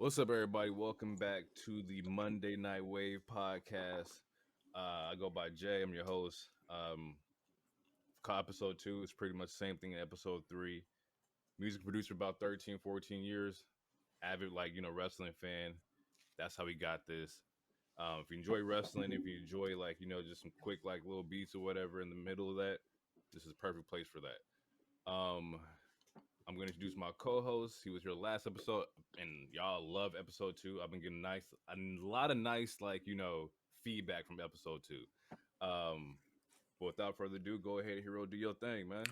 What's up, everybody? Welcome back to the Monday Night Wave podcast. I go by Jay. I'm your host. Episode 2 is pretty much the same thing in episode 3. Music producer about 13, 14 years. Avid, wrestling fan. That's how we got this. If you enjoy wrestling, if you enjoy, just some quick, little beats or whatever in the middle of that, this is a perfect place for that. I'm going to introduce my co-host. He was here last episode, and y'all love episode 2. I've been getting a lot of nice, feedback from episode 2. But without further ado, go ahead, Hero, do your thing, man.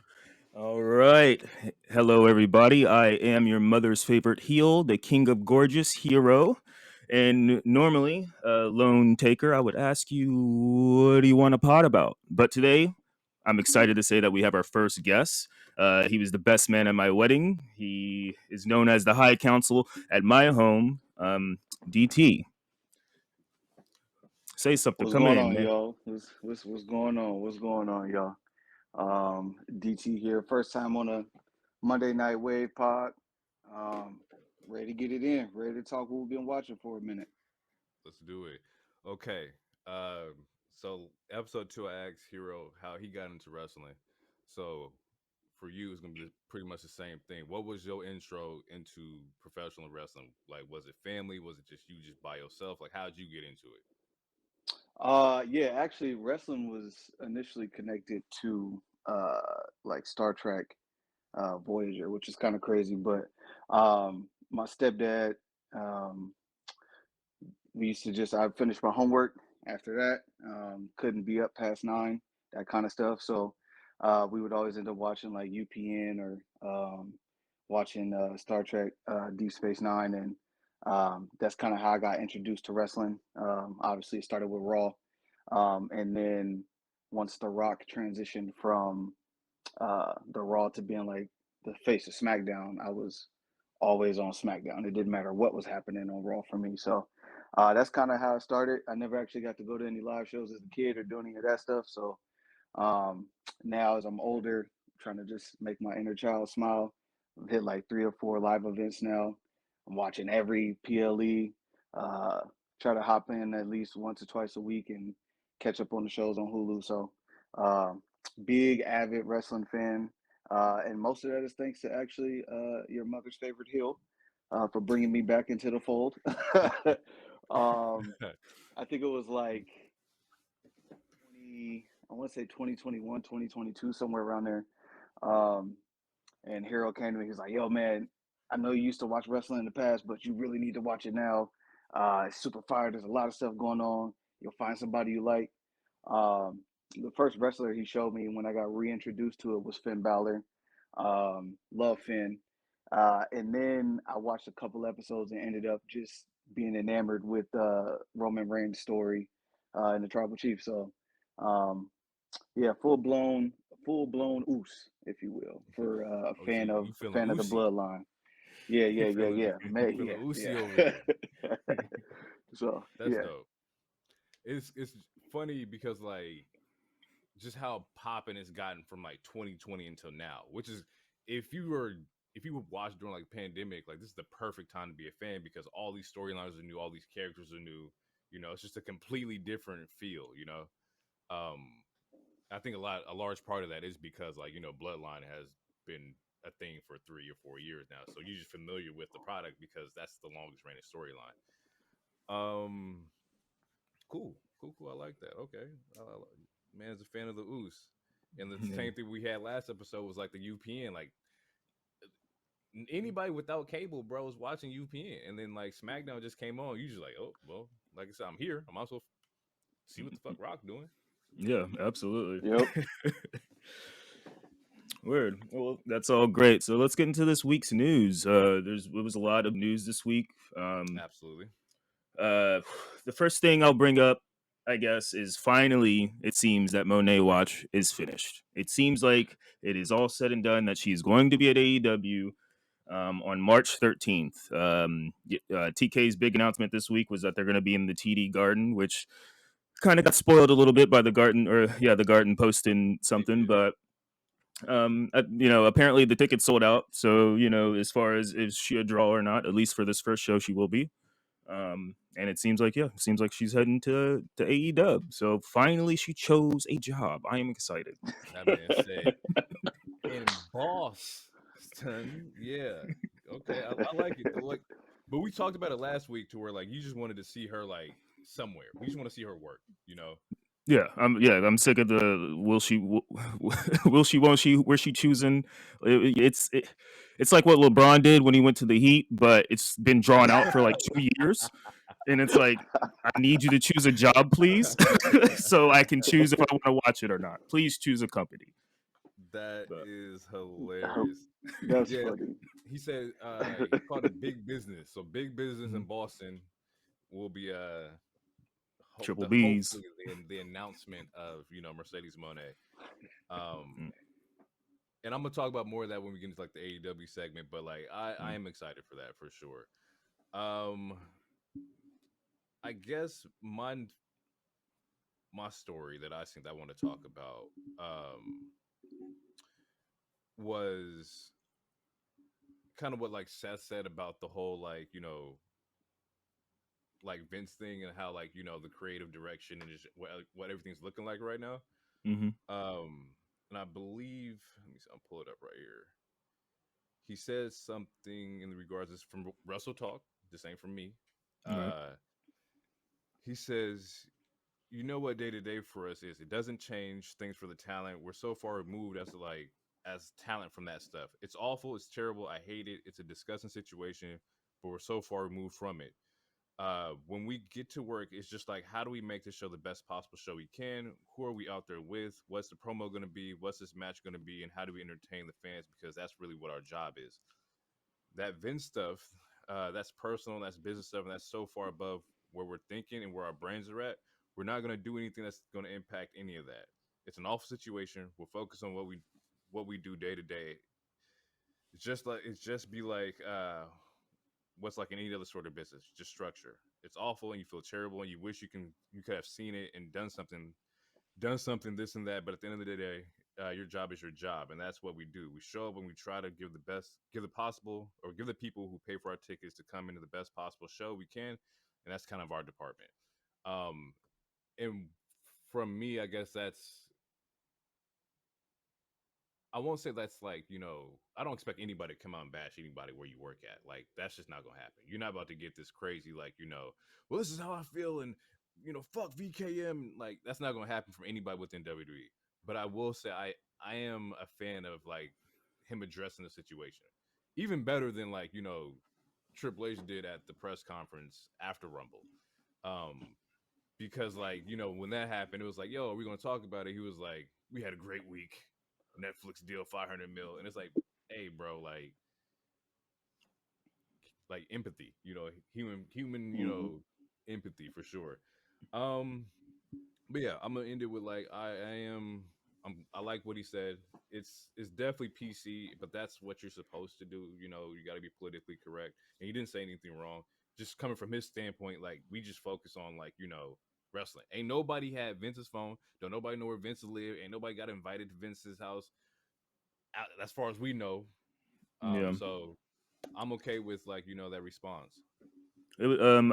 All right. Hello, everybody. I am your mother's favorite heel, the king of gorgeous hero. And normally, lone taker, I would ask you, what do you want to pot about? But today, I'm excited to say that we have our first guest. He was the best man at my wedding. He is known as the High Council at my home, DT. Say something. What's Come going in, on, man. y'all? What's going on? What's going on, y'all? DT here, first time on a Monday Night Wave pod. Um, Ready to get it in. Ready to talk what we've been watching for a minute. Let's do it. Okay. So episode 2, I asked Hero how he got into wrestling. So for you, it's gonna be pretty much the same thing. What was your intro into professional wrestling? Like, was it family? Was it just you, just by yourself? Like, how'd you get into it? Yeah, actually, wrestling was initially connected to like Star Trek Voyager, which is kind of crazy. But my stepdad, um, we used to just I finished my homework after that. Couldn't be up past 9, that kind of stuff. So we would always end up watching like UPN or watching Star Trek Deep Space Nine, and that's kind of how I got introduced to wrestling. Obviously, it started with Raw, and then once The Rock transitioned from the Raw to being like the face of SmackDown, I was always on SmackDown. It didn't matter what was happening on Raw for me. So that's kind of how it started. I never actually got to go to any live shows as a kid or do any of that stuff. So um, now, as I'm older, I'm trying to just make my inner child smile. I've hit like 3 or 4 live events now. I'm watching every PLE. Uh, Try to hop in at least once or twice a week and catch up on the shows on Hulu. So, uh, big avid wrestling fan. And most of that is thanks to actually your mother's favorite heel for bringing me back into the fold. um, I think it was like 20, I want to say 2021, 2022, somewhere around there. Um, and Hero came to me. He's like, "Yo, man, I know you used to watch wrestling in the past, but you really need to watch it now. It's super fire. There's a lot of stuff going on. You'll find somebody you like." The first wrestler he showed me when I got reintroduced to it was Finn Balor. Love Finn. And then I watched a couple episodes and ended up just being enamored with Roman Reigns' story in the Tribal Chief. So, um, yeah, full blown oos, if you will, for a Oh, so fan you of feeling fan of the oozy? bloodline. Yeah, You yeah, yeah, feeling yeah, you man, feeling oozy over yeah, here? yeah. So That's yeah, dope. It's funny because just how popping it's gotten from 2020 until now, which is if you were if you would watch during pandemic, this is the perfect time to be a fan because all these storylines are new, all these characters are new. It's just a completely different feel. Um, I think a large part of that is because Bloodline has been a thing for 3 or 4 years now, so you're just familiar with the product because that's the longest running storyline. Um, cool. I like that. Okay, man's a fan of the Oos, and the same thing we had last episode was like the UPN. Like anybody without cable, bro, was watching UPN, and then SmackDown just came on. You just like, oh well, like I said, I'm here. I'm also see what the fuck Rock doing. Yeah, absolutely. yep. Word. Well, that's all great. So let's get into this week's news. There was a lot of news this week. Absolutely. Uh, the first thing I'll bring up, I guess, is finally it seems that Monet Watch is finished. It seems like it is all said and done. That she's going to be at AEW on March 13th. TK's big announcement this week was that they're going to be in the TD Garden, which kind of got spoiled a little bit by the Garden, or yeah, the Garden posting They something, did. but Apparently the tickets sold out. So, as far as is she a draw or not, at least for this first show, she will be. And it seems like she's heading to AEW. So finally, she chose a job. I am excited. That man said, "In Boston, yeah, okay, I like it though." Like, but we talked about it last week to where like you just wanted to see her like somewhere. We just want to see her work. You know, I'm sick of the will she will she won't she where she choosing. It's like what LeBron did when he went to the Heat, but it's been drawn out for like 2 years, and it's like I need you to choose a job, please, so I can choose if I want to watch it or not. Please choose a company. that But is hilarious. That's Yeah, funny. he said he called it big business. So big business in mhm, Boston will be triple B's. hopefully the announcement of Mercedes Monet. Um, Mm, and I'm gonna talk about more of that when we get into like the AEW segment. But like I mm, am excited for that for sure. Um, I guess my story that I think I want to talk about was kind of what like Seth said about the whole like like Vince thing and how like the creative direction and just what everything's looking like right now. mhm, And I believe let me see, I'll pull it up right here. He says something in regards this from Russell Talk. This ain't from me. right. Uh, he says, "You know what day to day for us is? It doesn't change things for the talent. We're so far removed as talent from that stuff. It's awful. It's terrible. I hate it. It's a disgusting situation, but we're so far removed from it. When we get to work, it's just like, how do we make this show the best possible show we can? Who are we out there with? What's the promo going to be? What's this match going to be? And how do we entertain the fans? Because that's really what our job is. That Vince stuff, that's personal, that's business stuff, and that's so far above where we're thinking and where our brains are at. We're not going to do anything that's going to impact any of that. It's an awful situation. We'll focus on what we do day to day. It's just be like what's like in any other sort of business, just structure. It's awful and you feel terrible and you wish you could have seen it and done something this and that. But at the end of the day, your job is your job, and that's what we do. We show up and we try to give the possible, or give the people who pay for our tickets to come into the best possible show we can, and that's kind of our department. Um, and from me, I guess I won't say that's like, I don't expect anybody to come out and bash anybody where you work at. Like, that's just not going to happen. You're not about to get this crazy, like, well, this is how I feel and, fuck VKM. Like, that's not going to happen from anybody within WWE. But I will say, I am a fan of, like, him addressing the situation. Even better than, like, Triple H did at the press conference after Rumble. Um, because like when that happened, it was like, yo, are we gonna talk about it? He was like, we had a great week, Netflix deal, 500 mil, and it's like, hey bro, like empathy, human Hmm. empathy for sure. um but yeah, I'm gonna end it with like I like what he said. It's definitely PC, but that's what you're supposed to do. You got to be politically correct, and he didn't say anything wrong. Just coming from his standpoint, like we just focus on like wrestling. Ain't nobody had Vince's phone. Don't nobody know where Vince live. Ain't nobody got invited to Vince's house, as far as we know. Yeah. So I'm okay with like that response.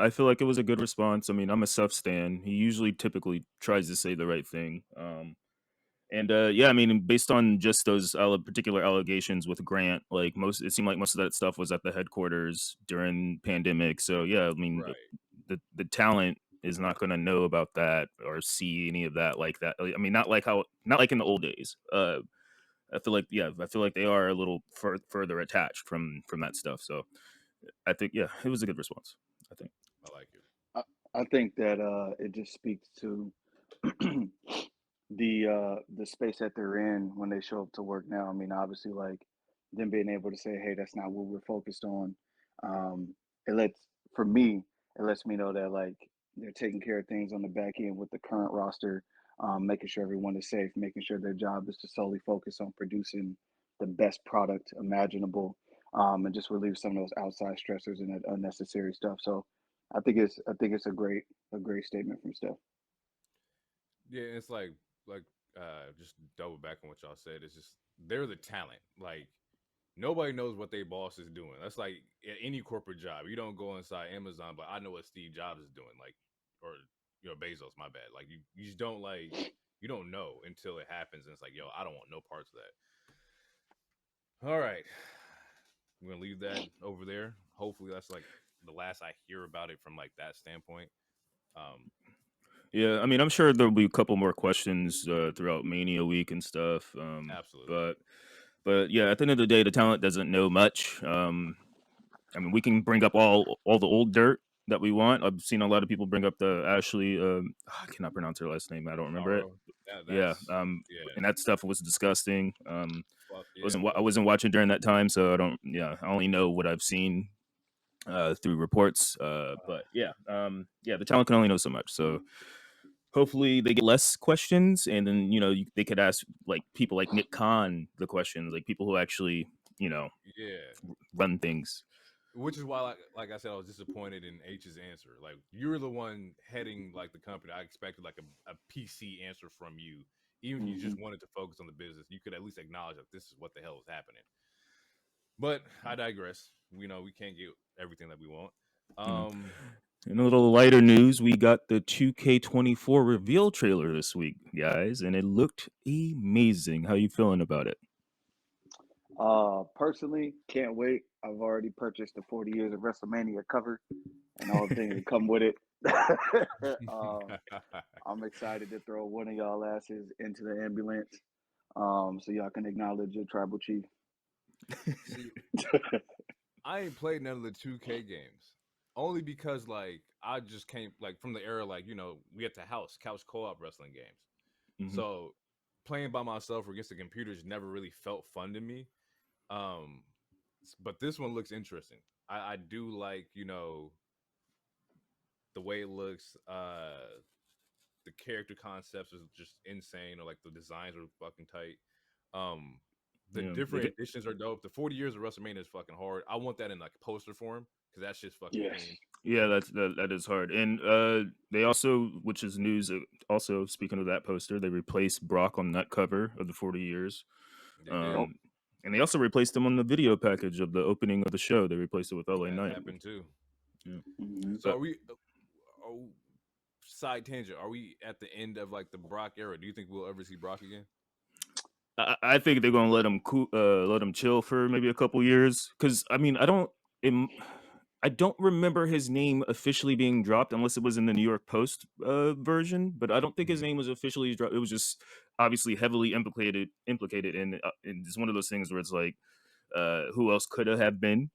I feel like it was a good response. I mean, I'm a Seth stan. He usually typically tries to say the right thing. And yeah, I mean, based on just those particular allegations with Grant, like it seemed like most of that stuff was at the headquarters during pandemic. So yeah, I mean, Right. the talent is not going to know about that or see any of that like that. I mean, not like in the old days. I feel like they are a little further attached from that stuff. So I think yeah, it was a good response. I think. I like it. I, I think that it just speaks to the space that they're in when they show up to work now. I mean, obviously, like them being able to say, "Hey, that's not what we're focused on." Um, it lets for me, it lets me know that like they're taking care of things on the back end with the current roster, making sure everyone is safe, making sure their job is to solely focus on producing the best product imaginable, and just relieve some of those outside stressors and that unnecessary stuff. So, I think it's a great statement from Steph. Yeah, it's like just double back on what y'all said. It's just they're the talent. Like nobody knows what their boss is doing. That's like any corporate job. You don't go inside Amazon, but I know what Steve Jobs is doing. Like, or Bezos. My bad. Like you just don't you don't know until it happens, and it's like, yo, I don't want no parts of that. All right, we're gonna leave that over there. Hopefully, that's like the last I hear about it from like that standpoint. Um, Yeah, I mean, I'm sure there'll be a couple more questions throughout Mania week and stuff. absolutely. But yeah, at the end of the day, the talent doesn't know much. I mean, we can bring up all the old dirt that we want. I've seen a lot of people bring up the Ashley. I cannot pronounce her last name. I don't remember it. Sorrow. Yeah. That's yeah. And that stuff was disgusting. Fuck yeah. I wasn't watching during that time, so I don't. Yeah, I only know what I've seen through reports. But yeah, yeah, the talent can only know so much. So hopefully they get less questions, and then they could ask like people like Nick Khan the questions, like people who actually Yeah. run things. Which is why, like I said, I was disappointed in H's answer. Like you're the one heading like the company. I expected like a PC answer from you. Even if you just wanted to focus on the business, you could at least acknowledge that this is what the hell is happening. But I digress. We know we can't get everything that we want. In a little lighter news, we got the 2K24 reveal trailer this week, guys, and it looked amazing. How you feeling about it? Personally, can't wait. I've already purchased the 40 years of Wrestlemania cover and all the things that come with it. I'm excited to throw one of y'all asses into the ambulance, so y'all can acknowledge your tribal chief. See, I ain't played none of the 2K games. Only because like I just came like from the era like we had the couch co-op wrestling games. Mm-hmm. So playing by myself or against the computers never really felt fun to me. Um, but this one looks interesting. I do like the way it looks. The character concepts is just insane, or like the designs are fucking tight. Um, the Yeah, different editions are dope. The 40 years of WrestleMania is fucking hard. I want that in like poster form because that shit's fucking Yes. clean. yeah, that is hard. And they also, which is news, also speaking of that poster, they replaced Brock on that cover of the 40 years. They did. And they also replaced him on the video package of the opening of the show. They replaced it with LA That Knight. happened too. Yeah. So But are we? Side tangent. Are we at the end of like the Brock era? Do you think we'll ever see Brock again? I think they're gonna let him chill for maybe a couple years. Because I mean, I don't remember his name officially being dropped unless it was in the New York Post version. But I don't think his name was officially dropped. It was just obviously heavily implicated, and it's one of those things where it's like, who else could have been?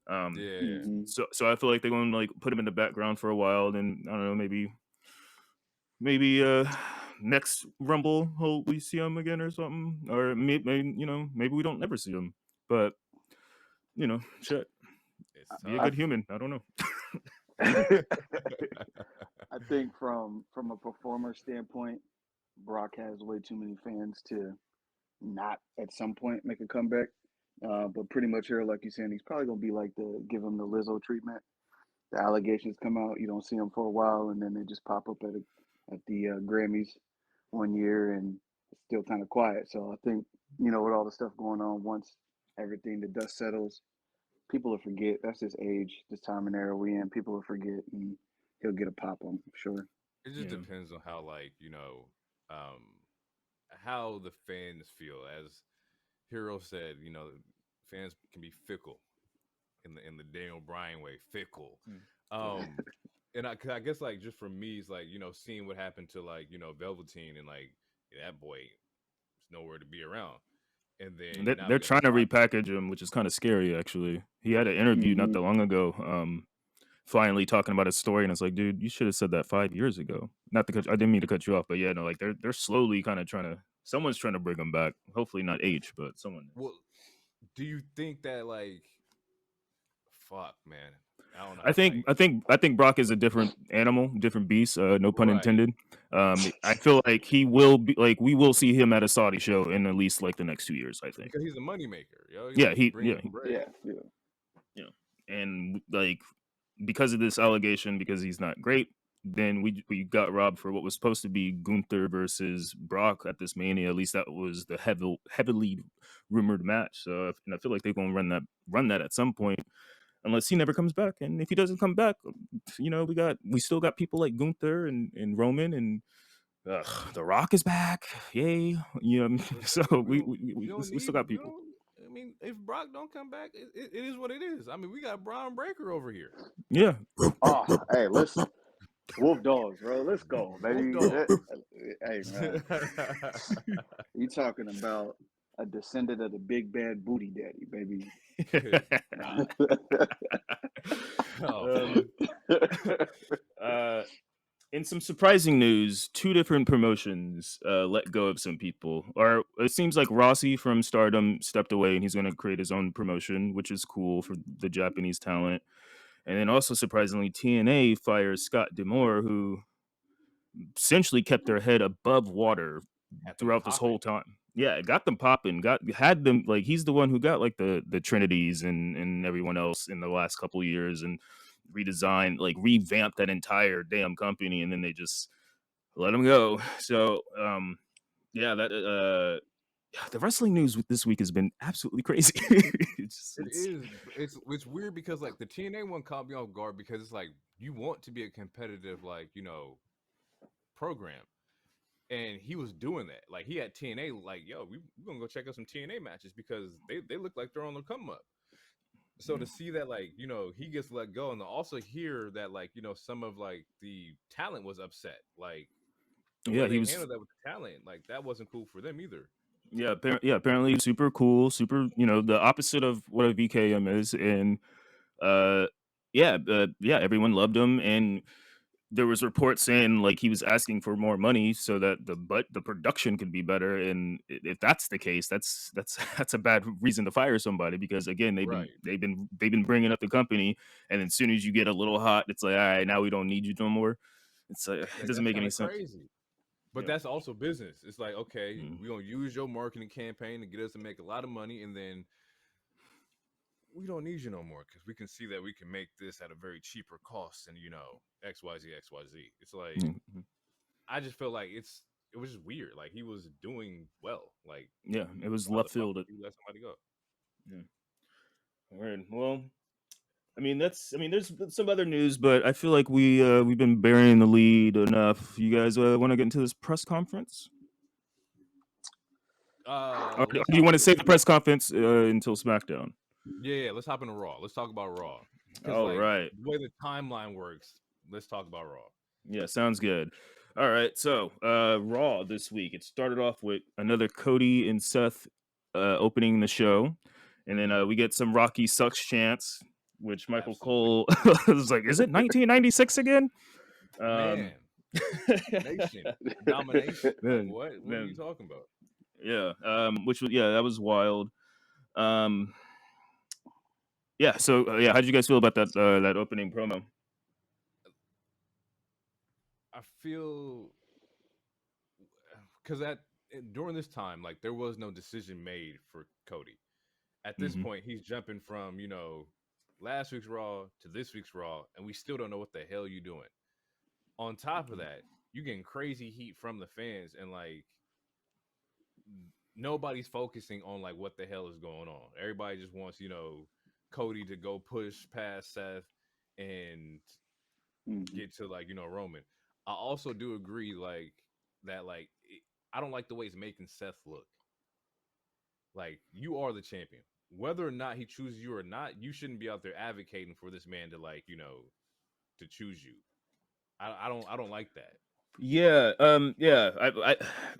Yeah. So I feel like they're going to like put him in the background for a while. Then I don't know, maybe next Rumble we see him again or something, or maybe maybe we don't ever see him. But shit, It's be a tough. good human. I don't know. I think from a performer standpoint, Brock has way too many fans to not at some point make a comeback. But pretty much here, like you're saying, he's probably gonna be like give him the Lizzo treatment. The allegations come out, you don't see him for a while, and then they just pop up at the Grammys one year, and it's still kind of quiet. So I think with all the stuff going on, once everything the dust settles, people will forget. That's this age, this time and era we in. People will forget, and he'll get a pop on for sure. It just Yeah. depends on how like um, how the fans feel. As Hero said, fans can be fickle in the Daniel Bryan way, fickle. Um, and I guess like just for me, it's like seeing what happened to like Velveteen and like that boy is nowhere to be around. And And then now we they're got trying to Brock. repackage him, which is kind of scary actually. He had an interview not that long ago. Finally talking about his story, and it's like, dude, you should have said that 5 years ago. Not to cut, I didn't mean to cut you off, but yeah, no, like they're slowly kind of someone's trying to bring him back. Hopefully not H, but someone is. Well, do you think that like, fuck, man, I don't know I how to like, think Brock is a different animal, different beast. No pun right? intended. I feel like he will be like we will see him at a Saudi show in at least like the next 2 years. I think. Because he's a moneymaker, yo. He's Yeah, gonna he bring yeah in bread. Yeah, and like because of this allegation, because he's not great. then we got robbed for what was supposed to be Gunther versus Brock at this Mania. At least that was the heavily rumored match. So and I feel like they're gonna run that at some point, unless he never comes back. And if he doesn't come back, we still got people like Gunther and Roman and The Rock is back. Yay! So we don't we still need got we people. don't. I mean, if Brock don't come back, it is what it is. I mean, we got Braun Breaker over here. Yeah. Oh, hey, let's wolf dogs, bro. Let's go, Wolf baby. dog. Hey, man, you talking about a descendant of the big bad booty daddy, baby? Good God. Oh, In some surprising news, two different promotions let go of some people. Or it seems like Rossi from Stardom stepped away and he's going to create his own promotion, which is cool for the Japanese talent. And then also surprisingly, TNA fires Scott D'Amore, who essentially kept their head above water had them throughout this popping. whole time. Yeah, it got them popping. Had them like he's the one who got like the Trinities and everyone else in the last couple of years and redesigned, like revamped that entire damn company, and then they just let him go. So yeah, that the wrestling news with this week has been absolutely crazy. It's weird because like the TNA one caught me off guard because it's like you want to be a competitive program, and he was doing that. Like he had TNA like, yo, we're gonna go check out some TNA matches because they look like they're on the come up. So to see that he gets let go, and to also hear that some of like the talent was upset, like the Yeah, way he they was. handled that with the talent, like that wasn't cool for them either. Yeah, apparently super cool, super, the opposite of what a VKM is. And yeah, everyone loved him. And there was reports saying like he was asking for more money so that the production could be better. And if that's the case, that's that's a bad reason to fire somebody, because again, Right. they've been bringing up the company, and as soon as you get a little hot, it's like, all right, now we don't need you no more. It's like, it Like doesn't that's make kind any of sense. crazy. But Yeah. that's also business. It's like, okay, Mm. we're gonna use your marketing campaign to get us to make a lot of money, and then we don't need you no more because we can see that we can make this at a very cheaper cost and XYZ. It's like Mhm. I just feel like it was just weird. Like he was doing well. Like Yeah, it was why the left fuck field. would you let somebody go? Yeah. All right. Well, there's some other news, but I feel like we've been burying the lead enough. You guys want to get into this press conference? Or do Let's you hop want to into save the press conference until SmackDown? yeah, let's hop into Raw. Let's talk about Raw because All like right. the way the timeline works. Let's talk about Raw. Yeah, sounds good. All right. So, Raw this week. It started off with another Cody and Seth opening the show, and then Mhm. we get some Rocky sucks chants, which Michael Absolutely, Cole was like, "Is it 1996 again?" Um, man. Nation domination. Like man, what? What are you man, talking about? yeah. Which was, yeah, that was wild. Um, yeah. So yeah, how did you guys feel about that opening promo? I feel because during this time, like there was no decision made for Cody. At this Hmm. point, he's jumping from last week's Raw to this week's Raw, and we still don't know what the hell you doing. On top of that, you're getting crazy heat from the fans, and like nobody's focusing on like what the hell is going on. Everybody just wants Cody to go push past Seth and Mhm. get to Roman. I also do agree like that I don't like the way it's making Seth look. Like you are the champion. Whether or not he chooses you or not, you shouldn't be out there advocating for this man to to choose you. I don't like that. Yeah, yeah.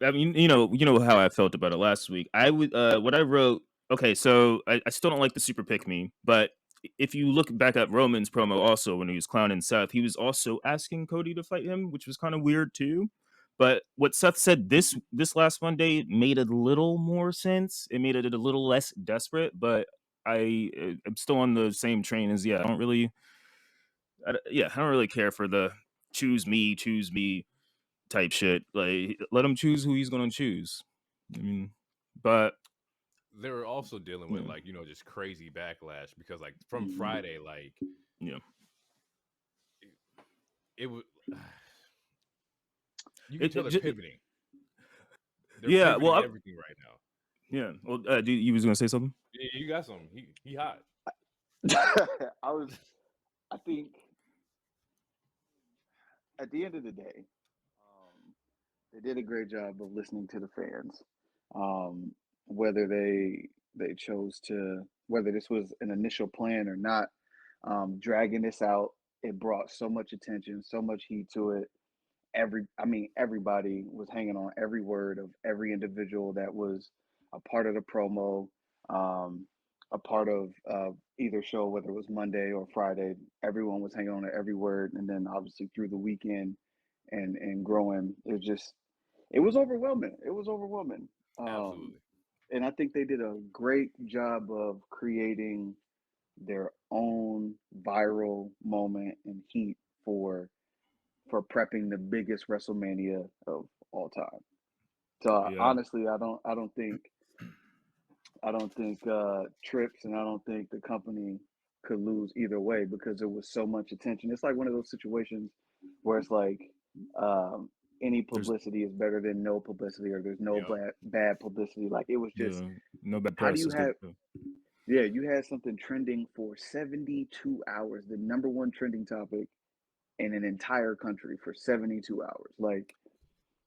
I mean, you know how I felt about it last week. I would, what I wrote. Okay, so I still don't like the super pick me, but if you look back at Roman's promo, also when he was clowning Seth, he was also asking Cody to fight him, which was kind of weird too. But what Seth said this last Monday made a little more sense. It made it a little less desperate, but I'm still on the same train as, yeah. I don't really care for the choose me type shit. Like, let him choose who he's gonna choose. I mean, but They're also dealing with yeah, just crazy backlash because like from Mhm. Friday, like yeah, it was You can tell they're It pivoting. They're yeah. pivoting Well, everything right now. yeah. Well, you was gonna say something? Yeah, you got some. He hot. I think at the end of the day, they did a great job of listening to the fans. Um, whether they chose to, whether this was an initial plan or not, dragging this out, it brought so much attention, so much heat to it. Everybody was hanging on every word of every individual that was a part of the promo, um, a part of either show, whether it was Monday or Friday. Everyone was hanging on to every word, and then obviously through the weekend and growing, it was overwhelming. It was overwhelming, Absolutely. and I think they did a great job of creating their own viral moment and heat for prepping the biggest WrestleMania of all time. So Yeah. honestly, I don't think Trips and I don't think the company could lose either way because there was so much attention. It's like one of those situations where it's like um, any There's publicity is better than no publicity, or there's no Yep. bad publicity. Like it was just, yeah. No bad how do press you is good. have? Yeah, you had something trending for 72 hours, the number one trending topic in an entire country for 72 hours. Like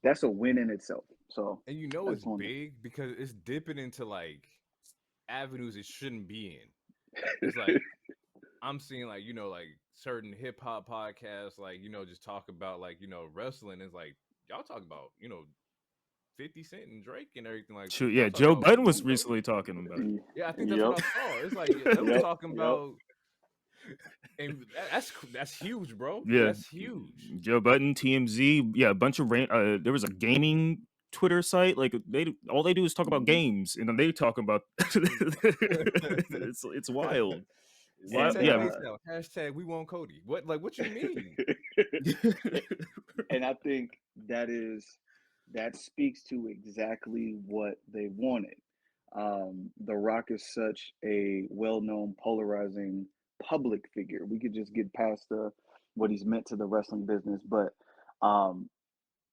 that's a win in itself. So And you know I it's just wanted big because it's dipping into like avenues it shouldn't be in. It's like I'm seeing like like certain hip hop podcasts like just talk about like wrestling. It's like y'all talk about 50 Cent and Drake and everything like True. y'all Yeah. talk Joe about Budden was Cody Rhodes. recently talking about it. Yeah, I think that's what Yep. I saw. It's like they was Yep. talking Yep. about, and that's huge, bro. Yeah. That's huge. Joe Budden, TMZ. Yeah, a bunch of there was a gaming Twitter site. Like all they do is talk about Mhm. games, and then they talk about. It's wild. Wild. And Hashtag Yeah. face out. Hashtag we want Cody. What you mean? and I think that speaks to exactly what they wanted. The Rock is such a well-known, polarizing public figure. We could just get past the what he's meant to the wrestling business, but um,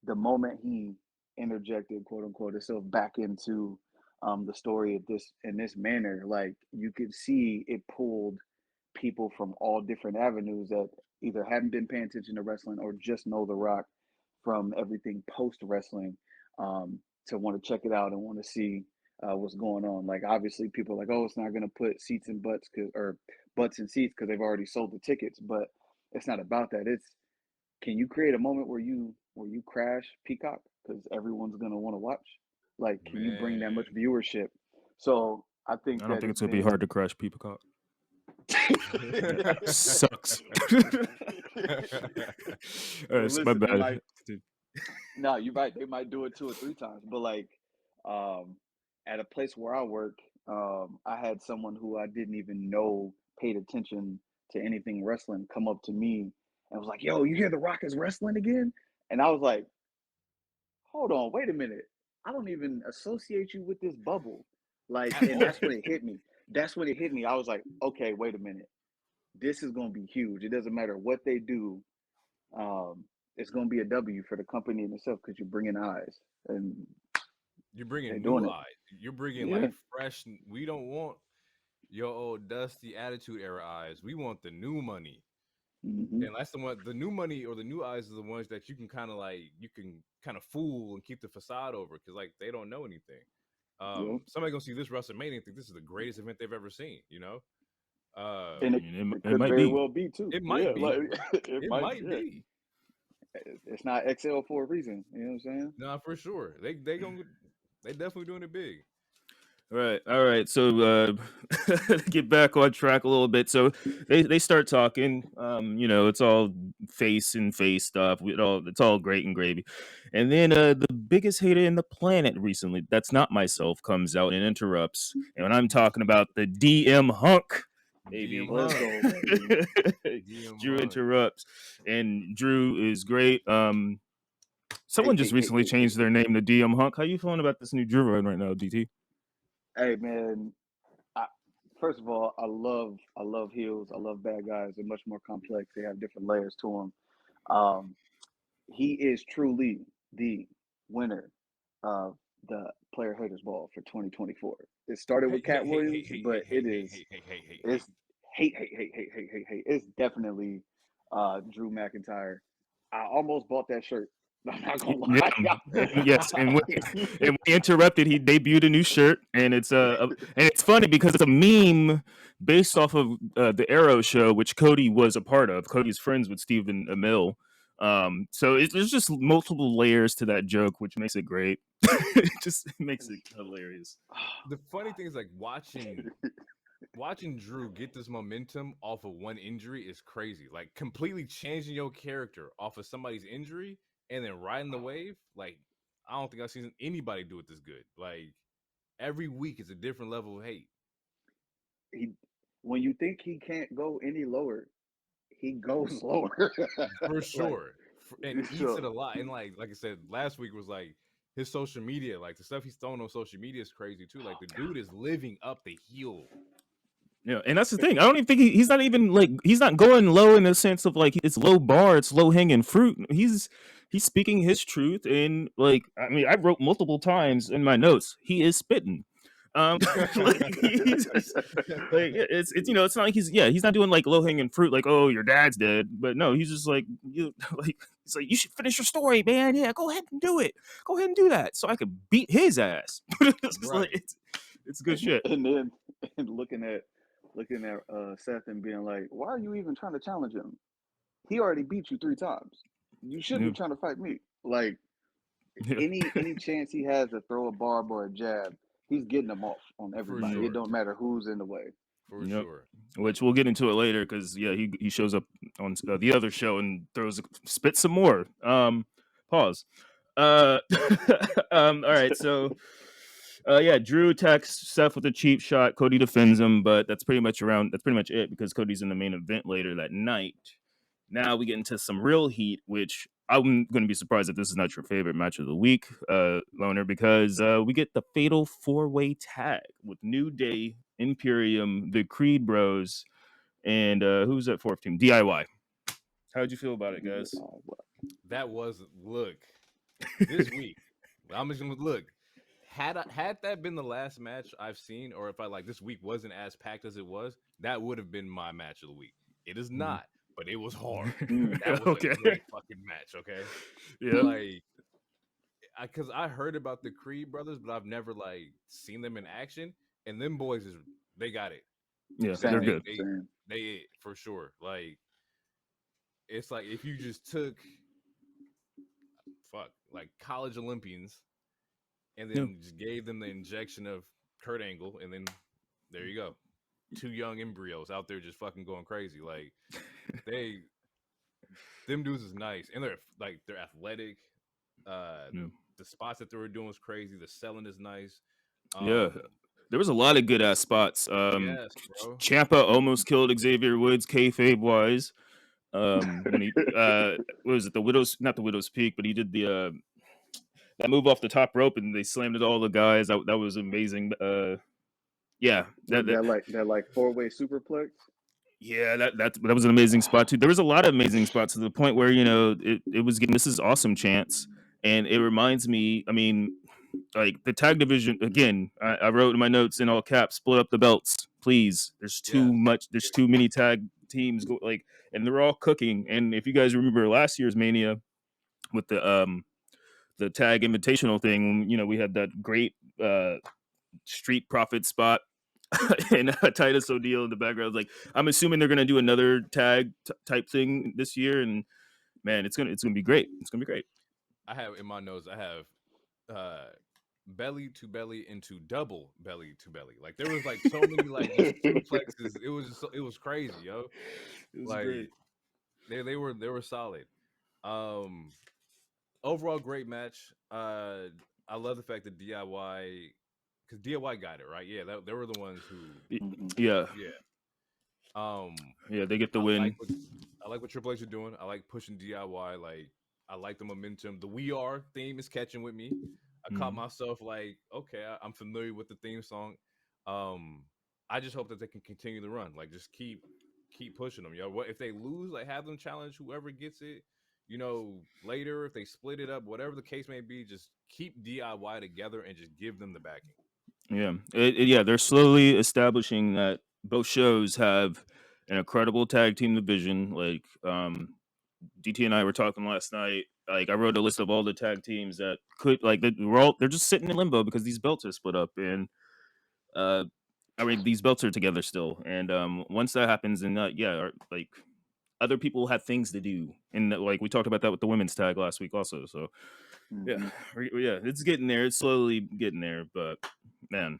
the moment he interjected, quote unquote, himself back into the story of this in this manner, like you could see it pulled people from all different avenues that either hadn't been paying attention to wrestling or just know The Rock from everything post wrestling, to want to check it out and want to see what's going on. Like obviously, people are like, oh, it's not going to put seats in butts or butts in seats because they've already sold the tickets, but it's not about that. It's, can you create a moment where you crash Peacock because everyone's gonna want to watch? Like, can you bring that much Man. viewership? So I think I don't that think it's it's gonna be been. hard to crash Peacock. Sucks. Hey, It's my listen, they bad. might. No, you're right. They might do it 2 or 3 times, but like, um, at a place where I work, I had someone who I didn't even know paid attention to anything wrestling come up to me and was like, "Yo, you hear The Rock is wrestling again?" And I was like, hold on, wait a minute. I don't even associate you with this bubble. Like, At and that's all. when it hit me. That's when it hit me. I was like, okay, wait a minute. This is going to be huge. It doesn't matter what they do. Um, it's going to be a W for the company in itself because you're bringing eyes and You're they're bringing doing new it. eyes. You're bringing Yeah. like fresh. We don't want your old dusty attitude era eyes. We want the new money. Hmm. And that's the one. The new money or the new eyes are the ones that you can kind of like you can kind of fool and keep the facade over because like they don't know anything. Yep. Somebody gonna see this WrestleMania and think this is the greatest event they've ever seen. And I mean, it it could might very be. well be too. It Yeah. might Like be. it It might, might yeah. be. It's not XL for a reason. You know what I'm saying? Nah, for sure. They definitely doing it big. Right. All right. So get back on track a little bit. So they start talking. It's all face and face stuff. It's all great and gravy. And then the biggest hater in the planet recently, that's not myself, comes out and interrupts. And when I'm talking about the DM hunk, DM baby. Let's Hunt. go, baby. DM Drew Hunt. interrupts. And Drew is great. Someone just recently changed their Hey, name to DM Hunk. How you feeling about this new Drew run right now, DT? man. I, first of all, I love heels. I love bad guys. They're much more complex. They have different layers to them. he is truly the winner of the Player Haters Ball for 2024. It started Hey, with hey, Cat hey, hey, Williams, hey, but hey, hey, it hey, is hey, hey, hey, hey, hey. it's hate. It's definitely Drew McIntyre. I almost bought that shirt. I'm not gonna Yeah, lie. yes, and when we interrupted, he debuted a new shirt, and and it's funny because it's a meme based off of the Arrow show, which Cody was a part of. Cody's friends with Stephen Amell, so there's just multiple layers to that joke, which makes it great. It just makes it hilarious. The funny thing is like watching Drew get this momentum off of one injury is crazy. Like completely changing your character off of somebody's injury and then riding the wave. Like I don't think I've seen anybody do it this good. Like every week is a different level of hate. he, when you think he can't go any lower, he goes lower. For Like sure. And eats it so. a lot. And like I said, last week was like his social media, like the stuff he's throwing on social media is crazy too. Like the dude is living up the heel. Yeah, and that's the thing. I don't even think he's not even like he's not going low in the sense of like it's low bar, it's low hanging fruit. He's speaking his truth, and like I mean, I wrote multiple times in my notes. He is spitting. Like he's just, like it's it's not like he's not doing like low hanging fruit like oh your dad's dead, but no, he's just like like he's like you should finish your story, man. Yeah, go ahead and do it. Go ahead and do that so I could beat his ass. It's just like Right. it's good shit. And then and looking at Seth and being like, why are you even trying to challenge him? He already beat you 3 times. You shouldn't Yeah. be trying to fight me. Like Yeah. any chance he has to throw a barb or a jab, he's getting them off on For everybody. It sure. don't matter who's in the way. For Yep. sure. Which we'll get into it later because yeah, he shows up on the other show and throws spit some more. Pause. Uh, all right. So, yeah, Drew attacks Seth with a cheap shot. Cody defends him, but that's pretty much it because Cody's in the main event later that night. Now we get into some real heat, which I'm going to be surprised if this is not your favorite match of the week, Loner, because we get the fatal 4-way tag with New Day, Imperium, the Creed Bros, and who's that fourth team? DIY. How'd you feel about it, guys? That was look this week. I'm just gonna look. Had that been the last match I've seen, or if I like this week wasn't as packed as it was, that would have been my match of the week. It is Mhm. not, but it was hard. Mm. That was a Okay. great fucking match. Okay, Yeah. like because I heard about the Creed brothers, but I've never like seen them in action. And them boys is they got it. Yeah, They they're Same, they good. they same. they for sure. Like it's like if you just took like college Olympians and Yeah. then just gave them the injection of Kurt Angle, and then there you go. Two young embryos out there just fucking going crazy. Like they them dudes is nice. And they're athletic. Uh Yeah. the spots that they were doing was crazy. The selling is nice. Yeah. Um There was a lot of good ass spots. yes, bro. Champa almost killed Xavier Woods, kayfabe wise. When he what was it, the Widow's not the Widow's Peak, but he did the that move off the top rope and they slammed it all the guys. That was amazing. Yeah, That like 4-way superplex. yeah, that was an amazing spot too. There was a lot of amazing spots to the point where it was getting this is awesome chance, and it reminds me. I mean, like the tag division again. I wrote in my notes in all caps: split up the belts, please. There's too Yes. much. There's too many tag teams like, and they're all cooking. And if you guys remember last year's Mania with the tag invitational thing, we had that great Street Profit spot and Titus O'Neil in the background. Like, I'm assuming they're gonna do another tag type thing this year, and man, it's gonna be great. It's gonna be great. I have in my notes, I have uh belly to belly into double belly to belly. Like there was like so many like just suplexes. It was it was crazy, yo. It was Like great. they were solid. Um Overall great match. I love the fact that DIY because DIY got it right. Yeah, they were the ones who. Mm-hmm. Yeah, Yeah. Um, yeah, they get the I like win. what I like what Triple H are doing. I like pushing DIY. Like I like the momentum. The "We Are" theme is catching with me. I caught Mhm. myself like, okay, I'm familiar with the theme song. Um, I just hope that they can continue the run. Like just keep pushing them. Yo, what if they lose? Like have them challenge whoever gets it. later if they split it up, whatever the case may be, just keep DIY together and just give them the backing. Yeah, yeah, they're slowly establishing that both shows have an incredible tag team division. Like, DT and I were talking last night. Like, I wrote a list of all the tag teams that could, like, they're just sitting in limbo because these belts are split up, and uh, I mean, these belts are together still. And once that happens, and like other people have things to do, and like we talked about that with the women's tag last week, also. So yeah, Mm-hmm. yeah, it's getting there. It's slowly getting there, but man,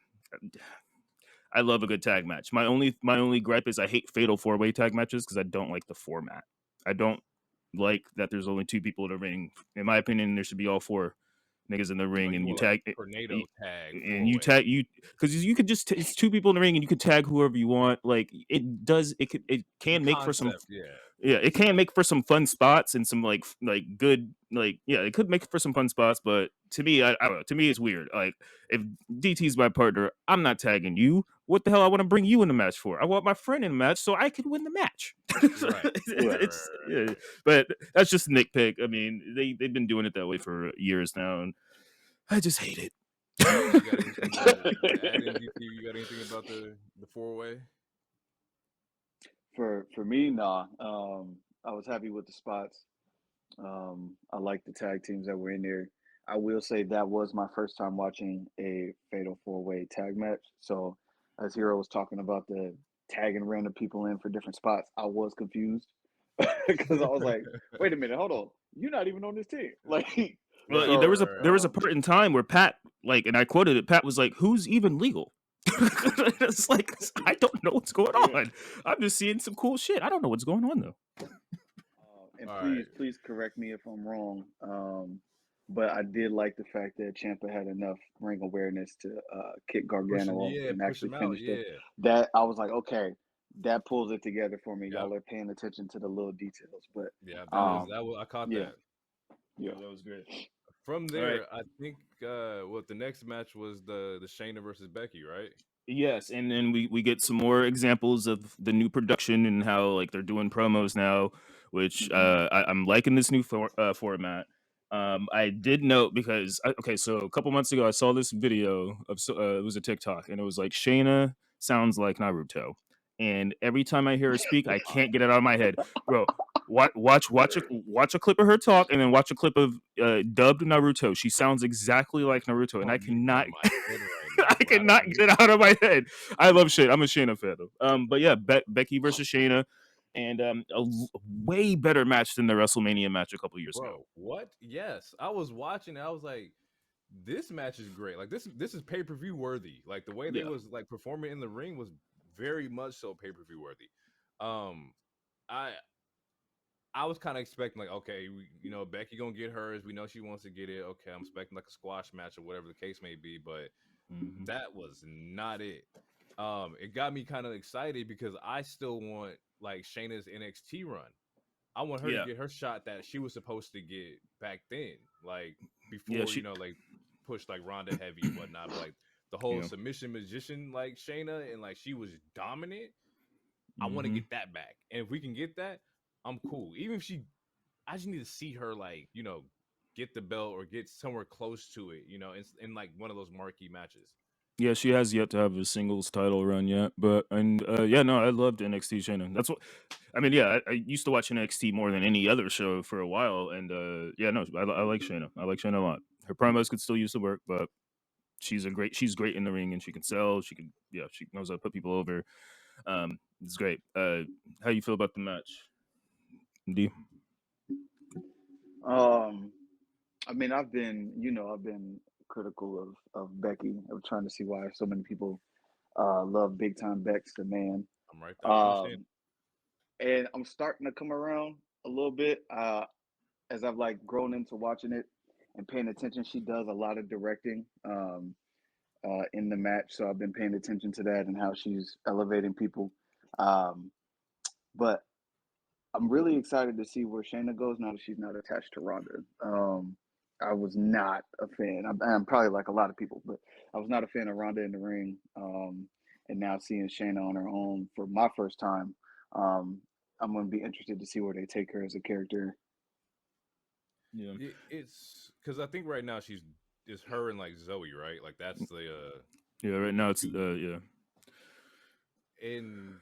I love a good tag match. My only gripe is I hate fatal 4-way tag matches because I don't like the format. I don't like that there's only two people in the ring. In my opinion, there should be all four niggas in the Oh, ring, you and you want like tag tornado tag and four you way? tag you because you could just it's two people in the ring and you could tag whoever you want. Like it The can make for some concept, yeah. yeah, it can make for some fun spots and some good yeah, it could make for some fun spots, but to me, I don't know. To me, it's weird. Like if DT's my partner, I'm not tagging you. What the hell? I want to bring you in the match for? I want my friend in the match so I can win the match. Right. Right. It's yeah, but that's just a nitpick. I mean, they've been doing it that way for years now, and I just hate it. You got anything to add in, DT? You got anything about the four way? For me, nah. I was happy with the spots. I like the tag teams that were in there. I will say that was my first time watching a fatal 4-way tag match. So, as Hero was talking about the tagging random people in for different spots, I was confused because I was like, "Wait a minute, hold on, you're not even on this team." Like, Right, Well, right, there so was a right, there right. was a part in time where Pat, like, and I quoted it. Pat was like, "Who's even legal?" It's like I don't know what's going yeah. on. I'm just seeing some cool shit. I don't know what's going on though. And All right. please correct me if I'm wrong. But I did like the fact that Champa had enough ring awareness to kick Gargano off and Push actually him out. finish it. Yeah, That I was like, okay, that pulls it together for me. yep, Y'all are paying attention to the little details. But yeah. um, I caught yeah, that. yeah. That was great. From All right. there, I think what the next match was the Shayna versus Becky, right? Yes, and then we get some more examples of the new production and how like they're doing promos now, which Hmm. I'm liking this new format. I did note because okay, so a couple months ago I saw this video of it was a TikTok and it was like Shayna sounds like Naruto, and every time I hear her speak, I can't get it out of my head, bro. Watch a clip of her talk and then watch a clip of dubbed Naruto. She sounds exactly like Naruto, and Oh, I you're getting cannot in my head right I now, bro. I don't cannot know get it out of my head. I love Shayna. I'm a Shayna fan though. But yeah, Becky versus Shayna, and way better match than the WrestleMania match a couple years ago. bro. What? Yes, I was watching. I was like, this match is great. Like this is pay per view worthy. Like the way they Yeah, was like performing in the ring was very much so pay per view worthy. Um, I I was kind of expecting like, okay, Becky gonna get hers. We know she wants to get it. Okay, I'm expecting like a squash match or whatever the case may be, but hmm that was not it. It got me kind of excited because I still want like Shayna's NXT run. I want her to yeah, get her shot that she was supposed to get back then, like yeah. before She, like push like Ronda heavy and whatnot. But like the whole yeah, submission magician like Shayna and like she was dominant. I want to hmm get that back, and if we can get that, I'm cool. Even if I just need to see her like get the belt or get somewhere close to it, in like one of those marquee matches. yeah. She has yet to have a singles title run yet, but and yeah, no, I loved NXT Shayna. That's what I mean. Yeah, I used to watch NXT more than any other show for a while, and yeah, no, I like Shayna. I like Shayna a lot. Her promos could still use the work, but she's great in the ring and she can sell. She can yeah, she knows how to put people over. It's great. How you feel about the match, D? Um, I mean, I've been critical of Becky. I'm trying to see why so many people love Big Time Bex, the man. I'm right there. I understand. Um, and I'm starting to come around a little bit. As I've like grown into watching it and paying attention, she does a lot of directing in the match. So I've been paying attention to that and how she's elevating people. Um, but I'm really excited to see where Shayna goes now that she's not attached to Ronda. I was not a fan. I'm probably like a lot of people, but I was not a fan of Ronda in the ring. And now seeing Shayna on her own for my first time, um, I'm going to be interested to see where they take her as a character. Yeah. It's because I think right now it's her and like Zoe, right? Like that's Yeah. Right now it's two, yeah. and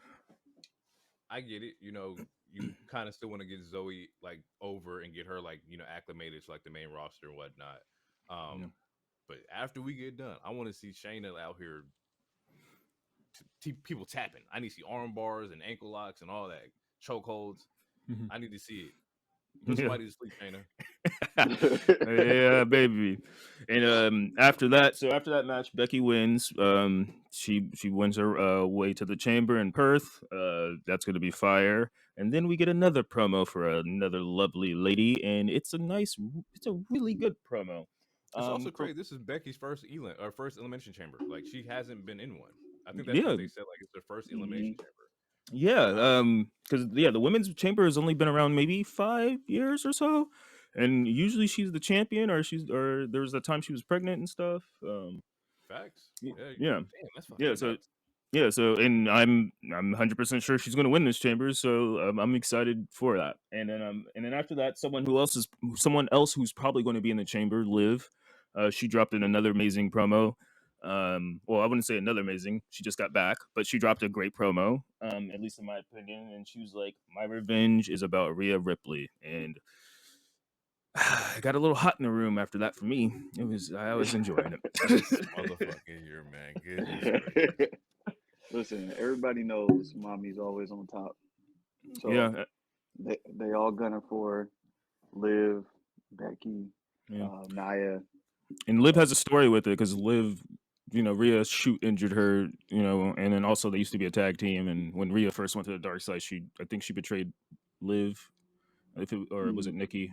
I get it. You kind of still want to get Zoe like over and get her like acclimated to like the main roster and whatnot. Yeah. But after we get done, I want to see Shayna out here, people tapping. I need to see arm bars and ankle locks and all that chokeholds. I need to see it. Put Yeah. somebody to sleep, Shayna. Yeah, baby. And after that match, Becky wins. She wins her way to the chamber in Perth. That's gonna be fire. And then we get another promo for another lovely lady, and it's a really good promo. It's also For crazy. This is Becky's first elimination chamber. Like she hasn't been in one. I think that's because yeah, they said like it's their first Mhm. elimination chamber. yeah. Because the women's chamber has only been around maybe 5 years or so, and usually she's the champion, or there was a time she was pregnant and stuff. Facts. Yeah. Yeah. Damn, that's Yeah, fucking so nuts. and I'm 100% sure she's going to win this chamber, so I'm excited for that. And then after that, someone else who's probably going to be in the chamber, Liv. She dropped in another amazing promo. Well, I wouldn't say another amazing. She just got back, but she dropped a great promo. At least in my opinion, and she was like, "My revenge is about Rhea Ripley," and I got a little hot in the room after that. For me, I was enjoying it. This motherfucker here, man. Goodness gracious. Listen, everybody knows mommy's always on top. So Yeah, they all gunning for Liv, Becky, yeah. Naya. And Liv has So a story with it because Liv, Rhea shoot injured her, and then also they used to be a tag team. And when Rhea first went to the dark side, I think she betrayed Liv, or was it mm, Nikki?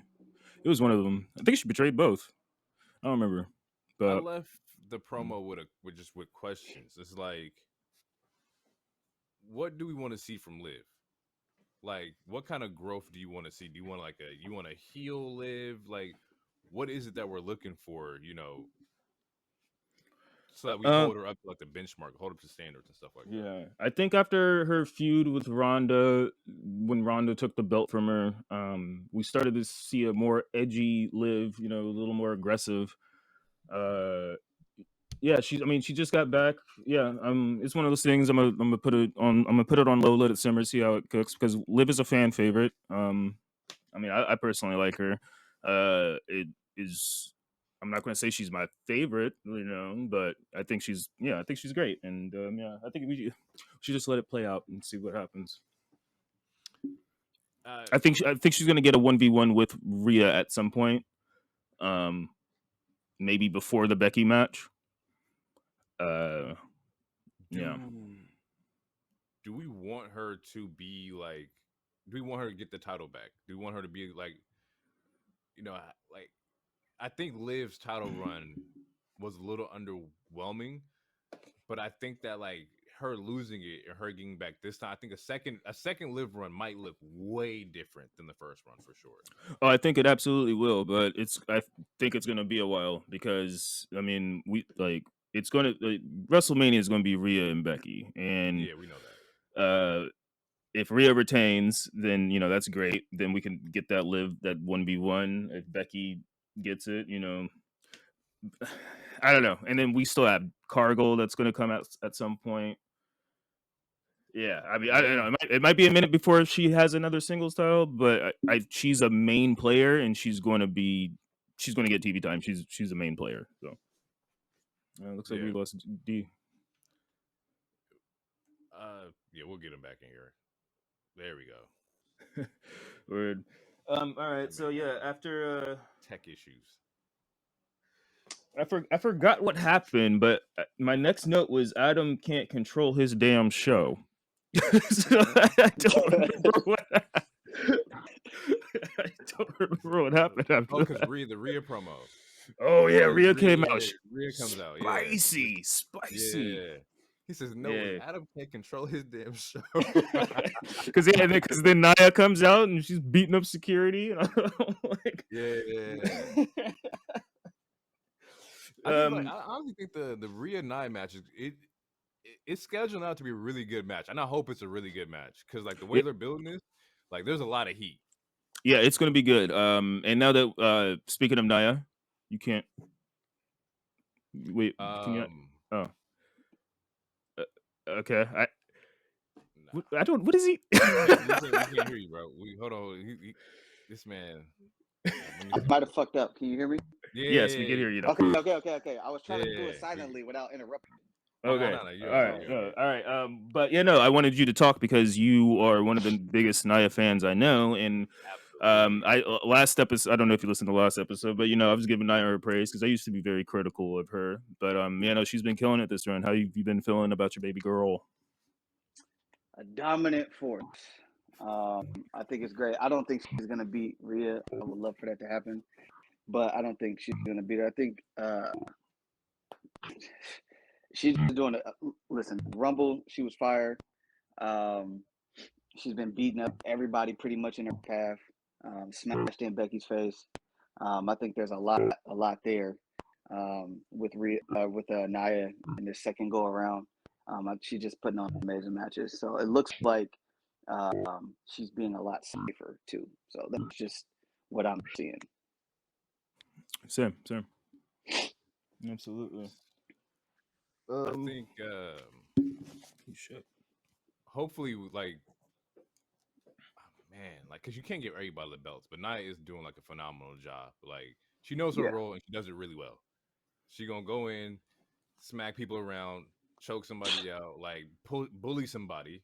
It was one of them. I think she betrayed both. I don't remember, I but left the promo with questions. It's like, what do we want to see from Liv? Like, what kind of growth do you want to see? Do you want you want to heal Liv? Like, what is it that we're looking for? So that we um, hold her up to like the benchmark, hold up to standards and stuff like that. yeah, I think after her feud with Ronda, when Ronda took the belt from her, we started to see a more edgy Liv, a little more aggressive. Uh, Yeah, I mean, she just got back. Yeah, it's one of those things. I'm gonna put it on low, let it simmer, see how it cooks. Because Liv is a fan favorite. I mean, I personally like her. It is. I'm not gonna say she's my favorite, but I think she's great. And yeah, I think we should just let it play out and see what happens. Uh, I think she's gonna get a 1v1 with Rhea at some point. Um, Maybe before the Becky match. Uh, yeah. do do we want her to be like? Do we want her to get the title back? Do we want her to be like? Like I think Liv's title run was a little underwhelming, but I think that like her losing it and her getting back this time, I think a second Liv run might look way different than the first run for sure. Oh, I think it absolutely will, but I think it's gonna be a while because I mean it's gonna WrestleMania is gonna be Rhea and Becky, and Yeah, we know that. uh, if Rhea retains, then that's great. Then we can get that 1v1. If Becky gets it, I don't know. And then we still have Cargill that's gonna come out at some point. Yeah, I mean, I don't Yeah, know. It might be a minute before she has another singles title, but she's a main player, and she's going to get TV time. She's a main player. So looks like we yeah. lost D. Yeah, we'll get him back in here. There we go. Word. All right. That So man yeah, got after tech issues. I forgot what happened, but my next note was Adam can't control his damn show. So I don't remember what. I don't remember what happened Oh, after because that. The Rhea promo. Oh yeah, Because Rhea came out. Rhea comes out. Yeah, Spicy. yeah. He says, "No, Yeah. Adam can't control his damn show." Because then Naya comes out and she's beating up security. And I'm like, Yeah. um, I honestly think the Rhea Nye match it's scheduled out to be a really good match, and I hope it's a really good match because like the way yeah, they're building this, like there's a lot of heat. Yeah, it's going to be good. And now that speaking of Naya, you can't wait. Can you? Oh, okay. Nah. I don't. What is he? We can't hear you, bro. Hold on. This man. Let me I see. might have fucked up. Can you hear me? Yes, we Yeah. can hear you now. Okay. I was trying to do it Yeah. silently without interrupting. Okay. No. All You're right. okay. You're okay. All right. But yeah, no, I wanted you to talk because you are one of the biggest Naya fans I know, and Absolutely. I last episode. I don't know if you listened to the last episode, but I was giving Naya her praise because I used to be very critical of her. But she's been killing it this run. How have you been feeling about your baby girl? A dominant force. I think it's great. I don't think she's gonna beat Rhea. I would love for that to happen, but I don't think she's gonna beat her. I think she's doing it. Listen, Rumble, she was fired. Um, she's been beating up everybody pretty much in her path. Smashed in Becky's face. I think there's a lot there with Nia in this second go around. She's just putting on amazing matches. So it looks like she's being a lot safer too. So that's just what I'm seeing. Same. Absolutely. I think Shit. hopefully like man, like because you can't get everybody the belts, but Nia is doing like a phenomenal job. Like she knows her Yeah. role and she does it really well. She gonna go in, smack people around, choke somebody out, like bully somebody.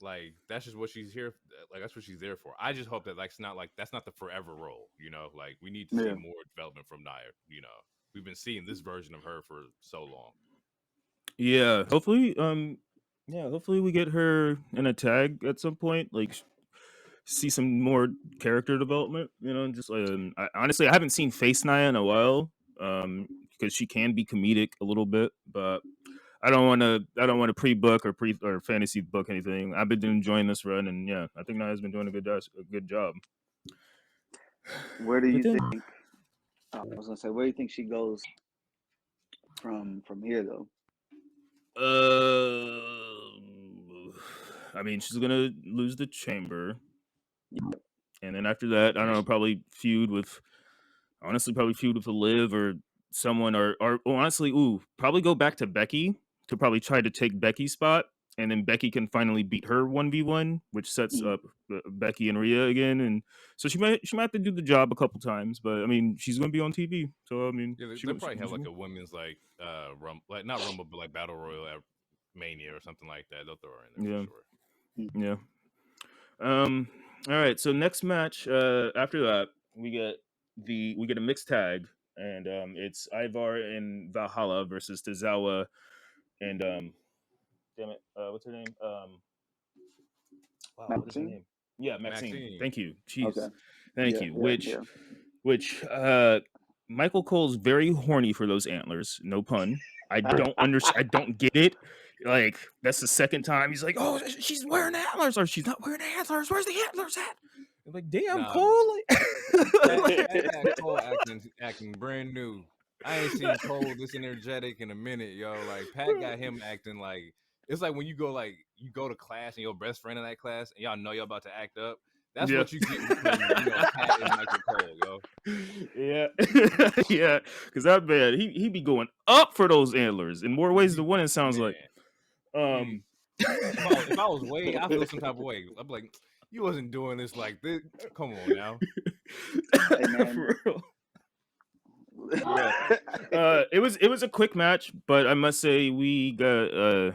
Like that's just what she's here. Like that's what she's there for. I just hope that that's not the forever role. Like we need to see Yeah. more development from Nia. We've been seeing this version of her for so long. Yeah. Hopefully. Hopefully we get her in a tag at some point. Like see some more character development. Just honestly, I haven't seen Face Naya in a while. Because she can be comedic a little bit, but I don't want to pre-book or fantasy book anything. I've been enjoying this run, and yeah, I think Naya's been doing a good job. Where do But you then, think? I was gonna say, where do you think she goes from here though? I mean, she's gonna lose the chamber, Yep. and then after that, I don't know, probably feud with Liv or someone, or honestly, probably go back to Becky to probably try to take Becky's spot, and then Becky can finally beat her 1v1, which sets Mm. up Becky and Rhea again, and so she might have to do the job a couple times, but I mean, she's gonna be on TV, so I mean, Yeah, they'll probably have like a women's like like not rumble but like battle royal at Mania or something like that. They'll throw her in there yeah, for sure. yeah. All right, so next match after that we get a mixed tag, and it's Ivar and Valhalla versus Tozawa and damn it, what's her name? Wow, what is her Maxine? name? Yeah, Maxine. Maxine. Thank you. Jeez. Okay. Thank Yeah. you. Which Michael Cole's very horny for those antlers, no pun. I don't get it. Like that's the second time he's like, "Oh, she's wearing antlers," or "She's not wearing antlers. Where's the antlers at?" I'm like, "Damn, Nah, Cole!" Pat got Cole acting brand new. I ain't seen Cole this energetic in a minute, yo. Like Pat got him acting like it's like when you go to class and your best friend in that class and y'all know y'all about to act up. That's Yeah. what you get between Pat and Michael Cole, yo. Yeah, yeah, because that man, he be going up for those antlers in more ways than one. It sounds like. Man, if I was Wade, I feel some type of way. I'm like, you wasn't doing this like this. Come on now. Hey man. For real. Yeah. It was a quick match, but I must say we got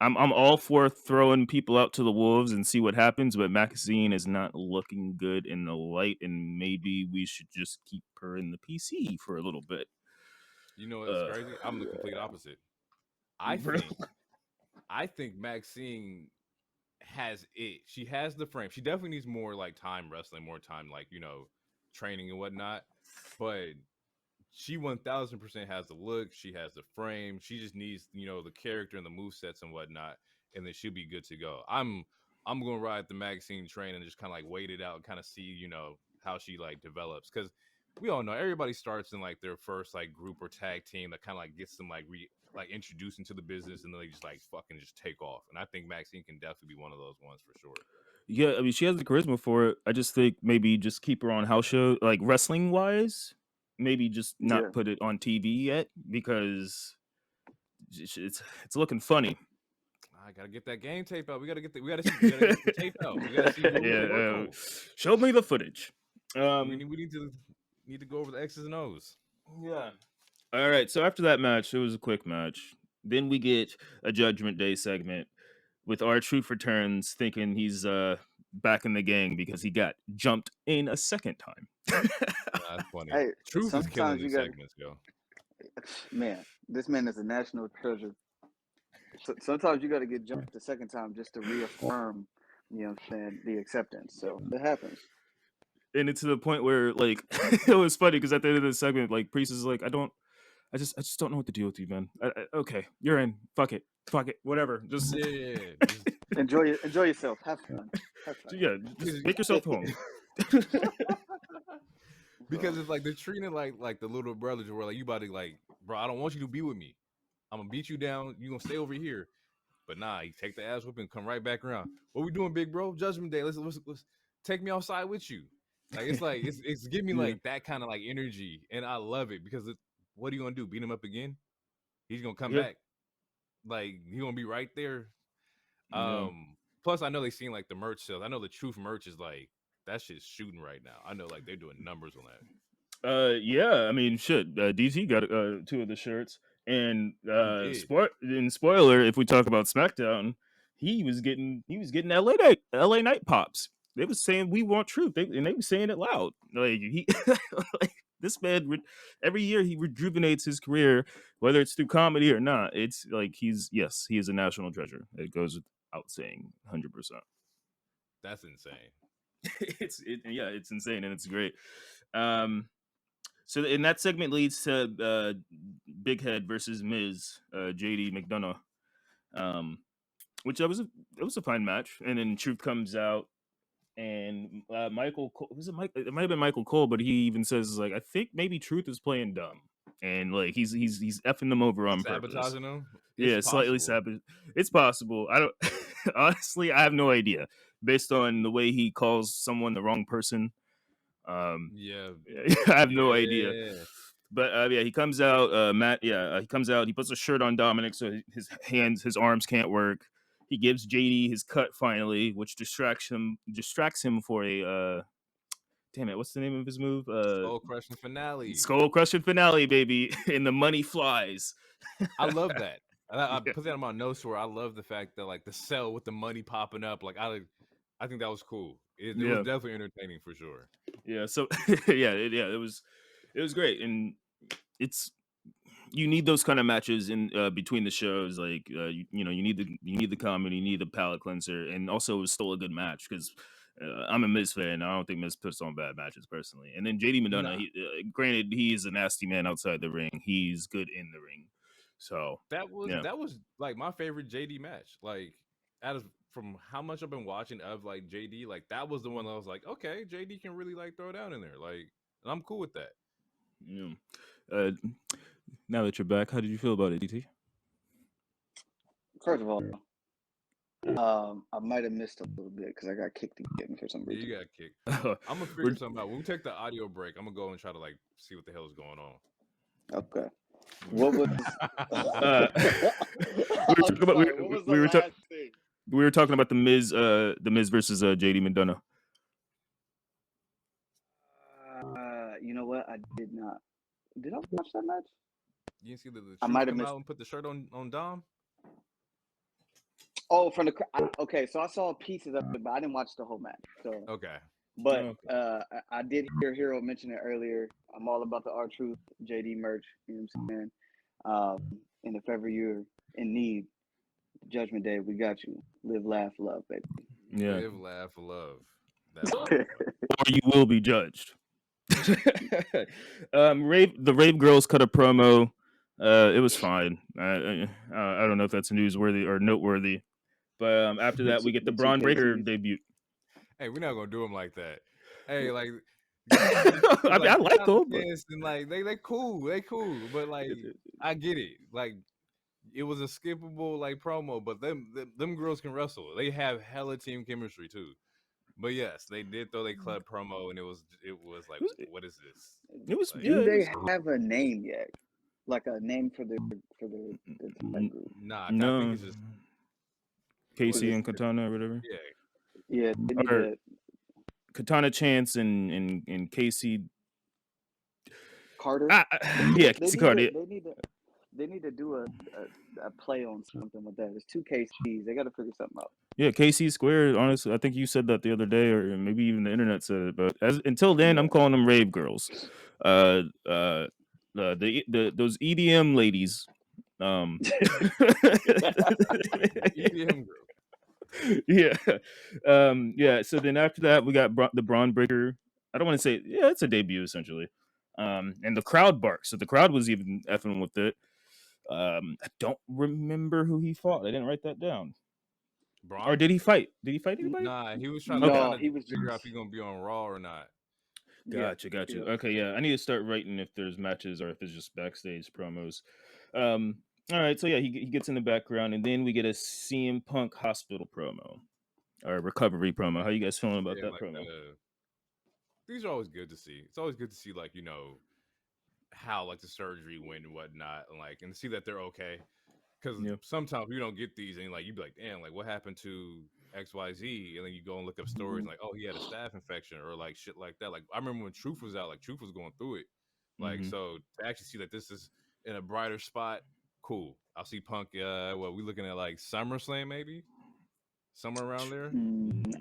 I'm all for throwing people out to the wolves and see what happens, but Maxine is not looking good in the light, and maybe we should just keep her in the PC for a little bit. You know what's crazy? I'm the complete opposite. I think Maxine has it. She has the frame. She definitely needs more like time wrestling, more time like training and whatnot. But she 1000% has the look. She has the frame. She just needs the character and the move sets and whatnot, and then she'll be good to go. I'm gonna ride the Maxine train and just kind of like wait it out and kind of see how she like develops, because we all know everybody starts in like their first like group or tag team that kind of like gets them like introduced into the business, and then they just like fucking just take off. And I think Maxine can definitely be one of those ones for sure. Yeah, I mean, she has the charisma for it. I just think maybe just keep her on house show, like wrestling wise. Maybe just Yeah. not put it on TV yet because it's looking funny. I gotta get that game tape out. We gotta get the tape out. We gotta see what we Yeah, can work on. show me the footage. We need to go over the X's and O's. Yeah. All right. So after that match, it was a quick match. Then we get a Judgment Day segment with R-Truth returns, thinking he's back in the gang because he got jumped in a second time. That's funny. Hey, Truth is killing sometimes you these got, segments, yo. man, this man is a national treasure. So, sometimes you got to get jumped the second time just to reaffirm, you know what I'm saying, the acceptance. So it happens. And it's to the point where like it was funny because at the end of the segment, like Priest is like, I just don't know what to do with you, man. Okay, you're in. Fuck it, whatever. Just Yeah. Enjoy yourself. Have fun. yeah, just make yourself home. Because it's like they're treating it like the little brothers were like, you about to like, bro, I don't want you to be with me. I'm gonna beat you down. You gonna stay over here. But nah, you take the ass whooping and come right back around. What we doing, big bro? Judgment Day. Let's take me outside with you. Like it's giving me Yeah. like that kind of like energy, and I love it because what are you gonna do? Beat him up again? He's gonna come Yeah. back. Like he gonna be right there. Yeah. Plus I know they seen like the merch sales. I know the Truth merch is like that shit's shooting right now. I know like they're doing numbers on that. Yeah, I mean, shit. DT got 2 of the shirts, and He did. spoiler, if we talk about SmackDown, he was getting LA night pops. They was saying we want truth, and they were saying it loud. Like he, like this man, every year he rejuvenates his career, whether it's through comedy or not. It's like he is a national treasure. It goes without saying, 100%. That's insane. It's insane and it's great. So in that segment leads to Big Head versus Miz, JD McDonough, which it was a fine match. And then Truth comes out, and Michael Cole, was it Mike? It might have been Michael Cole, but he even says like, I think maybe Truth is playing dumb, and like he's effing them over on purpose. Sabotaging them? Yeah, It's slightly possible. sabotage. It's possible. I don't honestly. I have no idea based on the way he calls someone the wrong person. Yeah. I have no idea. Yeah. But yeah, he comes out. Matt, yeah, he comes out. He puts a shirt on Dominic, so his arms can't work. He gives JD his cut finally, which distracts him for a. Damn it, what's the name of his move? Skull crushing finale. Skull crushing finale, baby, and the money flies. I love that. I Yeah. put that on my notes where I love the fact that like the cell with the money popping up. Like I think that was cool. It was Yeah. definitely entertaining for sure. Yeah. So it was great, and it's you need those kind of matches in between the shows. Like you need the comedy, you need the palate cleanser, and also it was still a good match because I'm a Miz fan. I don't think Miz puts on bad matches personally. And then JD Madonna, Nah. Granted, he is a nasty man outside the ring. He's good in the ring. So That yeah, was like my favorite JD match. Like out of from how much I've been watching of like JD, like that was the one I was like, okay, JD can really like throw down in there. Like, and I'm cool with that. yeah. Now that you're back, how did you feel about it, DT? First of all, I might have missed a little bit because I got kicked again for some Yeah, reason. you got kicked. I'm gonna figure something out. When we take the audio break, I'm gonna go and try to like see what the hell is going on. Okay. What was? We were talking about the Miz versus JD McDonough. You know what? I did not. Did I watch that match? You didn't see the I Truth might have come missed. out and put the shirt on Dom? Oh, from the okay. So I saw pieces of it, but I didn't watch the whole match. So Okay. but I did hear Hero mention it earlier. I'm all about the R-Truth JD merch. You know what I'm saying? And if ever you're in need, Judgment Day, we got you. Live, laugh, love, baby. Yeah. Live, laugh, love. That's Or you will be judged. The Rave Girls cut a promo. It was fine. I don't know if that's newsworthy or noteworthy. But after that, we get the Braun Breaker debut. Hey, we're not gonna do them like that. Hey, like, I mean, I like them, but and like they cool, but like I get it. Like it was a skippable like promo, but them girls can wrestle. They have hella team chemistry too. But yes, they did throw their club promo, and it was like, It was, what is this? it was Like, yeah, Do it they was have a name yet? Like a name for the tag group? nah, I think no it's just what Casey Because and Katana or whatever, yeah, yeah, they need or to Katana Chance and Casey. Carter. Yeah, They Casey need to Carter. they need to do a play on something with that. There's two KCs. They got to figure something out. Yeah, KC Square. Honestly, I think you said that the other day, or maybe even the internet said it. But until then, I'm Yeah. calling them rave girls. Uh, those EDM ladies. Um, EDM group. yeah, yeah. So then after that, we got the Braun Breaker. I don't want to say, yeah, it's a debut essentially. And the crowd barks. So the crowd was even effing with it. I don't remember who he fought. I didn't write that down. Or Braun? did he fight? Did he fight anybody? Nah, he was trying to Okay. kind No, of he was figure out if just he's gonna be on Raw or not. yeah, Gotcha. yeah. Okay, yeah. I need to start writing if there's matches or if it's just backstage promos. Um, all right, so yeah, he gets in the background, and then we get a CM Punk hospital promo or recovery promo. How you guys feeling about Yeah, that like promo? these are always good to see. It's always good to see, like, how like the surgery went and whatnot, and like, and to see that they're okay. Because Yeah. sometimes we don't get these, and like you'd be like, damn, like what happened to XYZ, and then you go and look up stories, Mhm. and like, oh, he had a staph infection or like shit like that. Like I remember when Truth was out, like Truth was going through it. Like Mm-hmm. so to actually see that this is in a brighter spot, cool. I'll see Punk. What we looking at, like SummerSlam maybe somewhere around there.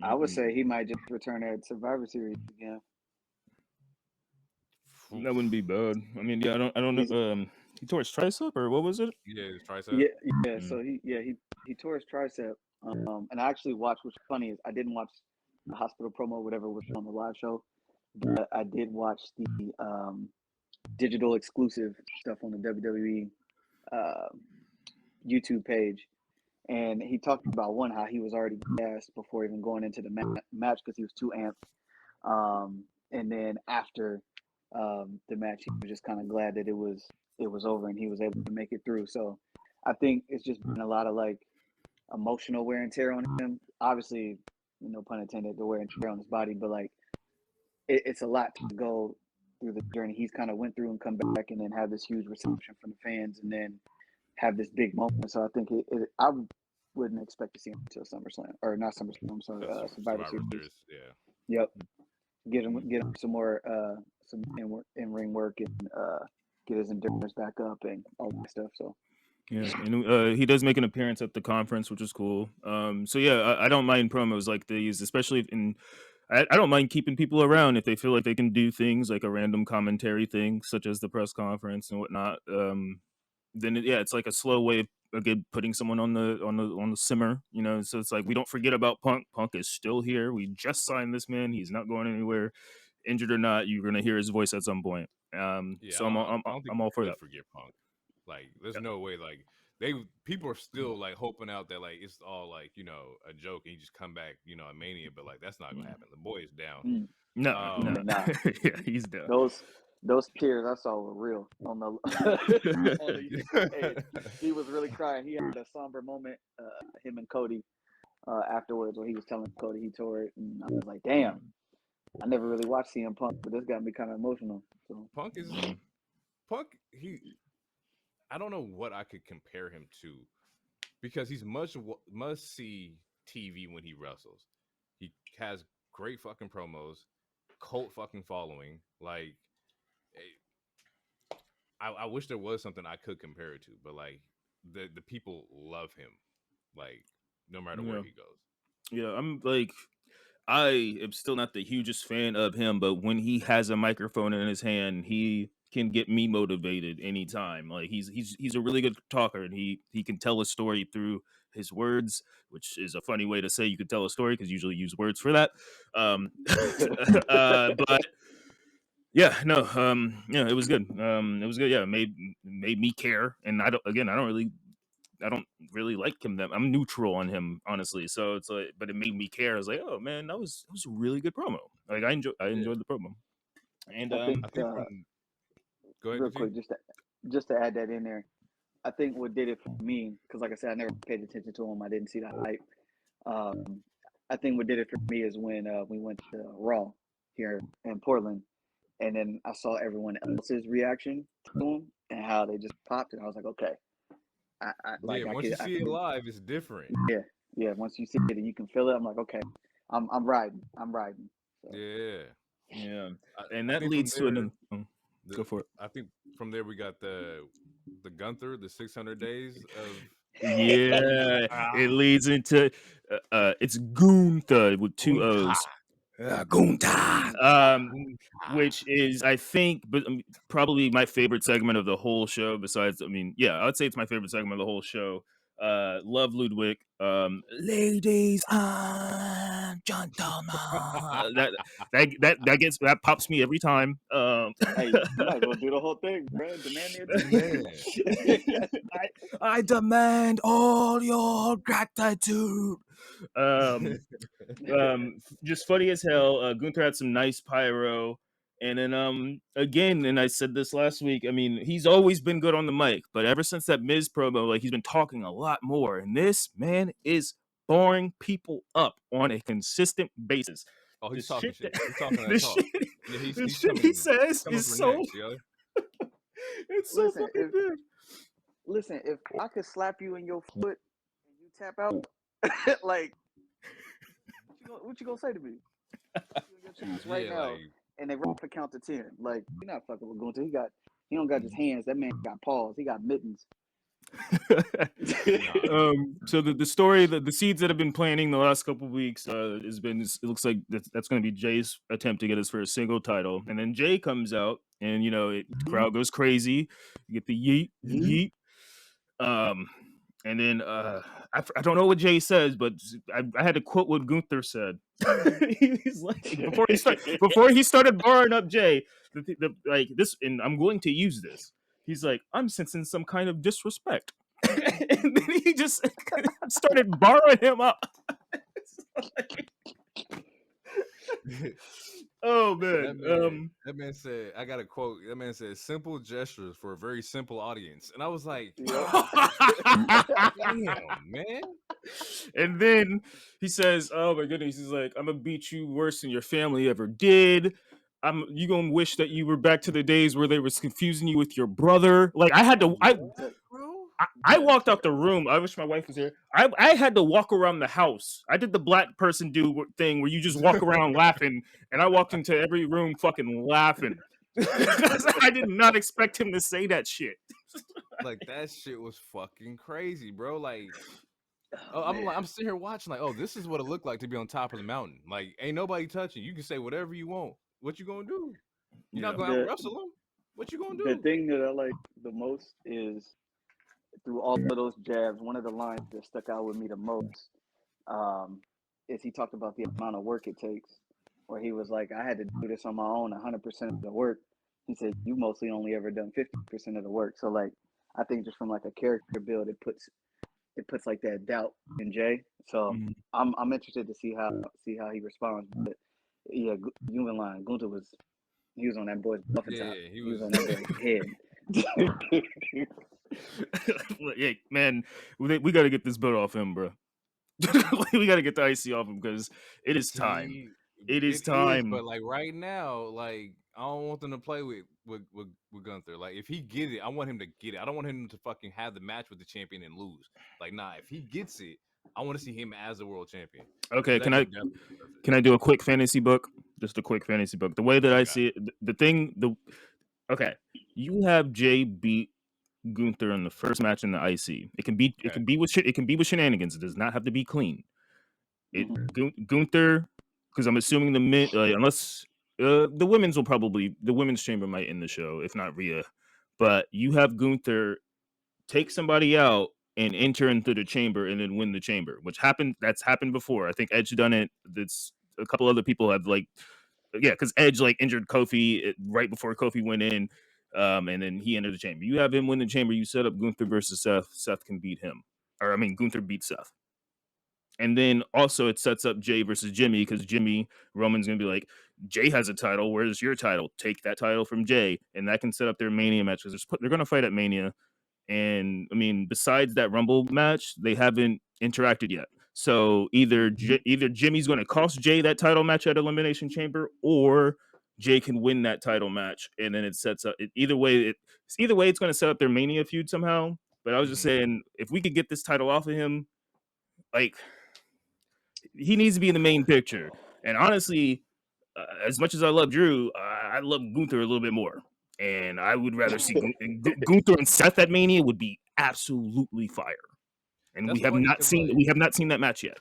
I would say he might just return at Survivor Series again. That wouldn't be bad. I mean, yeah, I don't He's know. He tore his tricep or what was it? Yeah, his tricep. yeah, yeah. Mm. So he tore his tricep. And I actually watched. What's funny is I didn't watch the hospital promo, whatever was on the live show, but I did watch the digital exclusive stuff on the WWE uh, YouTube page. And he talked about one how he was already gassed before even going into the match because he was too amped. And then after the match, he was just kind of glad that it was over and he was able to make it through. So I think it's just been a lot of like emotional wear and tear on him. Obviously, no pun intended, the wear and tear on his body, but like it's a lot to go through the journey he's kind of went through and come back and then have this huge reception from the fans and then have this big moment. So I think I wouldn't expect to see him until SummerSlam or not SummerSlam. I'm sorry, Survivor Survivor Series. Series. Yeah. Yep, get him some more some in ring work and get his endurance back up and all that stuff. So Yeah, and he does make an appearance at the conference, which is cool. So yeah, I don't mind promos like these, especially I don't mind keeping people around if they feel like they can do things like a random commentary thing, such as the press conference and whatnot. Then yeah, it's like a slow way of again putting someone on the simmer, you know. So it's like we don't forget about Punk. Punk is still here. We just signed this man. He's not going anywhere, injured or not. You're gonna hear his voice at some point. Yeah, So I don't think I'm all for we that. could forget Punk. Like, there's no way. Like, people are still like hoping out that like it's all like a joke and you just come back at Mania, but like that's not gonna Yeah. happen. The boy is down. No, yeah, no, nah, yeah, he's done. those tears I saw were real on the on the YouTube page. He was really crying. He had a somber moment. Him and Cody afterwards where he was telling Cody he tore it, and I was like, damn. I never really watched CM Punk, but this got me kind of emotional. So Punk is Yeah. Punk. I don't know what I could compare him to because he's must see TV when he wrestles. He has great fucking promos, cult fucking following. Like, I wish there was something I could compare it to, but like the people love him, like no matter where Yeah. he goes. Yeah, I'm like I am still not the hugest fan of him, but when he has a microphone in his hand, he can get me motivated anytime. Like he's a really good talker, and he can tell a story through his words, which is a funny way to say you could tell a story because usually use words for that. But yeah, no, yeah, it was good. It was good. Yeah, it made me care, and I don't really like him. That I'm neutral on him, honestly. So it's like, but it made me care. I was like, oh man, that was a really good promo. Like I Yeah, enjoyed the promo. And I think I think from go ahead, real continue. quick, just to add that in there, I think what did it for me, because like I said, I never paid attention to him. I didn't see the hype. Um, I think what did it for me is when we went to Raw here in Portland, and then I saw everyone else's reaction to him and how they just popped, and I was like, okay, Yeah, once you I see it could, live, it's different. yeah. Once you see it and you can feel it, I'm like, okay, I'm riding. So Yeah. Yeah, I, and I that think from leads to there, another. Oh, go for it. I think from there we got the Gunther, the 600 days of lose. Yeah, it leads into it's Gunther with two Gunta. O's. Gunther. Gunta. Which is I think, but probably my favorite segment of the whole show. Besides, I mean, yeah, I would say it's my favorite segment of the whole show. Love Ludwig. Ladies and gentlemen. That pops me every time. hey, you might as well do the whole thing, bro. Demand the Man. attention. I demand all your gratitude. Just funny as hell. Gunther had some nice pyro, and then again, and I said this last week. I mean, he's always been good on the mic, but ever since that Miz promo, like he's been talking a lot more. And this man is boring people up on a consistent basis. Oh, The he's talking shit shit. that He's talking that the talk. shit, Yeah, the he's shit he coming says coming is for so next, yo. it's so Listen, fucking good. if I could slap you in your foot and you tap out, like what you gonna say to me? Your chance right Yeah, now, like and they run for count to 10. Like you're not fucking with Gunther. He don't got just hands. That man got paws. He got mittens. nah. So the story, the seeds that have been planting the last couple of weeks has been, it looks like that's going to be Jay's attempt to get his first single title, and then Jay comes out, and the crowd goes crazy. You get the yeet yeet. And then I don't know what Jay says, but I had to quote what Gunther said. He's like before he started barring up Jay, like this, and I'm going to use this. He's like, I'm sensing some kind of disrespect, and then he just started barring him up. Oh man, That man said, I got a quote. That man said, "Simple gestures for a very simple audience," and I was like, Yep. "Damn, man!" And then he says, "Oh my goodness!" He's like, "I'm gonna beat you worse than your family ever did. You gonna wish that you were back to the days where they was confusing you with your brother." Like I had to, What, bro? I walked out the room. I wish my wife was here. I had to walk around the house. I did the black person do thing where you just walk around laughing, and I walked into every room fucking laughing. I did not expect him to say that shit. Like that shit was fucking crazy, bro. Like, Oh, I'm sitting here watching, like, oh, this is what it looked like to be on top of the mountain. Like, ain't nobody touching. You can say whatever you want. What you gonna do? You're not gonna out the wrestle them. What you gonna the do? thing that I like the most is through all of those jabs. One of the lines that stuck out with me the most um, is he talked about the amount of work it takes. Where he was like, I had to do this on my own, 100% of the work. He said, you mostly only ever done 50% of the work. So like, I think just from like a character build, it puts like that doubt in Jay. So Mhm. I'm interested to see how he responds. But yeah, you in line. Gunther he was on that boy's muffin top. Yeah, he He was was. on that boy's head. Hey man, we got to get this belt off him, bro. We got to get the icy off him because it is time. See, It is it is, time. but like right now, like I don't want them to play with Gunther. Like if he get it, I want him to get it. I don't want him to fucking have the match with the champion and lose. Like nah, if he gets it, I want to see him as a world champion. Okay, That dude definitely deserves it. can I do a quick fantasy book? Just a quick fantasy book. The way that What you I got? see it, okay, you have Jay beat Gunther in the first match in the IC. Okay. It can be with shenanigans. It does not have to be clean. Mhm. Gunther, because I'm assuming unless the women's chamber might end the show if not Rhea, but you have Gunther take somebody out and enter into the chamber and then win the chamber, which happened. That's happened before. I think Edge done it. That's a couple other people have because Edge like injured Kofi right before Kofi went in, and then he entered the chamber. You have him win the chamber. You set up Gunther versus Seth. Seth can beat him, or I mean Gunther beats Seth. And then also it sets up Jay versus Jimmy because Roman's gonna be like, Jay has a title. Where's your title? Take that title from Jay, and that can set up their Mania match because they're gonna fight at Mania. And I mean, besides that Rumble match, they haven't interacted yet. So either Jimmy's going to cost Jay that title match at Elimination Chamber, or Jay can win that title match, and then it sets up. Either way, it's going to set up their Mania feud somehow. But I was just saying, if we could get this title off of him, like, he needs to be in the main picture. And honestly, as much as I love Drew, I love Gunther a little bit more. And I would rather see Gunther and Seth at Mania would be absolutely fire. And That's we have funny not 'cause, seen like, we have not seen that match yet.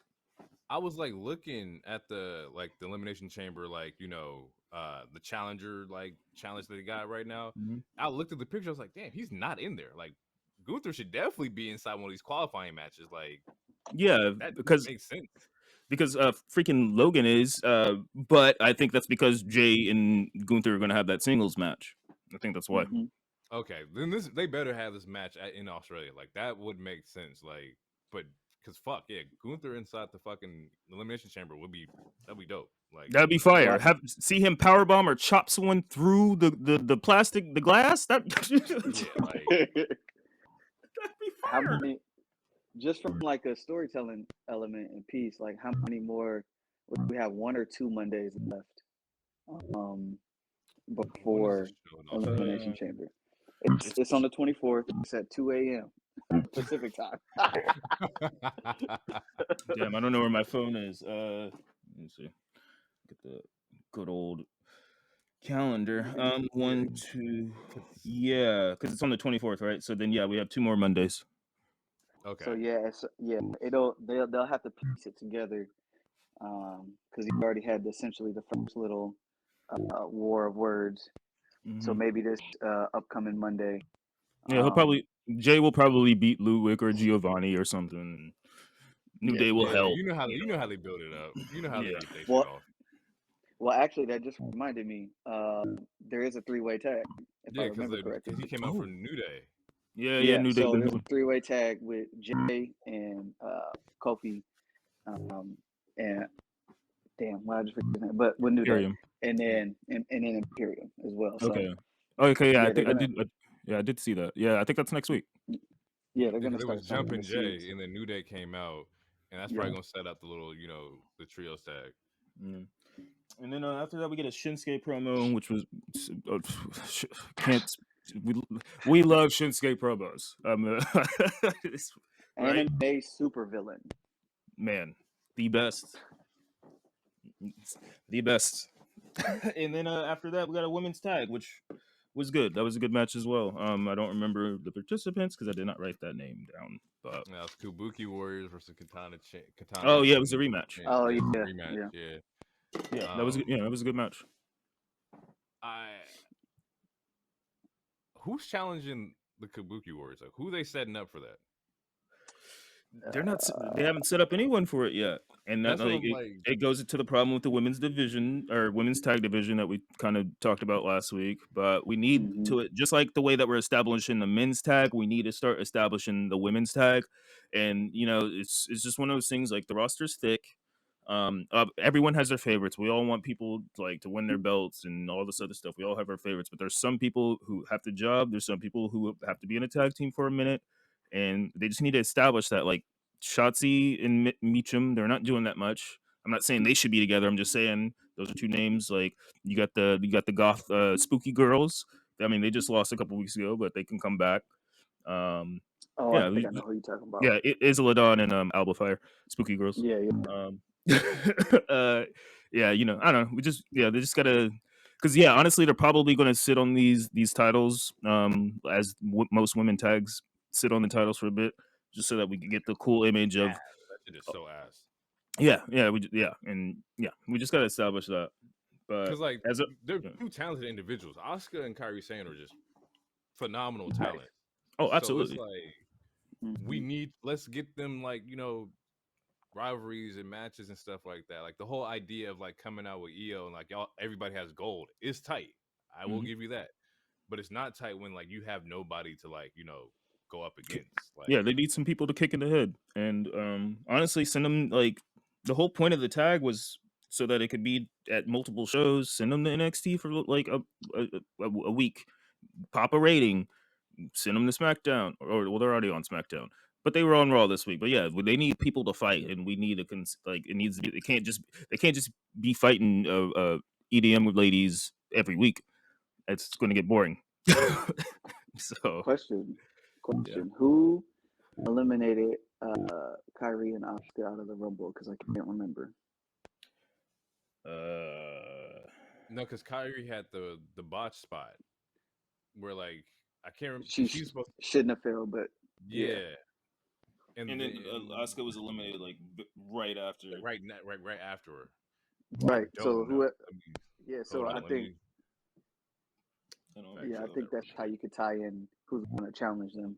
I was like looking at the Elimination Chamber, like, the challenger challenge that they got right now. I looked at the picture, I was like, damn, he's not in there. Like, Gunther should definitely be inside one of these qualifying matches. Like, Yeah, that because makes sense. freaking Logan is. But I think that's because Jay and Gunther are going to have that singles match. I think that's why. Mhm. Okay, then they better have this match in Australia. Like, that would make sense. Like, but because fuck yeah, Gunther inside the fucking Elimination Chamber that'd be dope. Like, That'd be fire. Right. See him powerbomb or chop someone through the plastic, the glass. That yeah, like that'd be How fire. many, just from like a storytelling element and piece, like how many more? We have 1 or 2 Mondays left when is before this show in Australia? Elimination Chamber. It's on the 24th. It's at 2 a.m. Pacific time. Damn, I don't know where my phone is. Let me see. Get the good old calendar. One, two, yeah, because it's on the 24th, right? So then, yeah, we have 2 more Mondays. Okay. So they'll have to piece it together because he already had essentially the first little war of words. So maybe this upcoming Monday. Yeah, Jay will probably beat Ludwig or Giovanni or something. New Day will help. You know how they build it up. You know how they get their shit off. Well, actually, that just reminded me. There is a 3-way tag, if I remember correctly. Because he came out from New Day. Yeah, New Day. So there's a 3-way tag with Jay and Kofi, and damn, well, I just forget his name, but with New Day, Imperium. and then Imperium as well. So, Okay. Yeah, yeah, I did see that. Yeah, I think that's next week. Yeah, they're gonna Because it start was Jumpin' sending the Jay, seeds. and then New Day came out, and that's probably gonna set up the little, the trios tag. And then after that, we get a Shinsuke promo, which was we love Shinsuke promos. Right? Anime super villain. Man, the best. The best. And then after that, we got a women's tag, which was good. That was a good match as well. I don't remember the participants because I did not write that name down. But Now it's Kabuki Warriors versus Katana. Oh yeah, it was a rematch. Oh yeah, rematch. Yeah. Yeah, that was good. Yeah, that was a good match. Who's challenging the Kabuki Warriors? Like, who they setting up for that? They're not. They haven't set up anyone for it yet, and that, That's what I'm like. it goes into the problem with the women's division or women's tag division that we kind of talked about last week. But we need to, just like the way that we're establishing the men's tag, we need to start establishing the women's tag. And it's just one of those things. Like, the roster's thick. Everyone has their favorites. We all want people to win their belts and all this other stuff. We all have our favorites, but there's some people who have the job. There's some people who have to be in a tag team for a minute, and they just need to establish that. Like Shotzi and Meacham, they're not doing that much. I'm not saying they should be together. I'm just saying those are 2 names. Like, you got the goth spooky girls. I mean, they just lost a couple weeks ago, but they can come back. I think I know who you're talking about. Yeah, Isladon and Alba Fire, spooky girls. Yeah. Yeah, I don't know. They just gotta, because honestly, they're probably gonna sit on these titles, as most women tags sit on the titles for a bit, just so that we can get the cool image of that shit is so ass. We just gotta establish that. But because they're 2 talented individuals. Asuka and Kairi Sane are just phenomenal talent. Oh, absolutely. So it's like let's get them rivalries and matches and stuff like that. Like, the whole idea of coming out with EO and everybody has gold is tight. I will give you that, but it's not tight when you have nobody to go up against. They need some people to kick in the head, and honestly, send them the whole point of the tag was so that it could be at multiple shows. Send them to NXT for a week, pop a rating, send them to SmackDown, or they're already on SmackDown. but they were on Raw this week. But yeah, they need people to fight, and we need like it needs to be. They can't just be fighting EDM ladies every week. It's going to get boring. So Question. yeah. Who eliminated Kyrie and Asuka out of the Rumble? Because I can't remember. No, because Kyrie had the botch spot where like I can't remember. She She's supposed shouldn't have failed, but yeah. And then Asuka was eliminated like right after. Right after her. Right. I so don't who? know. Yeah. So I think. I think that's how you could tie in who's going to challenge them.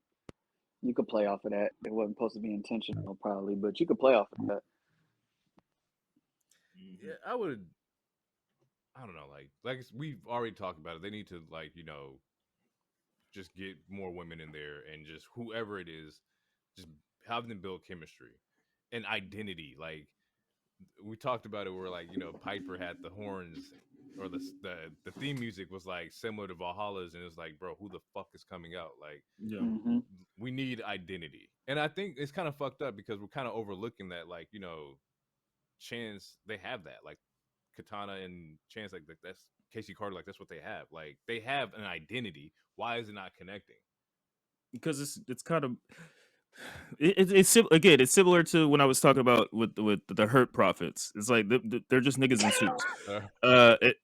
You could play off of that. It wasn't supposed to be intentional, probably, but you could play off of that. Yeah, I would. I don't know. Like we've already talked about it. They need to just get more women in there and just whoever it is, just have them build chemistry and identity. Like we talked about it, where Piper had the horns or the theme music was like similar to Valhalla's, and it's like, bro, who the fuck is coming out? Like, we need identity, and I think it's kind of fucked up because we're kind of overlooking that, like Chance, they have that, like Katana and Chance, like that's Casey Carter, like that's what they have. Like they have an identity. Why is it not connecting? Because it's kind of it's similar to when I was talking about with the Hurt Profits. It's like they're just niggas in suits.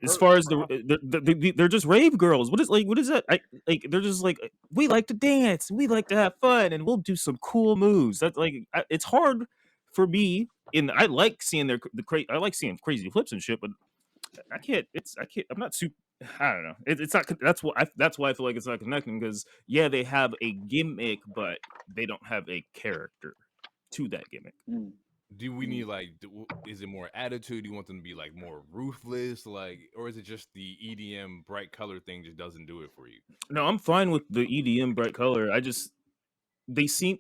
As far as they're just rave girls. What is that? They're just like, we like to dance, we like to have fun, and we'll do some cool moves. That's like it's hard for me. And I like seeing I like seeing crazy flips and shit, but I can't. I'm not super. I don't know. It's not. That's why. That's why I feel like it's not connecting. Because yeah, they have a gimmick, but they don't have a character to that gimmick. Do we need is it more attitude? Do you want them to be like more ruthless, or is it just the EDM bright color thing just doesn't do it for you? No, I'm fine with the EDM bright color. They seem.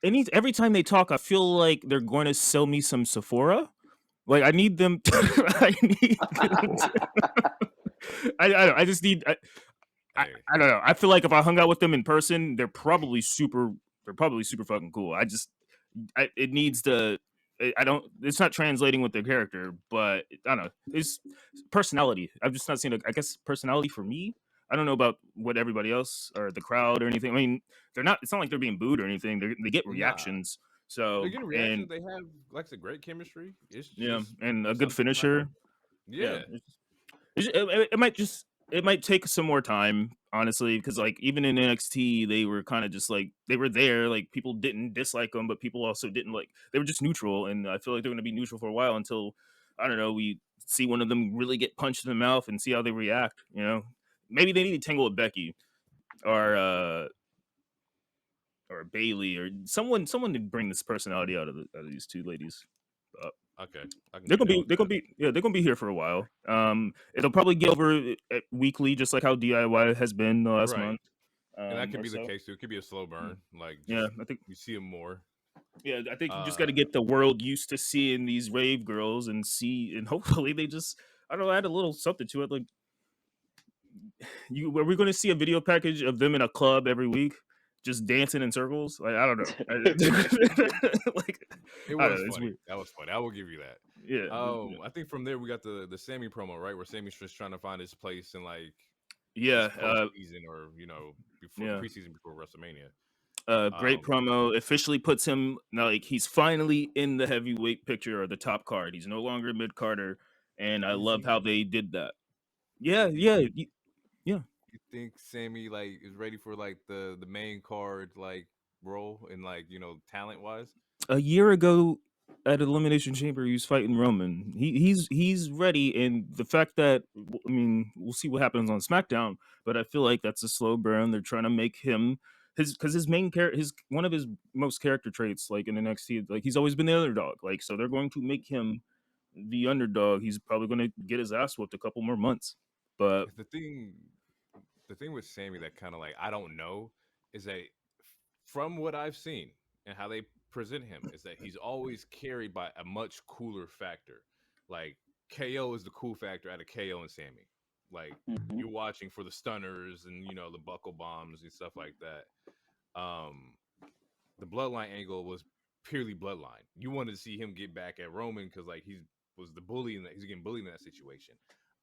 Every time they talk, I feel like they're going to sell me some Sephora. Like I need them. I need. I just need. I don't know. I feel like if I hung out with them in person, they're probably super fucking cool. It needs to. I don't. It's not translating with their character, but I don't know. It's personality. I'm just not seeing. I guess personality for me. I don't know about what everybody else or the crowd or anything. I mean, they're not. It's not like they're being booed or anything. They get reactions. So they're getting reactions. They have like a great chemistry. It's just and a good finisher. Yeah. It might take some more time, honestly, because like even in NXT, they were kind of just like they were there. Like people didn't dislike them, but people also didn't like. They were just neutral, and I feel like they're going to be neutral for a while until I don't know. We see one of them really get punched in the mouth and see how they react. Maybe they need to tangle with Becky or Bailey or someone to bring this personality out of these two ladies. Okay, they're gonna be here for a while. It'll probably get over weekly, just like how DIY has been the last month. And that could be the case too. It could be a slow burn. I think you see them more. Yeah, I think you just got to get the world used to seeing these rave girls and hopefully they just add a little something to it. Like, are we going to see a video package of them in a club every week? Just dancing in circles, like I don't know. It was funny. That was funny. I will give you that. Yeah. I think from there we got the Sammy promo, right, where Sammy's just trying to find his place in season or before preseason before WrestleMania. Great promo. Officially puts him he's finally in the heavyweight picture or the top card. He's no longer mid carder, and I love how they did that. Yeah. You think Sammy is ready for the main card role and talent wise? A year ago at Elimination Chamber, he was fighting Roman. He's ready, and the fact that we'll see what happens on SmackDown, but I feel like that's a slow burn. They're trying to make him his main character, one of his most character traits, like in NXT, like he's always been the underdog. So they're going to make him the underdog. He's probably going to get his ass whooped a couple more months. But the thing with Sammy that kind of I don't know is that from what I've seen and how they present him is that he's always carried by a much cooler factor. Like KO is the cool factor out of KO and Sammy. You're watching for the stunners and the buckle bombs and stuff like that. the bloodline angle was purely bloodline. You wanted to see him get back at Roman because like he was the bully and he's getting bullied in that situation.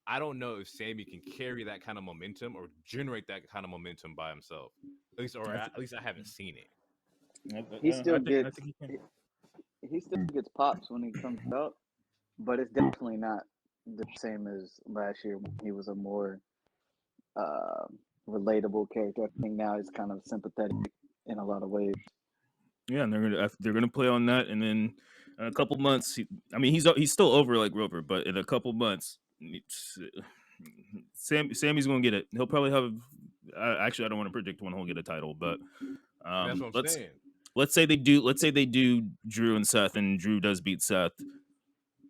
I don't know if Sammy can carry that kind of momentum or generate that kind of momentum by himself. At least I haven't seen it. He still I gets think he can. he still gets pops when he comes out, but it's definitely not the same as last year when he was a more uh, relatable character. I think now he's kind of sympathetic in a lot of ways. Yeah, and they're gonna play on that, and then in a couple months, he's still over like Rover, but in a couple months, Sammy's gonna get it. He'll probably have. Actually, I don't want to predict when he'll get a title, but That's what I'm saying. let's say they do. Let's say they do Drew and Seth, and Drew does beat Seth.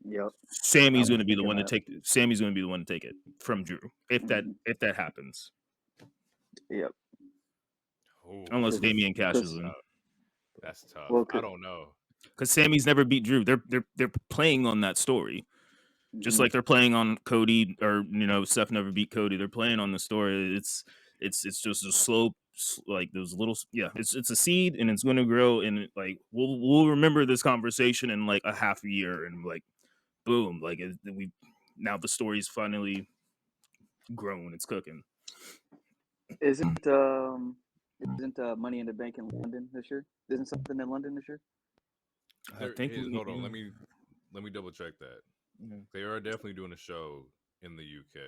Yep. Sammy's I going was to be the thinking one to that. take. Sammy's going to be the one to take it from Drew if Mhm. that happens, Yep. Ooh, unless Because Damian cashes because in. that's tough. well, I don't know. Because Sammy's never beat Drew. They're playing on that story, just mhm. like they're playing on Cody, or Seth never beat Cody. They're playing on the story. It's just a slow, like those little, yeah. It's a seed, and it's going to grow, and like we'll remember this conversation in like a half a year, and like boom, like we now the story's finally grown. It's cooking. Isn't Money in the Bank in London this year? Isn't something in London this year? I There think is. we, Hold on. Let me double check that. yeah. They are definitely doing a show in the UK.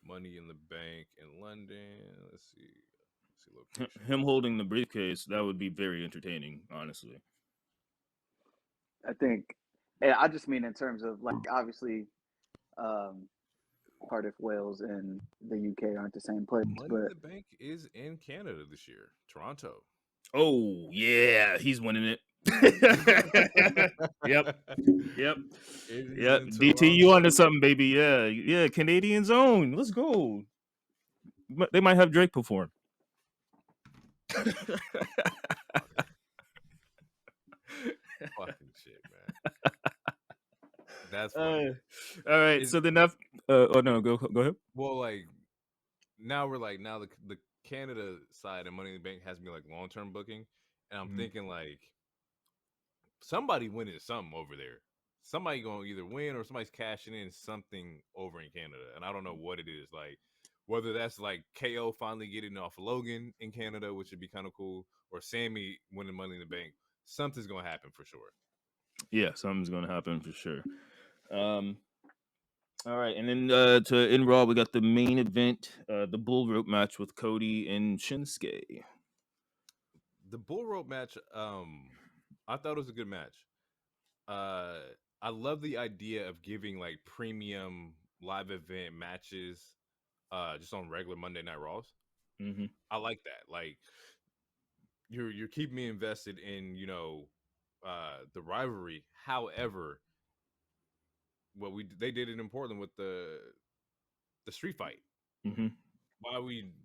Money in the Bank in London. Let's see. Let's see location. Him holding the briefcase, that would be very entertaining, honestly. I think. And I just mean in terms of like obviously, um, Cardiff, Wales, and the UK aren't the same place, Money in but the Bank is in Canada this year. Toronto. Oh yeah, he's winning it. Yep, yep, It is yep. in DT, you onto Toronto. something, baby? Yeah, yeah. Canadian zone. Let's go. They might have Drake perform. Fucking shit, man. That's funny. All right. Is So then, oh no, go ahead. well, like now we're like now the Canada side of Money in the Bank has me like long term booking, and I'm Mhm. thinking like somebody winning something over there. Somebody gonna either win or somebody's cashing in something over in Canada, and I don't know what it is. Like whether that's like KO finally getting off Logan in Canada, which would be kind of cool, or Sammy winning Money in the Bank. Something's gonna happen for sure. Yeah, something's gonna happen for sure. Um, all right, and then in Raw we got the main event, the bull rope match with Cody and Shinsuke. The bull rope match, I thought it was a good match. Uh, I love the idea of giving like premium live event matches, just on regular Monday Night Raws. Mm-hmm. I like that. Like you're keeping me invested in the rivalry. However, they did it in Portland with the street fight. Mm-hmm.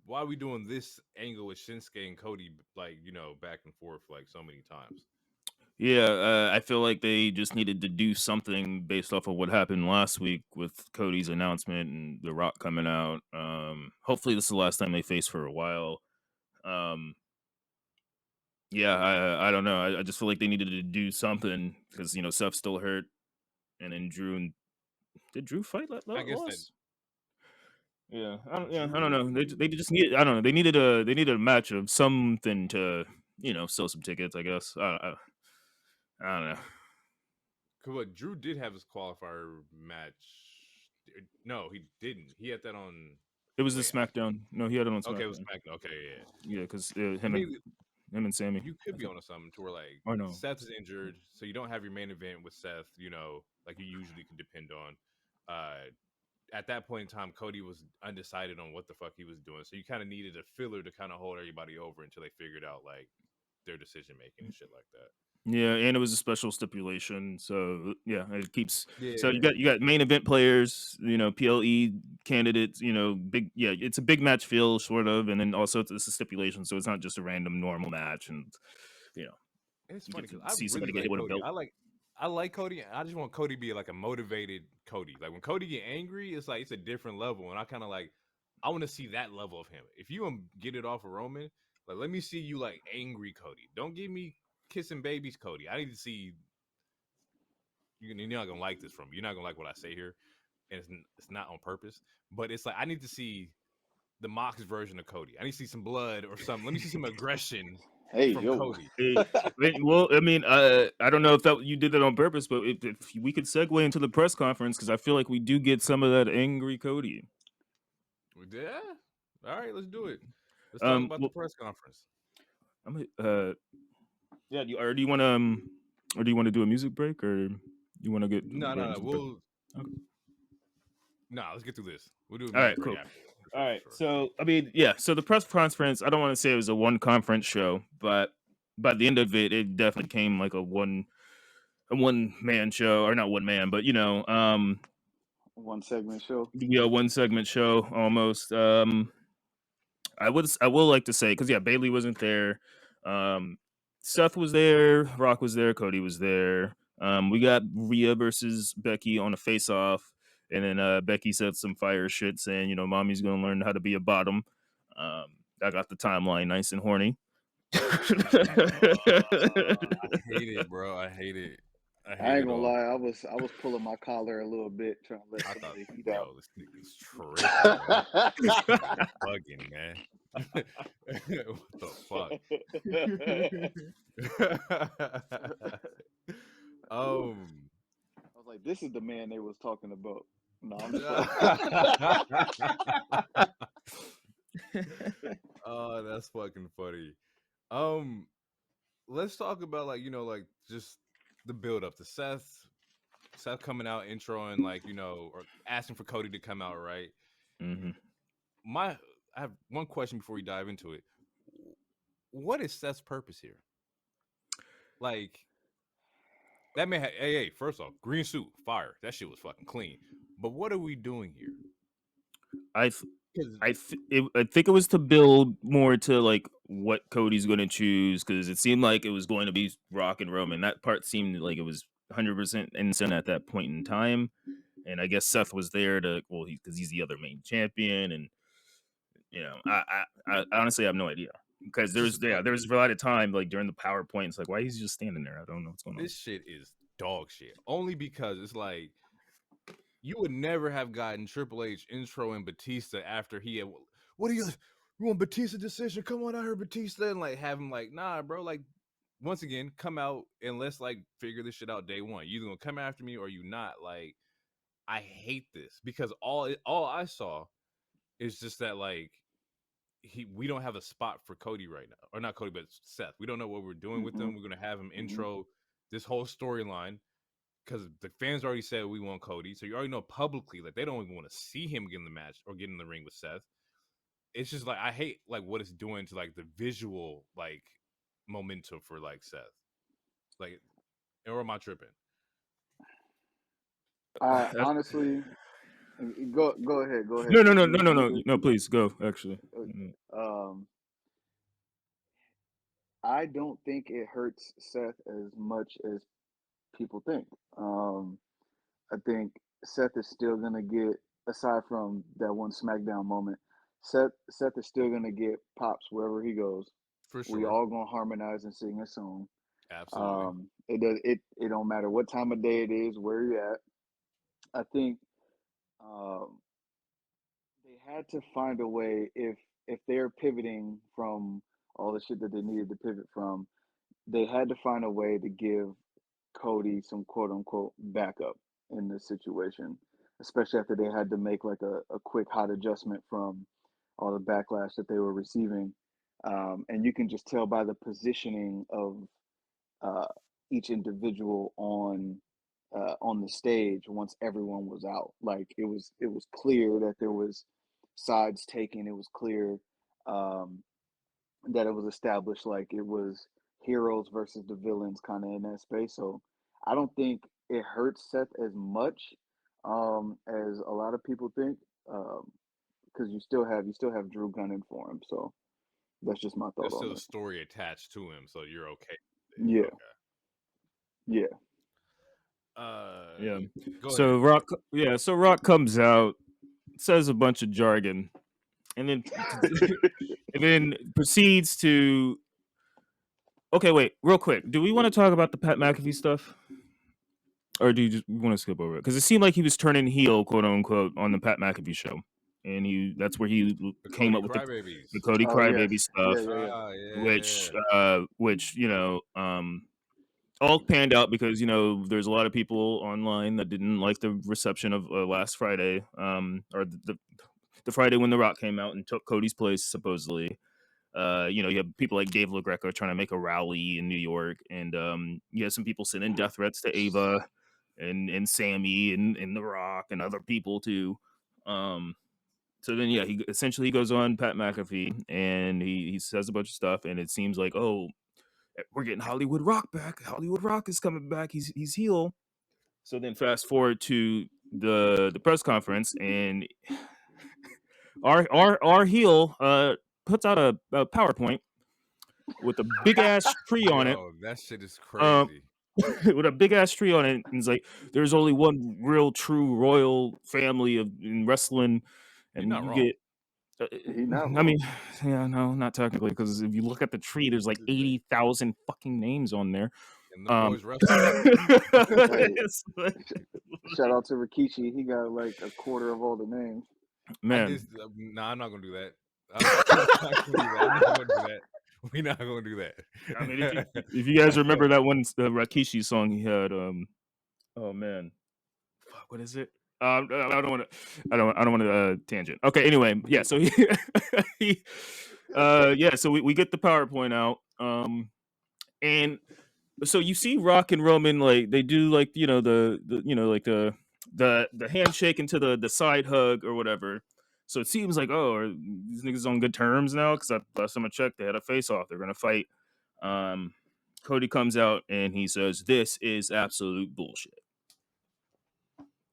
Why are we doing this angle with Shinsuke and Cody like back and forth like so many times? Yeah, I feel like they just needed to do something based off of what happened last week with Cody's announcement and The Rock coming out. Hopefully, this is the last time they face for a while. Um, yeah, I don't know. I just feel like they needed to do something because Seth's still hurt, and then did Drew fight I guess that loss? Yeah, I don't know. Drew. They just need. I don't know. They needed a match of something to sell some tickets. I guess. I don't know. What Drew did have his qualifier match. No, he didn't. He had that on. It was the Wait, SmackDown. No, he had it on okay, it was SmackDown. SmackDown. Okay, yeah. Yeah, because To me, him and Sammy. you could I be think. on something to where like Or no. Seth is injured, so you don't have your main event with Seth. Like you usually can depend on. At that point in time, Cody was undecided on what the fuck he was doing, so you kind of needed a filler to kind of hold everybody over until they figured out like their decision making and shit like that. Yeah, and it was a special stipulation, so yeah, it keeps. So Yeah, you got main event players, PLE candidates, big. Yeah, it's a big match feel sort of, and then also it's a stipulation, so it's not just a random normal match, and you know it's you get funny to because I see really somebody get hit like with a Cody. belt. I like Cody. I just want Cody to be like a motivated Cody. Like when Cody get angry, it's like it's a different level, and I kind of like I want to see that level of him. If you get it off of Roman, like let me see you like angry Cody. Don't give me kissing babies, Cody. I need to see. You're not gonna like this from me. You're not gonna like what I say here, and it's not on purpose. But it's like I need to see the Mox version of Cody. I need to see some blood or something. Let me see some aggression Hey, from yo. Cody. Well, I mean, I don't know if you did that on purpose, but if we could segue into the press conference because I feel like we do get some of that angry Cody. Yeah. All right, let's do it. Let's talk about the press conference. Yeah. Do you want to or do you want to do a music break, or you want to get No. Let's get through this. We'll do a All music right, break cool. after. All right. Sure. So, I mean, yeah. So the press conference, I don't want to say it was a one conference show, but by the end of it, it definitely came like a one man show, or not one man, but One segment show. one segment show almost. I will like to say because Bailey wasn't there. Seth was there, Rock was there, Cody was there. We got Rhea versus Becky on a face off, and then Becky said some fire shit saying, mommy's gonna learn how to be a bottom. I got the timeline nice and horny. I hate it, bro. I hate it. I ain't gonna lie, I was pulling my collar a little bit, trying to let I some thought, of the heat out. this nigga's tripping, man. This nigga's bugging, man. What the fuck? I was like, this is the man they was talking about. No, I'm just Oh, that's fucking funny. Let's talk about just the build up to Seth coming out, introing or asking for Cody to come out, right? Mm-hmm. I have one question before we dive into it. What is Seth's purpose here? Like, that man had, hey, first off, green suit, fire. That shit was fucking clean. But what are we doing here? I think it was to build more to like what Cody's going to choose, because it seemed like it was going to be Rock and Roman. That part seemed like it was 100% innocent at that point in time, and I guess Seth was there because he's the other main champion, and I honestly have no idea, because there's a lot of time like during the PowerPoint, it's like, why is he just standing there? I don't know what's going on. This shit is dog shit. Only because it's like, you would never have gotten Triple H intro and Batista after he had, what do you want Batista decision? Come on out here, Batista, and like have him like, nah, bro, like once again, come out and let's like figure this shit out day one. You either gonna come after me or you not. Like, I hate this because all I saw is just that like we don't have a spot for Cody right now, or not Cody, but Seth. We don't know what we're doing with him. We're gonna have him intro this whole storyline, because the fans already said we want Cody, so you already know publicly that they don't even want to see him get in the match or get in the ring with Seth. It's just like, I hate like what it's doing to like the visual like momentum for like Seth. Like, or am I tripping? Honestly, go ahead. No, please go. Actually, I don't think it hurts Seth as much as people think. I think Seth is still gonna get, aside from that one SmackDown moment, Seth is still gonna get pops wherever he goes. For sure. We all gonna harmonize and sing a song. Absolutely. It don't matter what time of day it is, where you're at. I think they had to find a way, if they're pivoting from all the shit that they needed to pivot from, they had to find a way to give Cody some quote unquote backup in this situation, especially after they had to make like a quick hot adjustment from all the backlash that they were receiving. And you can just tell by the positioning of each individual on the stage once everyone was out. Like, it was clear that there was sides taken. It was clear that it was established, like it was heroes versus the villains kind of in that space. So I don't think it hurts Seth as much as a lot of people think, because you still have Drew gunning for him. So that's just my thought. There's on still it. a story attached to him, so you're okay. Yeah. Okay. Yeah. Go so ahead. Rock comes out, says a bunch of jargon, and then proceeds to Okay, wait, real quick. Do we want to talk about the Pat McAfee stuff, or do you just want to skip over it? Because it seemed like he was turning heel, quote unquote, on the Pat McAfee show, and that's where he The came Cody up with the Crybabies. Cody Oh yes, Crybaby yeah, stuff, yeah, yeah. Ah, yeah. which all panned out because there's a lot of people online that didn't like the reception of last Friday, or the Friday when The Rock came out and took Cody's place supposedly. You have people like Dave LaGreca trying to make a rally in New York, and you have some people sending death threats to Ava and Sammy and The Rock and other people too. So then, yeah, he essentially goes on Pat McAfee and he says a bunch of stuff, and it seems like, oh, we're getting Hollywood Rock back. Hollywood Rock is coming back. He's heel. So then, fast forward to the press conference, and our heel puts out a PowerPoint with a big ass tree on it. Yo, that shit is Um, crazy. with a big ass tree on it, and it's like there's only one real true royal family in wrestling, You're and not you wrong. get. He not I mean, wrong. yeah, no, not technically, because if you look at the tree, there's like 80,000 fucking names on there. And them Um, boys wrestle. Hey, it's like, sh- shout out to Rikishi. He got like a quarter of all the names. I did. man, Nah, I'm not gonna do that. I'm not gonna do that. I'm not gonna do that. We're not gonna do I mean, if you that. if you guys remember that one Rakishi song he had, oh man, fuck, what is it? I don't want to, I don't want to tangent. Okay, anyway, yeah. So he yeah. So we get the PowerPoint out, and so you see Rock and Roman, like they do like the like the handshake into the side hug or whatever. So it seems like, oh, are these niggas on good terms now? Because last time I checked, they had a face off. They're gonna fight. Um, Cody comes out and he says, "This is absolute bullshit."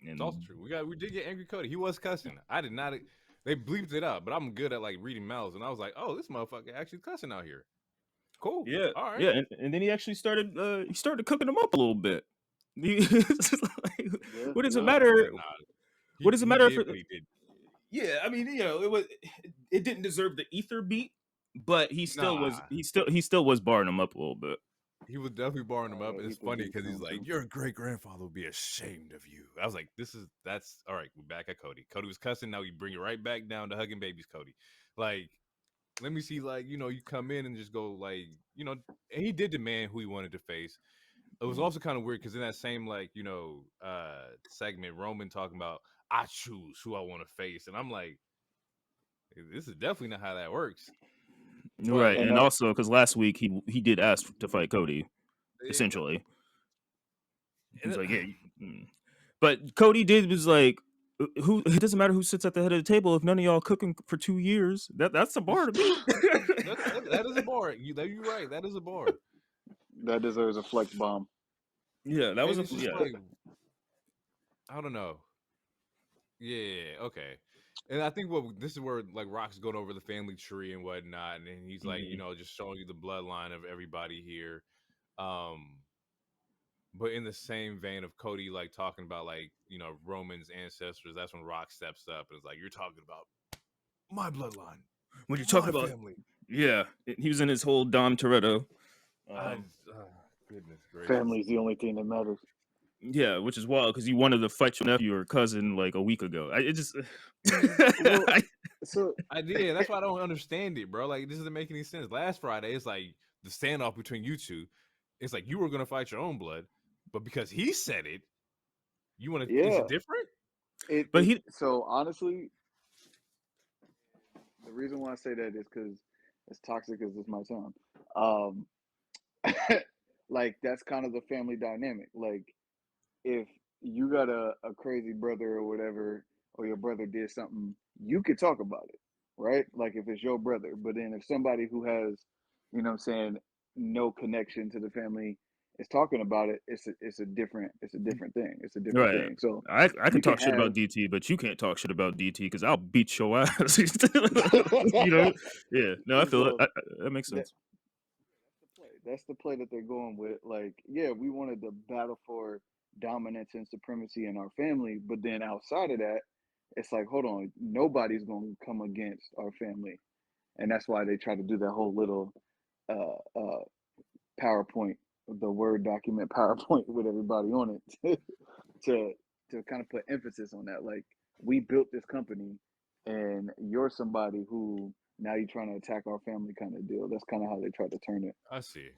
It's also And true. We did get angry Cody. He was cussing. I did not. They bleeped it out, but I'm good at like reading mouths, and I was like, oh, this motherfucker actually cussing out here. Cool. yeah, All right. yeah, and then he started cooking them up a little bit. Like, Yeah, what does it yeah. matter? Nah, What does it he matter if did what he did. yeah, I mean, it didn't deserve the ether beat, but Nah, he still was barring him up a little bit. he was definitely barring him Oh up, yeah, and it's Ether funny beat because he's them like, too. your great grandfather would be ashamed of you. I was like, that's all right. We're back at Cody. Cody was cussing. Now you bring it right back down to hugging babies, Cody. Like, let me see, like, you come in and just go, like, and he did demand who he wanted to face. It was also kind of weird because in that same, like, segment, Roman talking about, I choose who I want to face. And I'm like, this is definitely not how that works. Right, But And and also because last week he did ask to fight Cody. it, Essentially, and he's it, like, yeah, but Cody did was like, who? It doesn't matter who sits at the head of the table if none of y'all cooking for 2 years. That's a bar to beat. that is a bar. You're right. That is a bar. that deserves a flex bomb. Yeah, that was And a it's just yeah. like, I don't know. Yeah, okay. And I think this is where like Rock's going over the family tree and whatnot, and then he's like, Mhm. just showing you the bloodline of everybody here. Um, but in the same vein of Cody like talking about like, Roman's ancestors, that's when Rock steps up and is like, you're talking about my bloodline, When you're talking my about family. yeah, he was in his whole Dom Toretto. I Um, goodness gracious. Family's the only thing that matters. Yeah, which is wild because you wanted to fight your nephew or cousin like a week ago. It just, Well, so I did. That's why I don't understand it, bro. Like, this doesn't make any sense. Last Friday, it's like the standoff between you two. It's like you were gonna fight your own blood, but because he said it, you want to. Is yeah, it different? but he so honestly, the reason why I say that is because as toxic as this might sound, um, like that's kind of the family dynamic. Like if you got a crazy brother or whatever, or your brother did something, you could talk about it, right? Like if it's your brother. But then if somebody who has, what I'm saying, no connection to the family is talking about it, it's a different thing. It's a different right. thing. So I can you can talk shit about have DT, but you can't talk shit about DT because I'll beat your ass. You know? Yeah. No, I feel it. so That makes that sense. that's the play. That's the play that they're going with. Like, yeah, we wanted to battle for dominance and supremacy in our family, but then outside of that, it's like, hold on, nobody's going to come against our family, and that's why they try to do that whole little uh, uh, PowerPoint, the Word document PowerPoint with everybody on it to kind of put emphasis on that. Like, we built this company, and you're somebody who now you're trying to attack our family kind of deal. That's kind of how they tried to turn it. I see.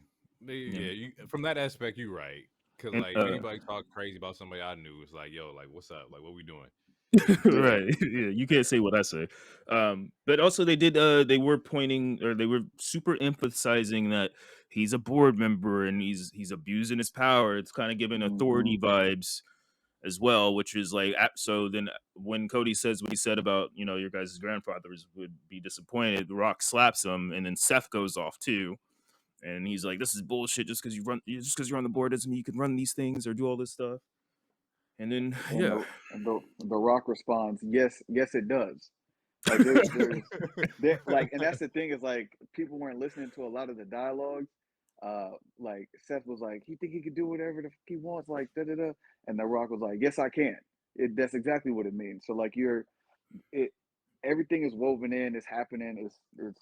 Yeah. Yeah, from that aspect, you're right. Cause And like if anybody talk crazy about somebody I knew, it's like, yo, like what's up? Like what we doing? Yeah. right. Yeah, you can't say what I say. But also they did they were pointing, or they were super emphasizing that he's a board member and he's abusing his power. It's kind of giving Hmm. authority vibes as well, which is like so then when Cody says what he said about, your guys' grandfathers would be disappointed, The Rock slaps him, and then Seth goes off too. And he's like, "This is bullshit. Just because you're on the board doesn't mean you can run these things or do all this stuff." And then, And yeah, the Rock responds, "Yes, yes, it does." Like there like, and that's the thing is like people weren't listening to a lot of the dialogues. Like Seth was like, he think he could do whatever the fuck he wants, like da da da, and The Rock was like, "Yes, I can." That's exactly what it means. So like it, everything is woven in. It's happening. It's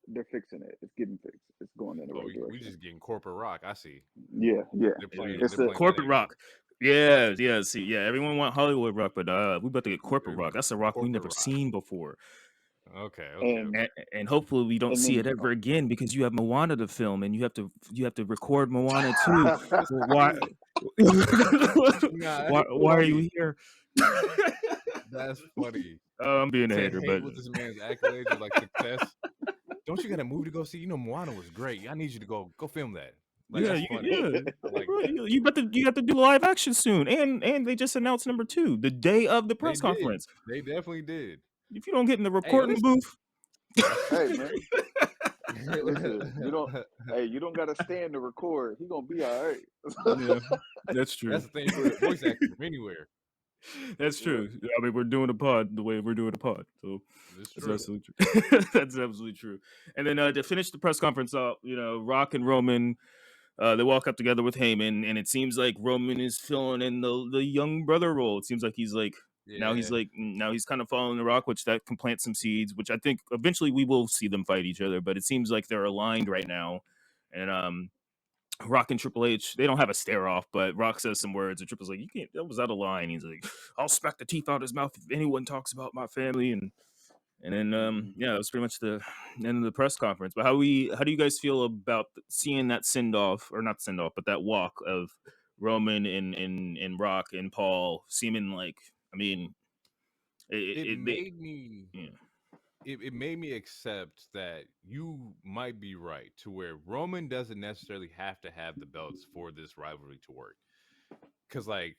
they're fixing it. It's getting fixed. It's going in the Oh, right we direction. just getting corporate rock. I see. Yeah, yeah. It's They're a playing that corporate angle. rock. Yeah, yeah. See, yeah, everyone want Hollywood rock, but we about to get corporate rock. That's a rock we Corporate never rock. seen before, and and hopefully we don't see then it ever again because you have Moana to film and you have to record Moana too. That's Well, why? crazy. Nah, that's why are funny. you here? That's funny. I'm being a To hater, hate but with this man's accolades or like success. Don't you got a movie to go see? You know Moana was great. I need you to go film that. Like yeah, that's funny. I like bro, that. you have to do live action soon, and they just announced number 2 the day of the They press did. conference. They definitely did. If you don't get in the Hey, recording listen. booth, hey man, listen, you don't gotta stand to record. He gonna be all right. yeah, that's true. That's the thing for voice acting from anywhere. That's Yeah. true. I mean, we're doing a pod the way we're doing a pod, so It's that's true. absolutely true. That's absolutely true. And then to finish the press conference up, Rock and Roman, they walk up together with Heyman, and it seems like Roman is filling in the young brother role. It seems like Yeah. now he's kind of following the Rock, which that can plant some seeds. Which I think eventually we will see them fight each other, but it seems like they're aligned right now, and Rock and Triple H, they don't have a stare off, but Rock says some words, and Triple's like, "You can't. That was out of line." He's like, "I'll smack the teeth out of his mouth if anyone talks about my family." And then Mhm. yeah, that was pretty much the end of the press conference. But how do you guys feel about seeing that send off, or not send off, but that walk of Roman and Rock and Paul seeming like, I mean, It they, made me yeah, it made me accept that you might be right to where Roman doesn't necessarily have to have the belts for this rivalry to work. Cause like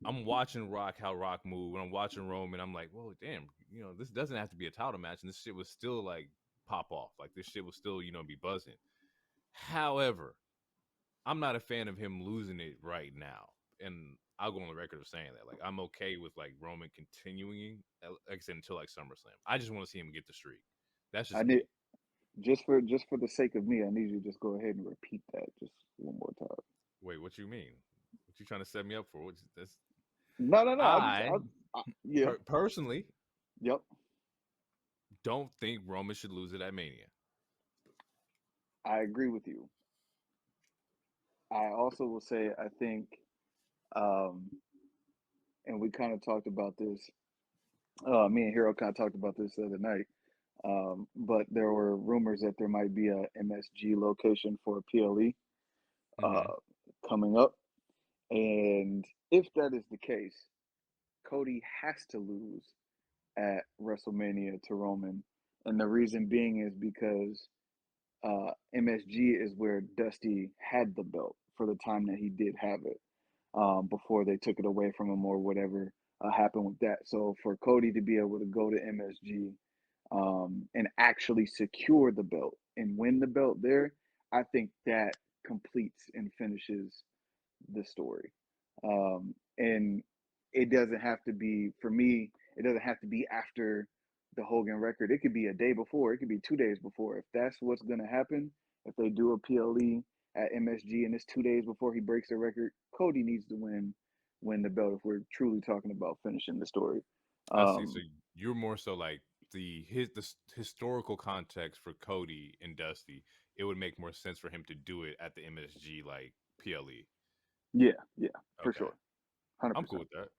I'm watching Rock how Rock move, and I'm watching Roman. I'm like, whoa, damn, this doesn't have to be a title match, and this shit was still like pop off. Like this shit was still, be buzzing. However, I'm not a fan of him losing it right now, and I'll go on the record of saying that. Like I'm okay with like Roman continuing, like I said, until like SummerSlam. I just want to see him get the streak. That's I just need me. just for the sake of me, I need you to just go ahead and repeat that just one more time. Wait, what you mean? What you trying to set me up for? What's this? No, no, no. I Yeah, personally yep. don't think Roman should lose it at Mania. I agree with you. I also will say I think, um, and we kind of talked about this. Me and Hero kind of talked about this the other night. But there were rumors that there might be a MSG location for a PLE Mm-hmm. uh, coming up, and if that is the case, Cody has to lose at WrestleMania to Roman, and the reason being is because MSG is where Dusty had the belt for the time that he did have it, before they took it away from him or whatever happened with that. So for Cody to be able to go to MSG, and actually secure the belt and win the belt there, I think that completes and finishes the story. And it doesn't have to be, for me, it doesn't have to be after the Hogan record. It could be a day before, it could be 2 days before. If that's what's going to happen, if they do a PLE at MSG and it's 2 days before he breaks the record, Cody needs to win the belt if we're truly talking about finishing the story. I see. So Um, you're more so like the historical context for Cody and Dusty it would make more sense for him to do it at the MSG like PLE. Yeah, for Okay, sure, 100%. I'm cool with that.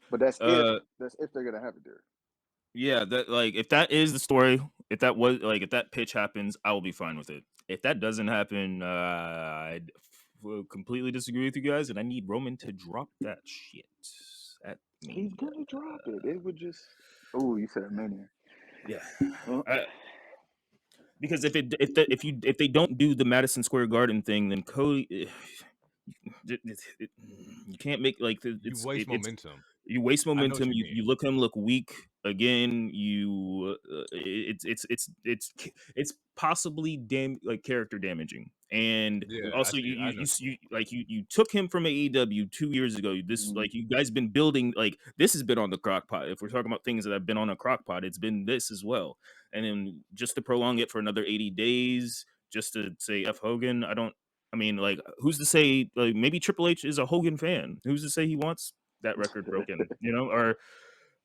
But that's Uh, if they're gonna have it there. yeah, that like if that is the story, if that was like if that pitch happens, I will be fine with it. If that doesn't happen, will completely disagree with you guys, and I need Roman to drop that shit at He's Mania. gonna drop it. It would just. Oh, you said Mania. Yeah, Well, because if they don't do the Madison Square Garden thing, then Cody, you can't make like You waste momentum. you waste I know what momentum. you mean. You look him look weak again. It's possibly like character damaging, and Yeah, I also see. I know what you mean. you took him from AEW 2 years ago. This mhm. like you guys been building like this has been on the crock pot. If we're talking about things that have been on a crock pot, it's been this as well. And then just to prolong it for another 80 days, just to say F Hogan, I mean, like, who's to say? Like, maybe Triple H is a Hogan fan. Who's to say he wants that record broken? You know, or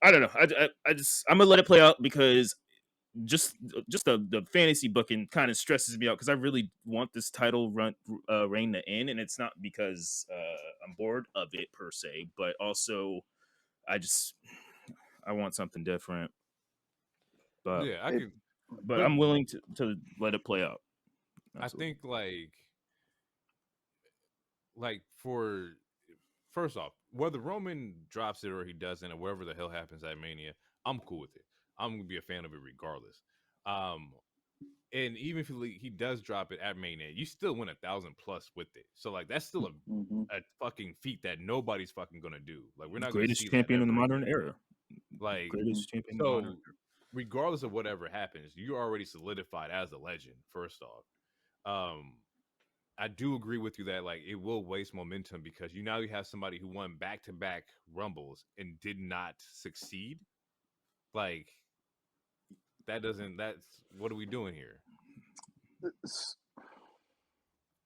I don't know. I'm gonna let it play out because just the fantasy booking kind of stresses me out because I really want this title reign to end, and it's not because I'm bored of it per se, but also I just I want something different. But Yeah, I It, can. but But I'm willing to let it play out. I Absolutely. think like for first off, whether Roman drops it or he doesn't, or whatever the hell happens at Mania, I'm cool with it. I'm gonna be a fan of it regardless. Um, and even if he does drop it at Mania, you still win 1,000+ with it. So like that's still hmm a fucking feat that nobody's fucking gonna do. Like we're not gonna Greatest see that champion in the ever modern again. era. Like hmm Greatest champion in the modern so, regardless of whatever happens, you're already solidified as a legend. First off, um, I do agree with you that like it will waste momentum because you have somebody who won back to back rumbles and did not succeed. Like that's what are we doing here?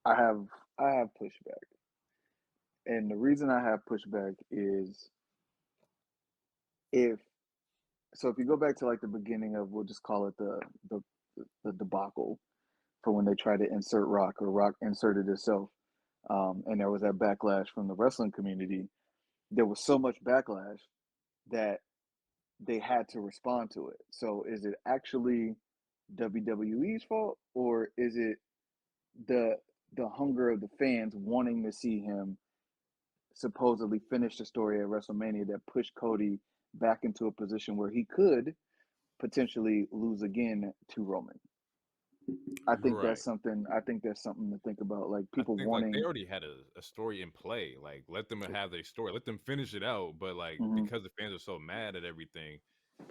I have I have pushback, and the reason I have pushback is if if you go back to like the beginning of, we'll just call it the the debacle for when they tried to insert Rock, or Rock inserted itself, and there was that backlash from the wrestling community. There was so much backlash that they had to respond to it. So is it actually WWE's fault, or is it the hunger of the fans wanting to see him supposedly finish the story at WrestleMania that pushed Cody back into a position where he could potentially lose again to Roman? I think Right. that's something. I think that's something to think about. Like I people think like they wanting. already had a story in play. Like let them have their story. Let them finish it out. But like Mhm. because the fans are so mad at everything,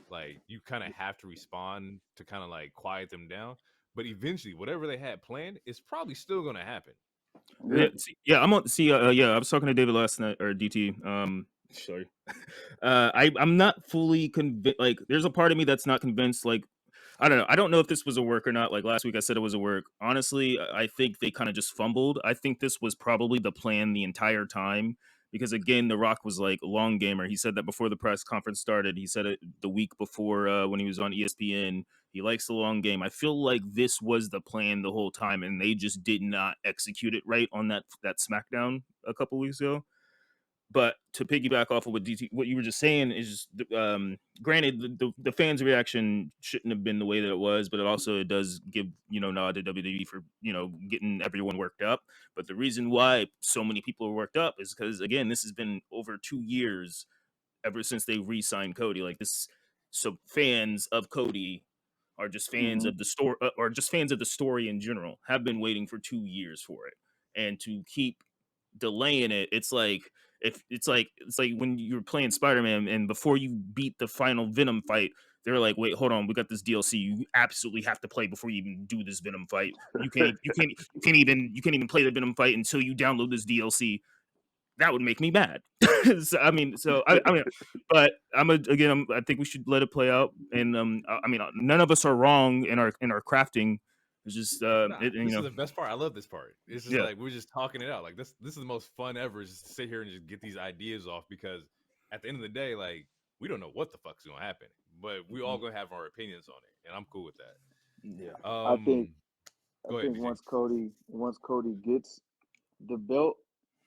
like you kind of have to respond to kind of like quiet them down. But eventually, whatever they had planned is probably still gonna happen. Yeah. I'm on. See, yeah, I was talking to David last night or DT. Sorry. I'm not fully convinced. Like, there's a part of me that's not convinced. Like, I don't know. I don't know if this was a work or not. Like last week, I said it was a work. Honestly, I think they kind of just fumbled. I think this was probably the plan the entire time. Because again, The Rock was like a long gamer. He said that before the press conference started. He said it the week before when he was on ESPN. He likes the long game. I feel like this was the plan the whole time, and they just did not execute it right on that SmackDown a couple weeks ago. But to piggyback off of what you were just saying is, granted, the fans' reaction shouldn't have been the way that it was, but it does give nod to WWE for getting everyone worked up. But the reason why so many people are worked up is because again, this has been over 2 years ever since they re-signed Cody. Like this, so fans of Cody are just fans hmm of the story, or just fans of the story in general. Have been waiting for 2 years for it, and to keep delaying it, if it's like when you're playing Spider-Man and before you beat the final Venom fight, they're like, wait, hold on, we got this DLC you absolutely have to play before you even do this Venom fight. You can't even play the Venom fight until you download this DLC. That would make me mad. I mean, but I think we should let it play out. And I mean, none of us are wrong in our crafting. It's just Nah, this is the best part. I love this part. It's just yeah. like we're just talking it out. Like this is the most fun ever. Just to sit here and just get these ideas off because at the end of the day, like we don't know what the fuck's gonna happen, but we all gonna have our opinions on it, and I'm cool with that. Yeah. I think. I Go ahead, think DG. once Cody gets the belt,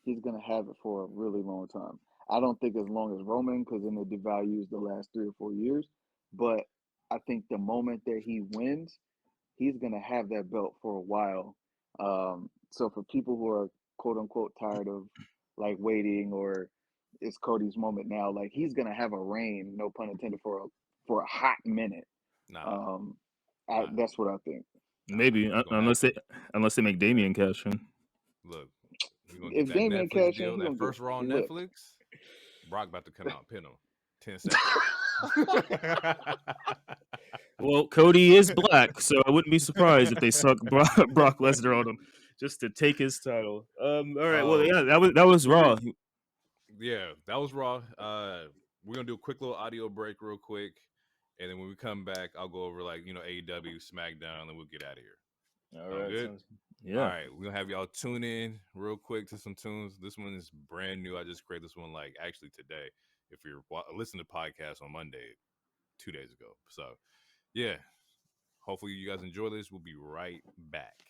he's gonna have it for a really long time. I don't think as long as Roman, because then it devalues the last 3 or 4 years. But I think the moment that he wins, he's gonna have that belt for a while. So for people who are quote unquote tired of like waiting or it's Cody's moment now, like he's gonna have a reign, no pun intended, for a hot minute. Nah, Um, nah, that's what I think. nah. Maybe It's gonna unless happen. they make Damien cash in. Look, we're gonna get If that Damian Netflix cash in, deal, he that gonna get first Raw on flipped. Netflix. Brock about to come out and pin him. 10 seconds. Well, Cody is black, so I wouldn't be surprised if they suck Brock Lesnar on him just to take his title. All right. Well, yeah, that was Raw. Yeah, that was Raw. We're gonna do a quick little audio break real quick, and then when we come back, I'll go over like AEW, SmackDown, and we'll get out of here. All Sound right. good? All Yeah. right, we're gonna have y'all tune in real quick to some tunes. This one is brand new. I just created this one like actually today. If you're listening to podcasts on Monday, 2 days ago. So yeah, hopefully you guys enjoy this. We'll be right back.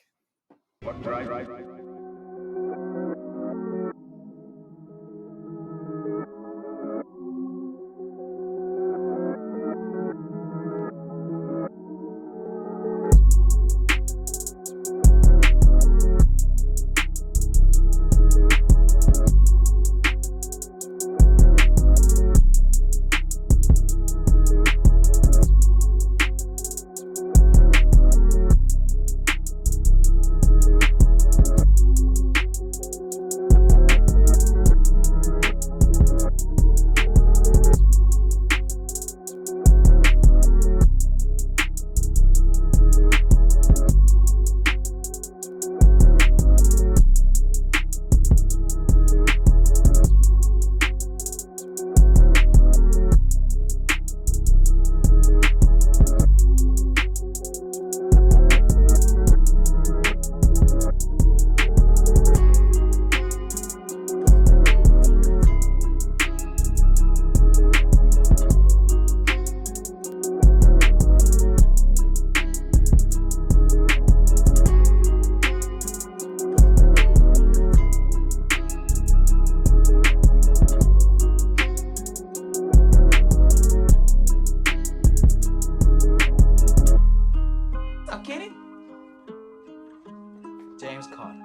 James Carter.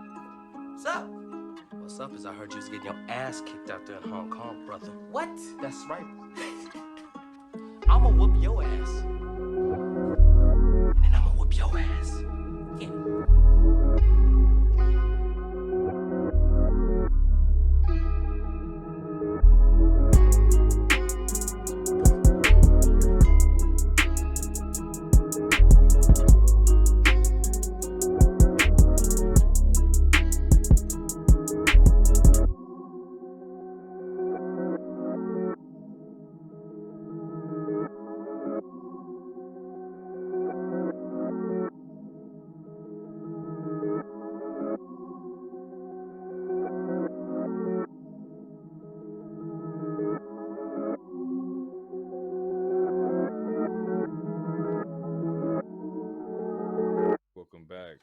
What's up? What's up is I heard you was getting your ass kicked out there in Hong Kong, brother. What? That's right. I'ma whoop your ass. And then I'ma whoop your ass. Get it? Welcome back.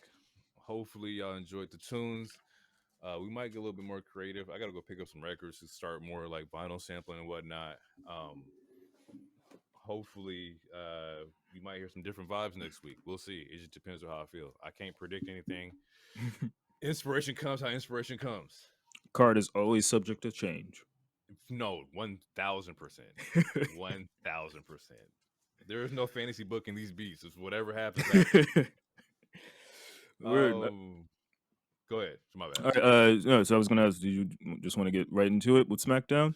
Hopefully y'all enjoyed the tunes. We might get a little bit more creative. I gotta go pick up some records to start more like vinyl sampling and whatnot. Hopefully, you might hear some different vibes next week. We'll see. It just depends on how I feel. I can't predict anything. Inspiration comes how inspiration comes. Card is always subject to change. No, 1,000%. 1,000%. There is no fantasy book in these beats. It's whatever happens. happens. Word. Go ahead. It's my bad. All right. No, so I was gonna ask, do you just want to get right into it with SmackDown,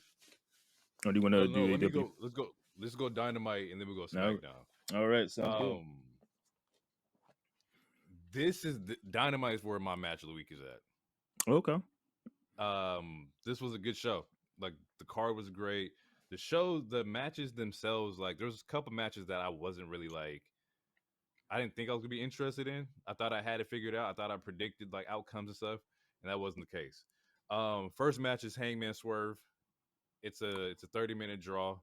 or do you want to do Let me AEW? go. Let's go Dynamite, and then we go SmackDown. All right. Sounds good. This is Dynamite is where my match of the week is at. Okay. This was a good show. Like the card was great. The matches themselves, like there's a couple matches that I wasn't really like. I didn't think I was gonna be interested in. I thought I had it figured out. I thought I predicted like outcomes and stuff, and that wasn't the case. First match is Hangman Swerve. It's a 30-minute draw,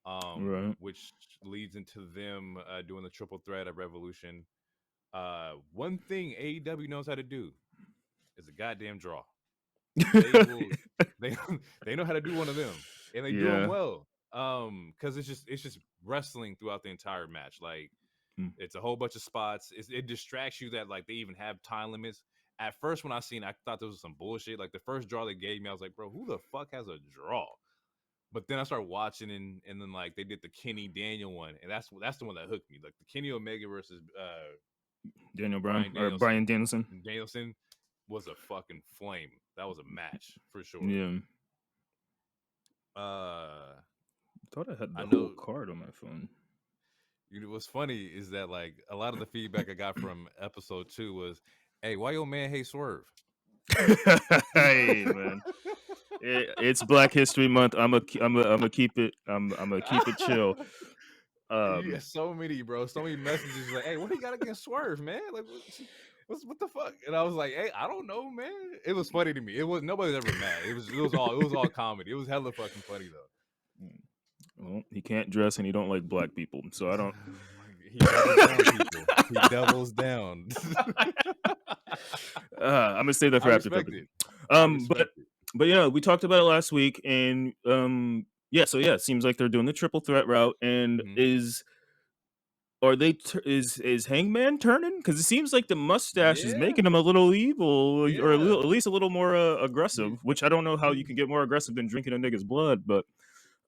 Right. which leads into them doing the triple threat at Revolution. One thing AEW knows how to do is a goddamn draw. They will they they know how to do one of them, and they do them Yeah. well. Because it's just wrestling throughout the entire match. Like Mm. it's a whole bunch of spots. It distracts you that like they even have time limits. At first, when I seen, I thought this was some bullshit. Like the first draw they gave me, I was like, bro, who the fuck has a draw? But then I started watching, and then like they did the Kenny Daniel one, and that's the one that hooked me. Like the Kenny Omega versus Daniel Brown Brian or Brian Danielson. Danielson was a fucking flame. That was a match for sure. Yeah. Thought I had I the whole know. card on my phone. You know what's funny is that like a lot of the feedback I got from episode 2 was, "Hey, why your man hate Swerve?" Hey man, it's Black History Month. I'm a keep it. I'm gonna keep it chill. Yeah, so many, bro. So many messages like, "Hey, what he got against Swerve, man? Like, what the fuck?" And I was like, "Hey, I don't know, man." It was funny to me. It was nobody's ever mad. It was all comedy. It was hella fucking funny though. Well, he can't dress and he don't like black people, so I don't. He doubles down, people. He doubles down. I'm gonna save that I for after respect February. it. I respect it. But yeah, we talked about it last week, and yeah, so yeah, it seems like they're doing the triple threat route, and Mhm. is Hangman turning? Because it seems like the mustache is Yeah, making him a little evil, or yeah. at least a little more You, aggressive. Which I don't know how you you, can get more aggressive than drinking a nigga's blood, but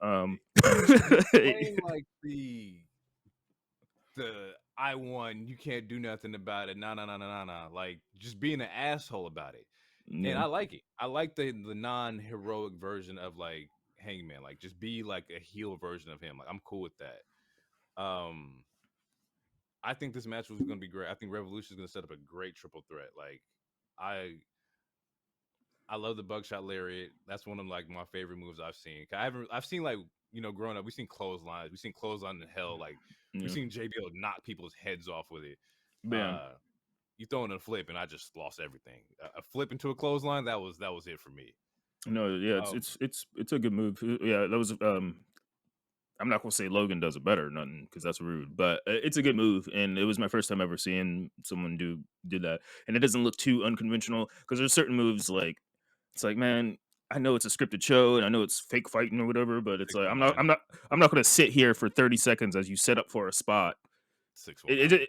he's playing like the I won. You can't do nothing about it. Nah. Like just being an asshole about it. And yeah, I like it. I like the non-heroic version of like Hangman. Like just be like a heel version of him. Like I'm cool with that. I think this match was gonna be great. I think Revolution is gonna set up a great triple threat. Like I I love the buckshot lariat. That's one of like my favorite moves I've seen. I've seen like growing up, we've seen clotheslines, we've seen clothesline in hell, like we've yeah, seen JBL knock people's heads off with it. man. Uh you throw in a flip and I just lost everything. A flip into a clothesline, that was it for me. No, yeah, Um it's a good move. Yeah, that was I'm not gonna say Logan does it better, or nothing, because that's rude. But it's a good move, and it was my first time ever seeing someone did that, and it doesn't look too unconventional. Because there's certain moves like it's like, man, I know it's a scripted show, and I know it's fake fighting or whatever, but it's like 619, I'm not gonna sit here for 30 seconds as you set up for a spot. 619.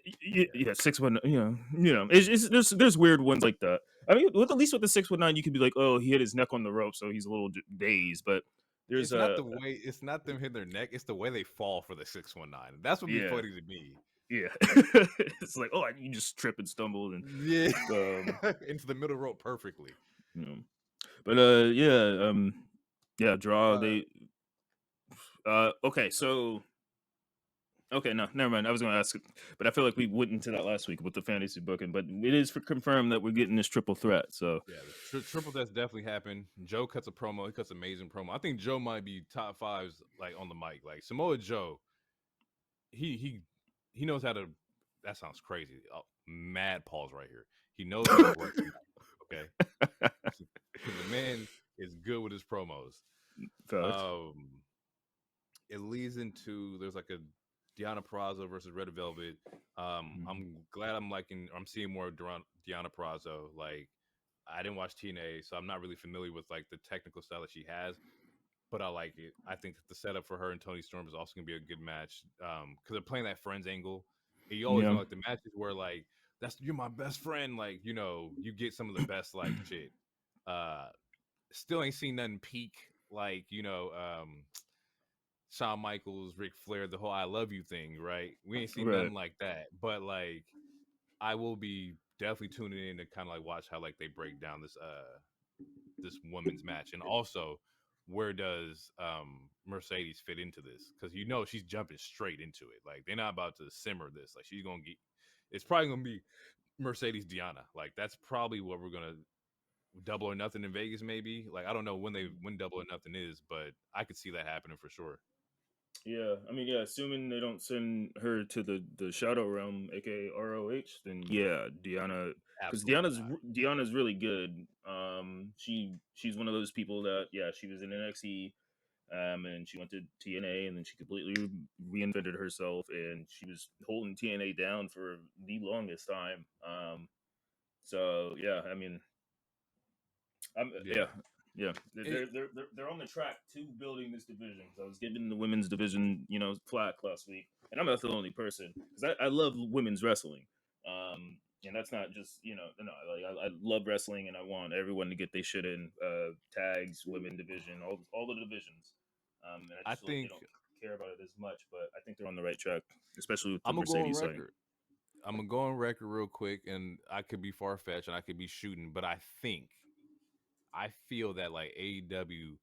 Yeah, 619. It's there's weird ones like that. I mean, at least with the 619, you could be like, oh, he hit his neck on the rope, so he's a little dazed. But there's It's not them hitting their neck, it's the way they fall for the 619. That's what be yeah. funny to me. Yeah, it's like, oh, you just trip and stumble, and Yeah. um, Into the middle rope perfectly. you know. But yeah, draw. Uh Okay, so okay, no, never mind. I was going to ask, but I feel like we went into that last week with the fantasy booking. But it is for confirmed that we're getting this triple threat. So Yeah, the triple threats definitely happened. Joe cuts a promo. He cuts amazing promo. I think Joe might be top fives like on the mic. Like Samoa Joe, he knows how to. That sounds crazy. Oh, mad pause right here. He knows how to work the mic. Okay, the man is good with his promos. facts. It leads into there's like a Deanna Purrazzo versus Red Velvet. I'm glad I'm seeing more Deanna Purrazzo. Like I didn't watch TNA, so I'm not really familiar with like the technical style that she has, but I like it. I think that the setup for her and Tony Storm is also gonna be a good match. Because they're playing that friends angle. And you always know Yeah, like the matches where like you're my best friend, like, you get some of the best like shit. Uh Still ain't seen nothing peak like, Shawn Michaels, Ric Flair, the whole "I love you" thing, right? We ain't seen right. nothing like that. But like I will be definitely tuning in to kind of like watch how like they break down this women's match, and also where does Mercedes fit into this, because she's jumping straight into it. Like they're not about to simmer this. Like she's gonna get, it's probably gonna be Mercedes Diana. Like that's probably what we're gonna Double or Nothing in Vegas, maybe. Like I don't know when Double or Nothing is, but I could see that happening for sure. Yeah, I mean, yeah, assuming they don't send her to the Shadow Realm, aka ROH, then yeah, Deanna, because Absolutely not. Deanna's really good. She's one of those people that, yeah, she was in NXT, And she went to TNA, and then she completely reinvented herself, and she was holding TNA down for the longest time. So yeah, I mean, Yeah. yeah, It, they're on the track to building this division. So I was giving the women's division, flack last week, and I'm not the only person because I love women's wrestling. And that's not just no, like I love wrestling, and I want everyone to get their shit in. Tags, women division, all the divisions. And I I just feel like they think don't care about it as much, but I think they're on the right track, especially with the I'm gonna go on Mercedes signing. record. I'm gonna go on record real quick, and I could be far fetched and I could be shooting, but I feel that like AEW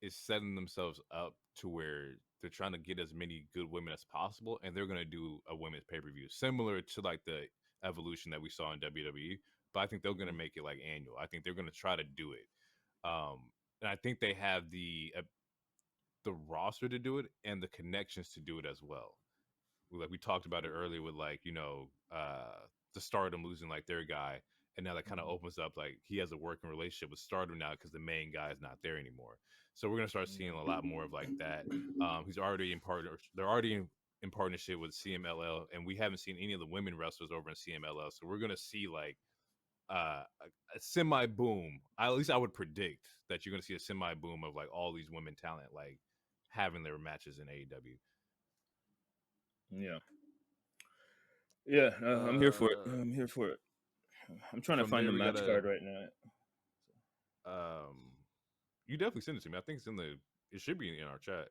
is setting themselves up to where they're trying to get as many good women as possible, and they're gonna do a women's pay per view similar to like the evolution that we saw in WWE. But I think they're gonna make it like annual. I think they're gonna try to do it, and I think they have the roster to do it and the connections to do it as well. Like we talked about it earlier with like the Stardom losing like their guy, and now that kind of Mhm. opens up like he has a working relationship with Stardom now because the main guy is not there anymore. So we're gonna start seeing a lot more of like that. He's already in partner. They're already in partnership with CMLL, and we haven't seen any of the women wrestlers over in CMLL. So we're gonna see like a semi boom. At least I would predict that you're gonna see a semi boom of like all these women talent like having their matches in AEW. Yeah, yeah, I'm here for it. Uh, I'm here for it. I'm trying to from find there the we got match a card right now. you definitely send it to me. I think it's in the it should be in our chat.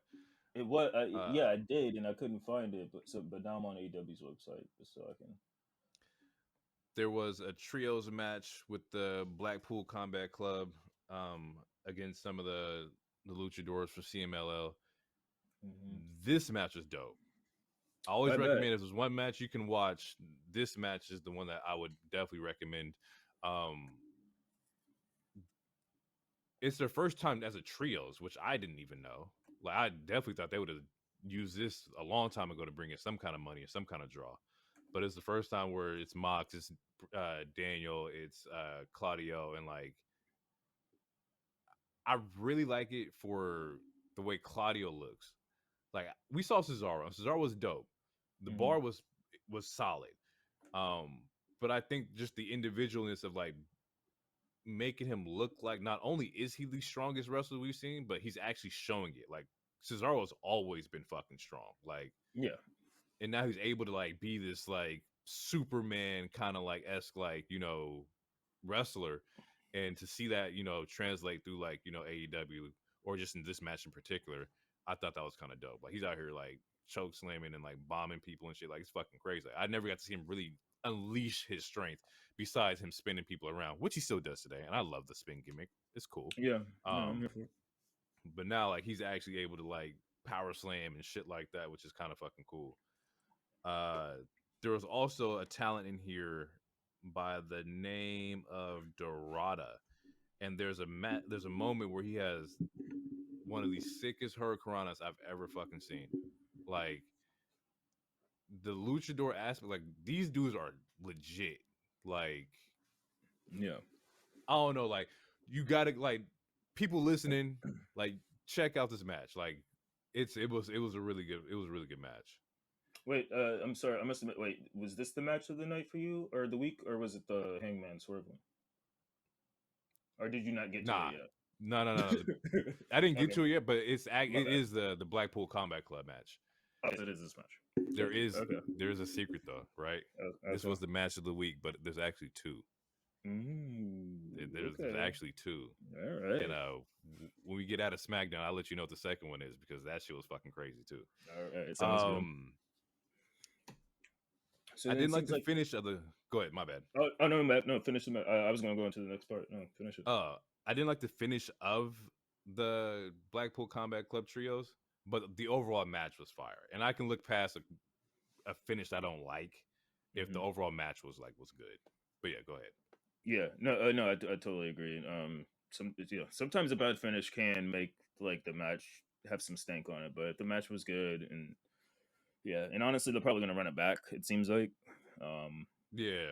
It was, yeah, I Um did, and I couldn't find it, but now I'm on AEW's website, so I can. there was a trios match with the Blackpool Combat Club um against some of the luchadors for CMLL. Hmm. This match is dope. I always I bet. recommend if there's one match you can watch, this match is the one that I would definitely recommend. Um it's their first time as a trios, which I didn't even know. Like I definitely thought they would have used this a long time ago to bring in some kind of money or some kind of draw. But it's the first time where it's Mox, it's Daniel, it's Claudio, and like I really like it for the way Claudio looks. Like we saw Cesaro. Cesaro was dope. The Hmm. bar was solid. Um, but I think just the individualness of like making him look like not only is he the strongest wrestler we've seen, but he's actually showing it. Like Cesaro's always been fucking strong. Like, Yeah, and now he's able to like be this like Superman kind of like esque like wrestler, and to see that translate through like AEW or just in this match in particular, I thought that was kind of dope. Like he's out here like choke slamming and like bombing people and shit. Like it's fucking crazy. Like, I never got to see him really unleash his strength besides him spinning people around, which he still does today. And I love the spin gimmick. It's cool. yeah. No, I'm Um, here for it. but now like he's actually able to like power slam and shit like that, which is kind of fucking cool. Uh, there was also a talent in here by the name of Dorada, and there's a moment where he has one of the sickest hurricanranas I've ever fucking seen. Like the luchador aspect, like these dudes are legit. Like Yeah, I don't know, like you gotta like people listening, like check out this match. Like it was a really good match. wait. I'm sorry. I must admit. Wait, was this the match of the night for you, or the week, or was it the Hangman Swerve one, or did you not get to it Nah, yet? no. I didn't get Okay, to it yet, but my it bad. is the Blackpool Combat Club match. Okay, it is this match. There is Okay, there's a secret though, right? This okay. was the match of the week, but there's actually two. There's Okay. actually two, All and right. when we get out of SmackDown, I'll let you know what the second one is because that shit was fucking crazy too. All right. Sounds good. Um, So I then it didn't like seems the like. finish of the. Go ahead, my bad. Oh no, Matt. No, finish the match. I was gonna go into the next part. No, finish it. Uh, I didn't like the finish of the Blackpool Combat Club trios, but the overall match was fire, and I can look past a finish I don't like if the Hmm. overall match was good. But yeah, go ahead. Yeah. No. No. I totally agree. Sometimes a bad finish can make like the match have some stank on it, but the match was good, and yeah, and honestly, they're probably gonna run it back. It seems like. Um, Yeah,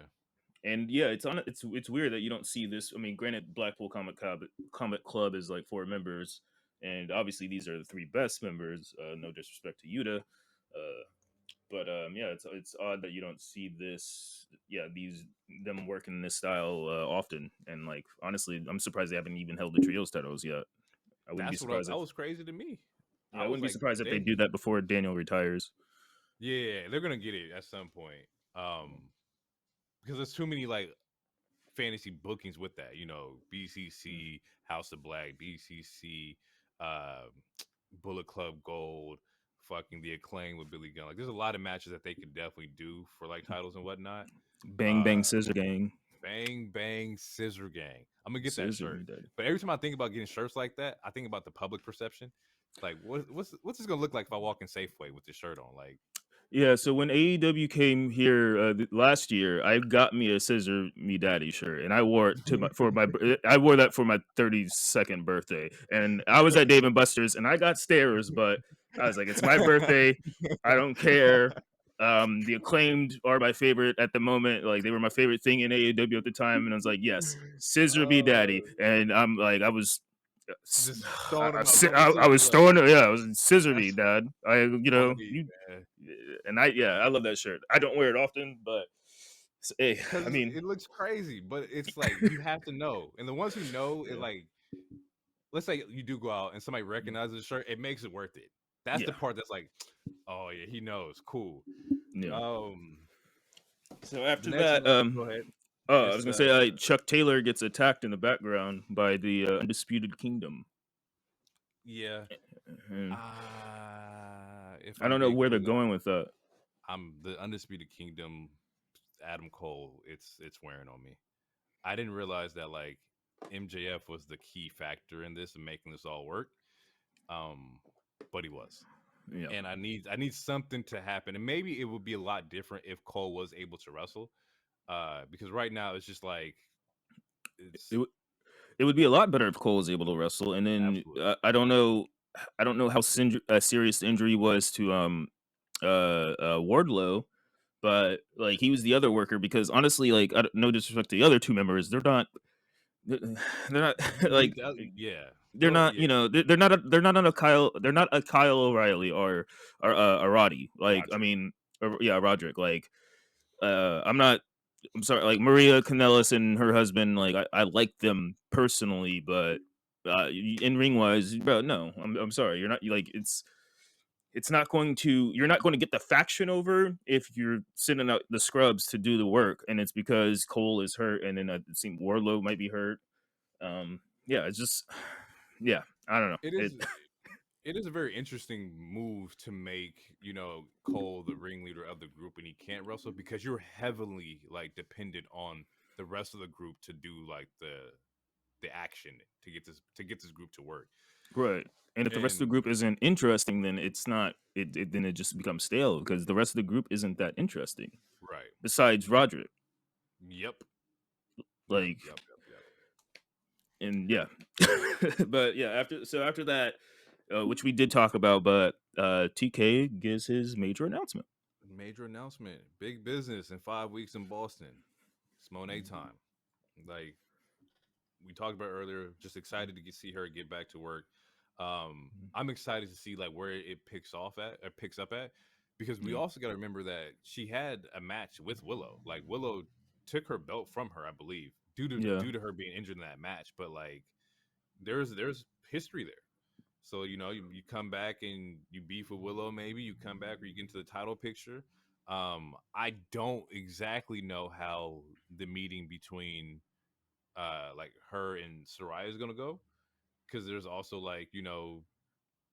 and yeah, it's weird that you don't see this. I mean, granted, Blackpool Comic Club is like 4 members, and obviously these are the three best members. No disrespect to Yuta, but yeah, it's odd that you don't see this. Yeah, them working this style often, and like honestly, I'm surprised they haven't even held the trios titles yet. I wouldn't be That's what surprised that if was crazy to me. yeah, I I was wouldn't be like, surprised if they dang. do that before Daniel retires. Yeah, they're gonna get it at some point. Because there's too many like fantasy bookings with that. You know, BCC, House of Black, BCC, uh, Bullet Club Gold, fucking the Acclaim with Billy Gunn. Like, there's a lot of matches that they could definitely do for like titles and whatnot. Bang Uh, bang scissor gang, Bang Bang Scissor Gang. I'm gonna get that scissor shirt. me daddy. But every time I think about getting shirts like that, I think about the public perception. Like, what's this gonna look like if I walk in Safeway with this shirt on? Like, Yeah, so when AEW came here last year, I got me a Scissor Me Daddy shirt, and I wore it I wore that for my 32nd birthday, and I was at Dave and Buster's, and I got stares, but I was like, it's my birthday, I don't care. The Acclaimed are my favorite at the moment, like they were my favorite thing in AEW at the time, and I was like, yes, Scissor Me uh, Daddy, and I'm like, I was. just throwing them up on the I table. was Like, throwing it. Yeah, I was scissor me, that's dad. funny, man. And I love that shirt. I don't wear it often, but hey, I Because mean, it looks crazy, but it's like you have to know. And the ones who know, it yeah, like, let's say you do go out and somebody recognizes the shirt, it makes it worth it. That's the yeah, part that's like, oh yeah, he knows. Cool. yeah. Um, So the after next that, one, go ahead. oh, I was It's gonna say, Chuck Taylor gets attacked in the background by the Undisputed Kingdom, yeah. and If I I'm don't know being where they're completely going honest, with that. I'm the Undisputed Kingdom. Adam Cole, it's wearing on me. I didn't realize that like MJF was the key factor in this and making this all work. Um, but he was. Yeah, And I need something to happen. And maybe it would be a lot different if Cole was able to wrestle. Because right now it's just like it it's w- it would be a lot better if Cole was able to wrestle. And then absolutely I don't know how serious the injury was to Wardlow, but like he was the other worker because honestly, like no disrespect to the other two members, they're not like yeah. they're Go not yeah, they're not on a Kyle O'Reilly or a Roddy, like I Roderick. mean yeah, Roderick, like I'm sorry, like Maria Kanellis and her husband, like I like them personally, but in ring wise, bro, no, I'm sorry, you're not like it's not going to you're not going to get the faction over if you're sending out the scrubs to do the work, and it's because Cole is hurt, and then it seems Wardlow might be hurt. Yeah, it's just yeah, I don't know. It is it is a very interesting move to make, Cole the ringleader of the group and he can't wrestle because you're heavily like dependent on the rest of the group to do like the action to get this group to work. Right. And if the rest of And the group isn't interesting, then it's not then it just becomes stale because the rest of the group isn't that interesting. right. Besides Roderick. Yep. Yep. Like Yep. Yep. Yep. and yeah. But yeah, after that, which we did talk about, but TK gives his major announcement. Major announcement. Big business in 5 weeks in Boston. It's Monet time. Like we talked about earlier, just excited to see her get back to work. I'm excited to see like where it picks up at, because we Yeah. also got to remember that she had a match with Willow. Like Willow took her belt from her, I believe, Yeah. due to her being injured in that match. But like there's history there. So you come back and you beef with Willow. Maybe you come back or you get into the title picture. I don't exactly know how the meeting between like her and Soraya is gonna go, because there's also like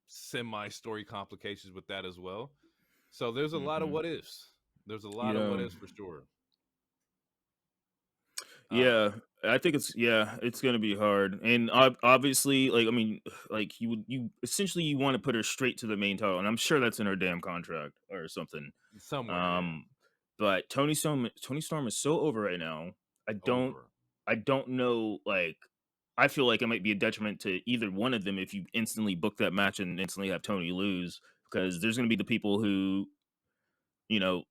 semi story complications with that as well. So there's a lot of Hmm. what ifs. There's a lot of what Yeah. ifs for sure. Uh, Yeah, I think it's gonna be hard, and obviously, like I mean, like you essentially you want to put her straight to the main title, and I'm sure that's in her damn contract or something. somewhere, yeah, Um, but Tony Storm is so over right now. I don't over. I don't know. Like I feel like it might be a detriment to either one of them if you instantly book that match and instantly have Tony lose, because there's gonna be the people who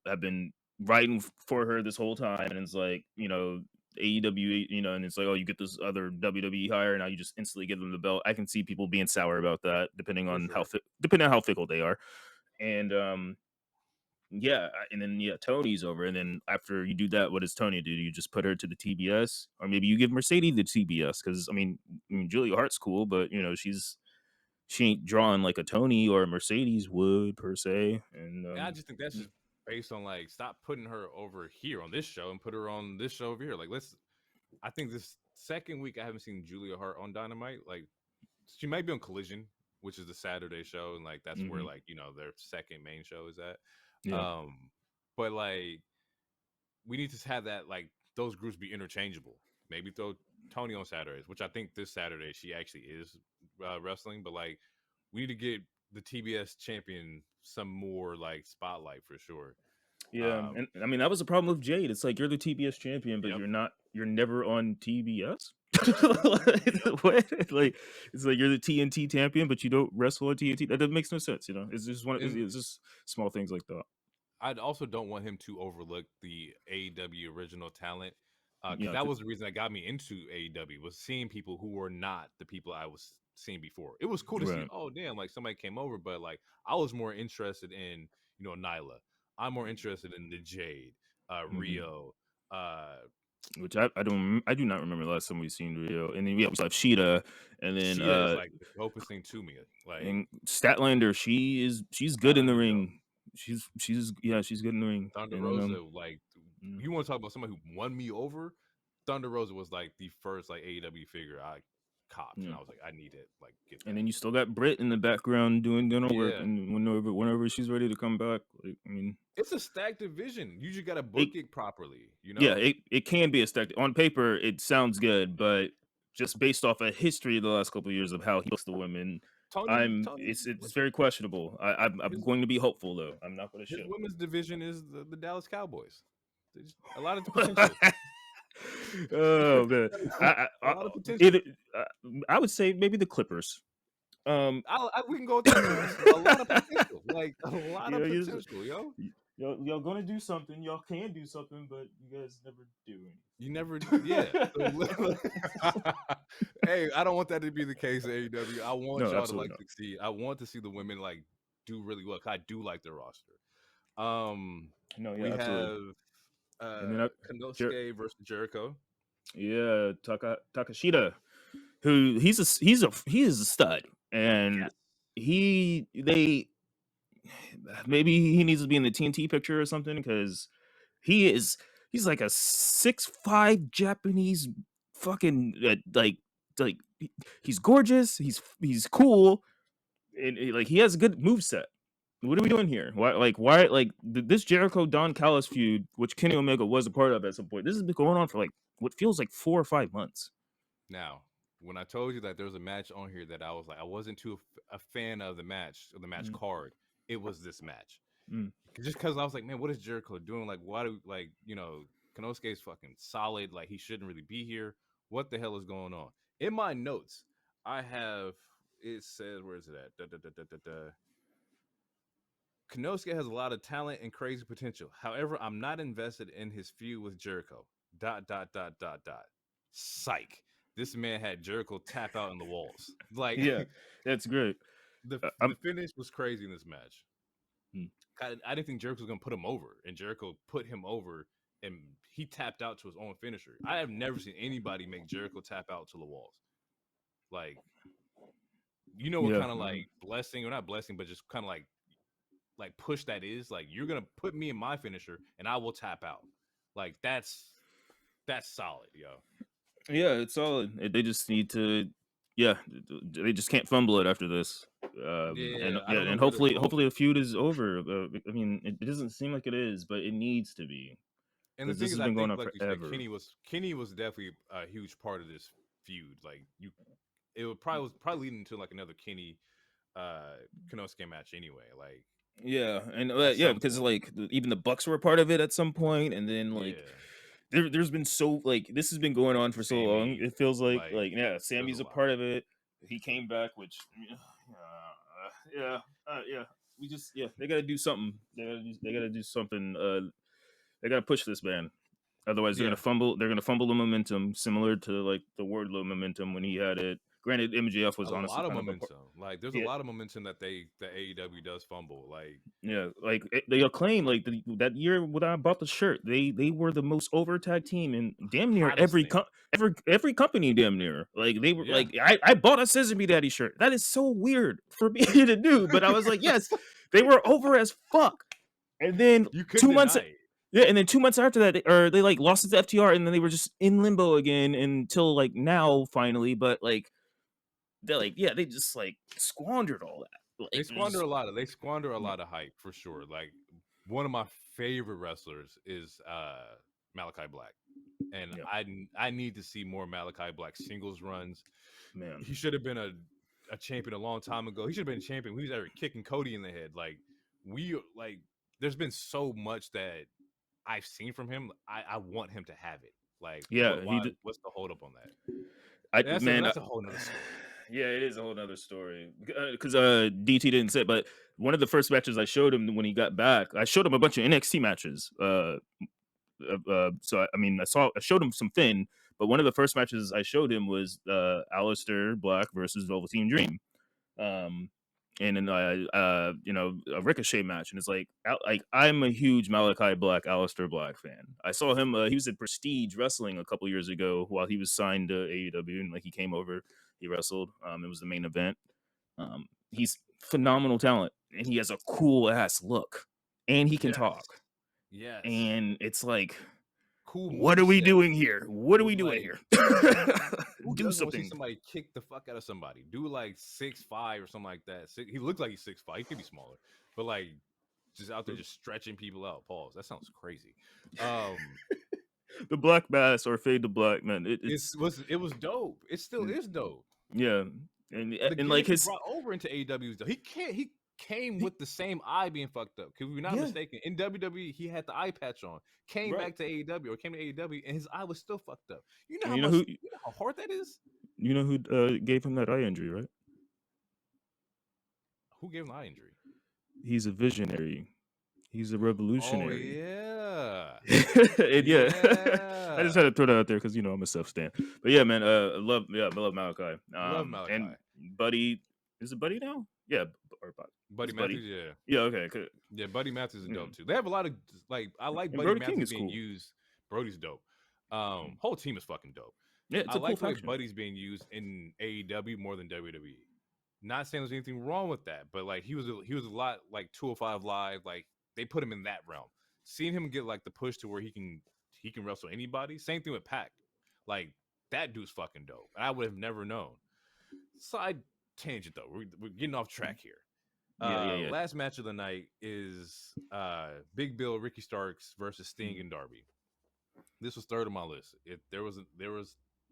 have been writing for her this whole time, and it's like AEW, and it's like, oh, you get this other WWE hire, and now you just instantly give them the belt. I can see people being sour about that, depending For on sure. how fickle they are. And and then Tony's over, and then after you do that, what does Tony do? You just put her to the TBS, or maybe you give Mercedes the TBS, because I mean Julia Hart's cool, but she ain't drawing like a Tony or a Mercedes would per se. And And I just think that's just based on like stop putting her over here on this show and put her on this show over here. Like I think this second week I haven't seen Julia Hart on Dynamite. Like she might be on Collision, which is the Saturday show, and like that's where like their second main show is at. yeah. But like we need to have that like those groups be interchangeable. Maybe throw Tony on Saturdays, which I think this Saturday she actually is wrestling. But like we need to get the TBS champion some more like spotlight for sure. Yeah, and I mean that was the problem with Jade. It's like you're the TBS champion, but Yep. you're never on TBS. Yep. What? Like it's like you're the TNT champion, but you don't wrestle on TNT. That makes no sense. It's just it's just small things like that. I also don't want him to overlook the AEW original talent, because Yeah, that was the reason that got me into AEW, was seeing people who were not the people I was seeing before. It was cool to see, right. oh damn, like somebody came over, but like I was more interested in Nyla. I'm more interested in the Jade, Rio, Which I do not remember the last time we've seen Rio. And then we have Sheeta, and then Sheeta is like the dopest thing to me. Like and Statlander, she's good in the Statlander's dope. ring. She's good in the ring. Thunder And Rosa, like mm, you want to talk about somebody who won me over? Thunder Rosa was like the first like AEW figure I copped, and yeah. I was like, I need to like get that. And then you still got Britt in the background doing dinner work, Yeah, and whenever she's ready to come back, like I mean, it's a stacked division. You just gotta it book it properly, yeah, it can be a stack. On paper, it sounds good, but just based off a history of the last couple of years of how he looks the women, Tony, it's very questionable. I'm his, going to be hopeful though. I'm not going to his shit. women's division is the Dallas Cowboys. There's a lot of potential. Oh man, A lot of potential. I would say maybe the Clippers. We can go with that too. A lot of potential, like a lot of you potential, yo. y'all gonna do something. Y'all can do something, but you guys never do anything. You never, yeah. Hey, I don't want that to be the case at AEW. I want y'all to like succeed. I want to see the women like do really well. I do like their roster. We absolutely. have And then Konosuke versus Jericho. Yeah, Takashita, who he is a stud, and maybe he needs to be in the TNT picture or something, because he's like a 6'5" Japanese fucking like he's gorgeous, he's cool, and like he has a good moveset. What are we doing here? Why this Jericho Don Callis feud, which Kenny Omega was a part of at some point, this has been going on for like what feels like 4 or 5 months. Now, when I told you that there was a match on here that I was like, I wasn't too a fan of the match card, it was this match. Just because I was like, man, what is Jericho doing? Like, why do Konosuke is fucking solid. Like, he shouldn't really be here. What the hell is going on? In my notes, I have it says, where is it at? Konosuke has a lot of talent and crazy potential. However, I'm not invested in his feud with Jericho. ... Psych. This man had Jericho tap out in the walls. Like, yeah, that's great. The finish was crazy in this match. I didn't think Jericho was gonna put him over, and Jericho put him over, and he tapped out to his own finisher. I have never seen anybody make Jericho tap out to the walls. Like, what kind of like blessing, or not blessing, but just kind of like push that is. Like, you're gonna put me in my finisher, and I will tap out. Like, that's solid, yo. Yeah, it's solid. They just need to, they just can't fumble it after this. And hopefully the feud is over. I mean, it doesn't seem like it is, but it needs to be. And the thing is, I think, like you said, Kenny was definitely a huge part of this feud. Like, it was probably leading to like another Kenny Konosuke match anyway. Like, yeah, and because like even the Bucks were a part of it at some point, and then like. Yeah. There's been this has been going on for so long. It feels like Sammy's a part of it. He came back, which we just they gotta do something. They gotta do something. They gotta push this man. Otherwise, they're Yeah. gonna fumble. They're gonna fumble the momentum, similar to like the Wardlow momentum when he had it. Granted, MJF was A honestly lot of kind of a momentum. Like there's a yeah, lot of momentum that AEW does fumble. Like yeah. Like they acclaim like that year when I bought the shirt. They were the most over tag team in damn near hottest thing. every company. Damn near like they were Yeah. like I bought a Sesame Daddy shirt. That is so weird for me to do, but I was like, yes, they were over as fuck. And then You couldn't 2 months. deny it. Yeah, and then 2 months after that, they like lost it to FTR, and then they were just in limbo again until like now, finally. But like, they're like, yeah, they just like squandered all that. Like, They squander just, a lot of hype for sure. Like one of my favorite wrestlers is Malachi Black. And yeah, I need to see more Malachi Black singles runs. man, He should have been a champion a long time ago. He should have been a champion. He was ever kicking Cody in the head. There's been so much that I've seen from him. I want him to have it. Like yeah, what's the hold up on that? man, That's a whole nother story. yeah, it is a whole nother story because DT didn't say, but one of the first matches I showed him when he got back, I showed him a bunch of NXT matches. So I mean, I showed him some Finn, but one of the first matches I showed him was Aleister Black versus Velveteen Dream, and then a Ricochet match, and it's like I'm a huge Malachi Black, Aleister Black fan. I saw him; he was at Prestige Wrestling a couple years ago while he was signed to AEW, and like he came over, he wrestled. It was the main event. He's phenomenal talent, and he has a cool ass look, and he can talk. Yes. And it's like, Cool. what are we doing here? What are we doing here? Who Do doesn't want to something. see somebody kick the fuck out of somebody? Do like 6'5" or something like that. He looks like he's 6'5". He could be smaller, but like just out there just stretching people out. Pause. That sounds crazy. The Black Bass or Fade to Black, man. It was dope. It still is dope. Yeah, and like his brought over into AEW. He came with the same eye being fucked up. Because we're not mistaken. In WWE, he had the eye patch on. Came back to AEW or came to AEW, and his eye was still fucked up. You know how hard that is. You know who gave him that eye injury, right? Who gave him the eye injury? He's a visionary. He's a revolutionary. Oh yeah, and I just had to throw that out there because I'm a self-stan. But yeah, man, I love Malachi. Love Malachi. And Buddy, is it Buddy now? Yeah, or Buddy Matthews. Yeah. Yeah. Okay. Good. Yeah, Buddy Matthews is dope too. They have a lot of I like Buddy Brody Matthews being cool. used. Brody's dope. Whole team is fucking dope. Yeah, it's I a like cool the way faction. Buddy's being used in AEW more than WWE. Not saying there's anything wrong with that, but like he was a lot like 205 Live. Like they put him in that realm. Seeing him get like the push to where he can wrestle anybody. Same thing with Pac. Like that dude's fucking dope. And I would have never known. Side tangent though. We're getting off track here. Yeah. Last match of the night is Big Bill, Ricky Starks versus Sting and Darby. This was third on my list. There was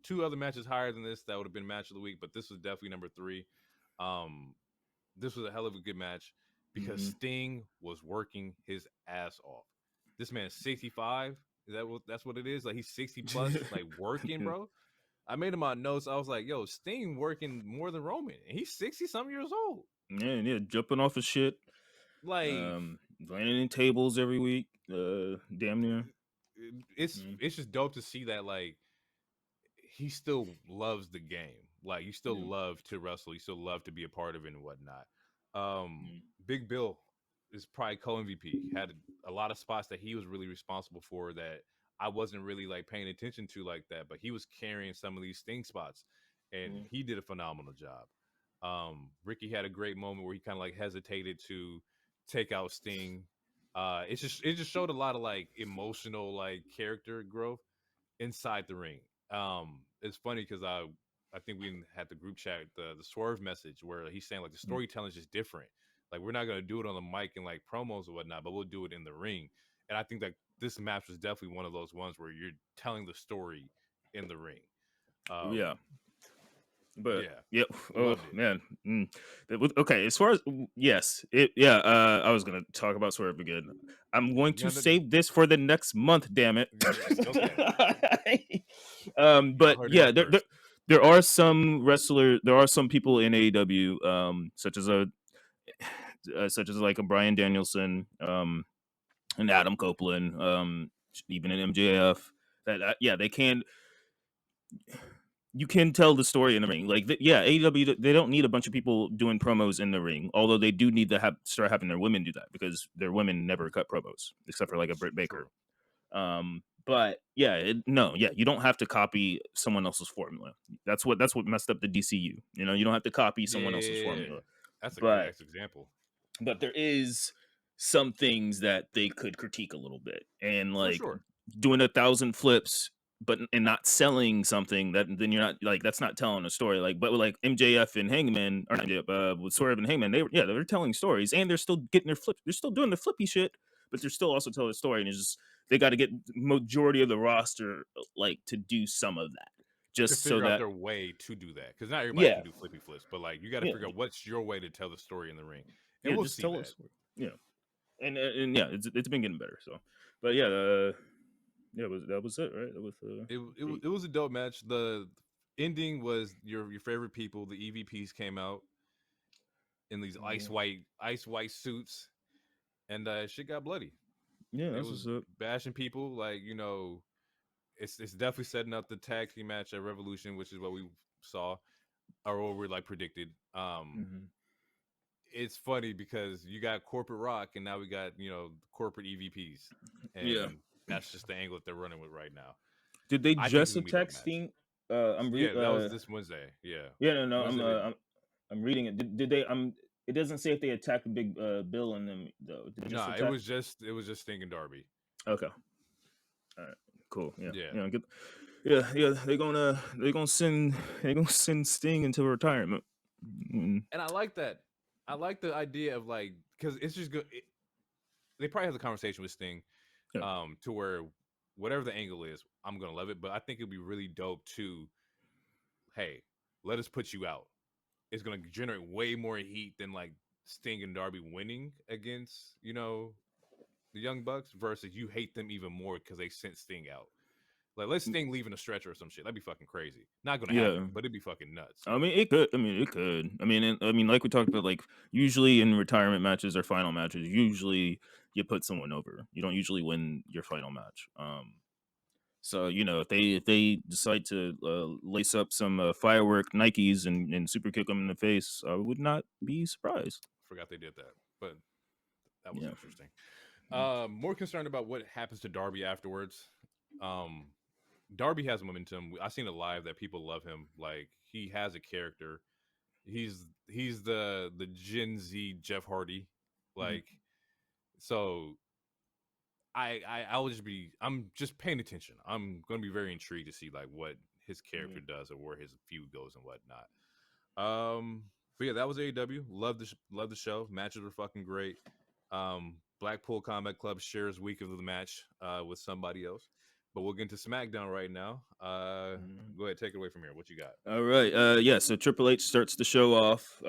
two other matches higher than this that would have been match of the week, but this was definitely number 3. This was a hell of a good match because Sting was working his ass off. This man's 65. That's what it is? Like he's 60 plus, like working, bro. I made him my notes. I was like, yo, Sting working more than Roman. And he's 60-something years old. Yeah, jumping off of shit. Like landing in tables every week. Damn near. It's just dope to see that like he still loves the game. Like you still love to wrestle. You still love to be a part of it and whatnot. Big Bill is probably co-MVP. Had a lot of spots that he was really responsible for that I wasn't really like paying attention to like that, but he was carrying some of these Sting spots and he did a phenomenal job. Ricky had a great moment where he kind of like hesitated to take out Sting. It just showed a lot of like emotional like character growth inside the ring. It's funny because I think we had the group chat the Swerve message where he's saying like the storytelling is just different. Like we're not gonna do it on the mic and like promos or whatnot, but we'll do it in the ring. And I think that this match was definitely one of those ones where you're telling the story in the ring. Yeah. But yeah. Oh man. Okay, as far as I was gonna talk about Swerve again. I'm going to save this for the next month, damn it. Okay. But yeah, there are some people in AEW, such as like a Bryan Danielson, and Adam Copeland, even in MJF. That yeah, they can. You can tell the story in the ring. Like, AEW, they don't need a bunch of people doing promos in the ring. Although they do need to start having their women do that because their women never cut promos except for like a Britt Baker. But yeah, you don't have to copy someone else's formula. That's what messed up the DCU. You know, you don't have to copy someone else's formula. That's a great But example. But there is some things that they could critique a little bit, and For like sure. doing 1,000 flips, and not selling something that then you're not like that's not telling a story. Like, but with like MJF and Hangman, or not MJF, with Swerve and Hangman, they were telling stories, and they're still getting their flip. They're still doing the flippy shit, but they're still also telling a story, and it's just they got to get majority of the roster like to do some of that, To just so figure out that their way to do that, because not everybody can do flippy flips, but like you got to yeah, figure out what's your way to tell the story in the ring, and yeah, we'll just see tell that. us, yeah. And yeah, it's been getting better. So, but yeah, that was it, right? That was It was a dope match. The ending was your favorite people. The EVPs came out in these ice white suits, and shit got bloody. Yeah, They that's was what's up. bashing people. Like, you know, it's definitely setting up the tag team match at Revolution, which is what we saw or what we like predicted. It's funny because you got corporate rock and now we got, you know, corporate EVPs, Yeah. and that's just the angle that they're running with right now. Did they I think it's just gonna be a dope attack match. Sting? Yeah, that was this Wednesday. Yeah. Yeah, no, Wednesday, I'm reading it. Did they? It doesn't say if they attacked the Big Bill and them though. Did they just nah, attack? it was just Sting and Darby. Okay. All right. Cool. Yeah. Yeah. Yeah. Good. Yeah. They're gonna send Sting into retirement. And I like that. I like the idea of like, because it's just good. They probably have the conversation with Sting, Yeah. to where whatever the angle is, I'm gonna love it. But I think it'd be really dope to, hey, let us put you out. It's gonna generate way more heat than like Sting and Darby winning against, you know, the Young Bucks versus you hate them even more because they sent Sting out. Like, let's Sting leaving a stretcher or some shit. That'd be fucking crazy. Not gonna Yeah. happen, but it'd be fucking nuts. I mean, it could. Like we talked about, like usually in retirement matches or final matches, usually you put someone over. You don't usually win your final match. So you know, if they decide to lace up some firework Nikes and super kick them in the face, I would not be surprised. Forgot they did that, but that was Yeah. interesting. More concerned about what happens to Darby afterwards. Darby has momentum. I seen it live that people love him. Like, he has a character. He's the Gen Z Jeff Hardy. Like, so I'm just paying attention. I'm gonna be very intrigued to see like what his character does or where his feud goes and whatnot. But yeah, that was AEW. Love the show. Matches were fucking great. Blackpool Combat Club shares week of the match with somebody else. But we'll get into SmackDown right now. Go ahead, take it away from here. What you got? All right. Yeah. So Triple H starts the show off,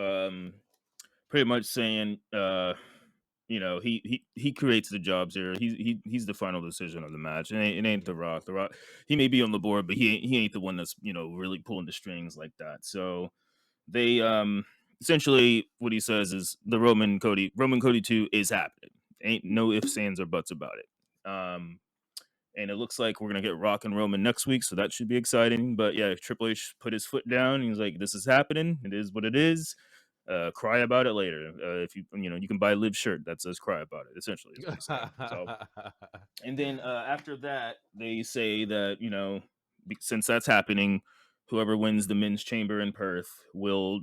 pretty much saying, you know, he creates the jobs here. He's the final decision of the match. It ain't The Rock. The Rock, he may be on the board, but he ain't the one that's, you know, really pulling the strings like that. So they essentially what he says is the Roman Cody 2 is happening. Ain't no ifs, ands, or buts about it. And it looks like we're gonna get Rock and Roman next week, so that should be exciting. But yeah, Triple H put his foot down. He's like, "This is happening. It is what it is. Cry about it later. If you can buy a Live shirt that says "Cry about it." Essentially, is what he's saying. So, and then after that, they say that, you know, since that's happening, whoever wins the men's chamber in Perth will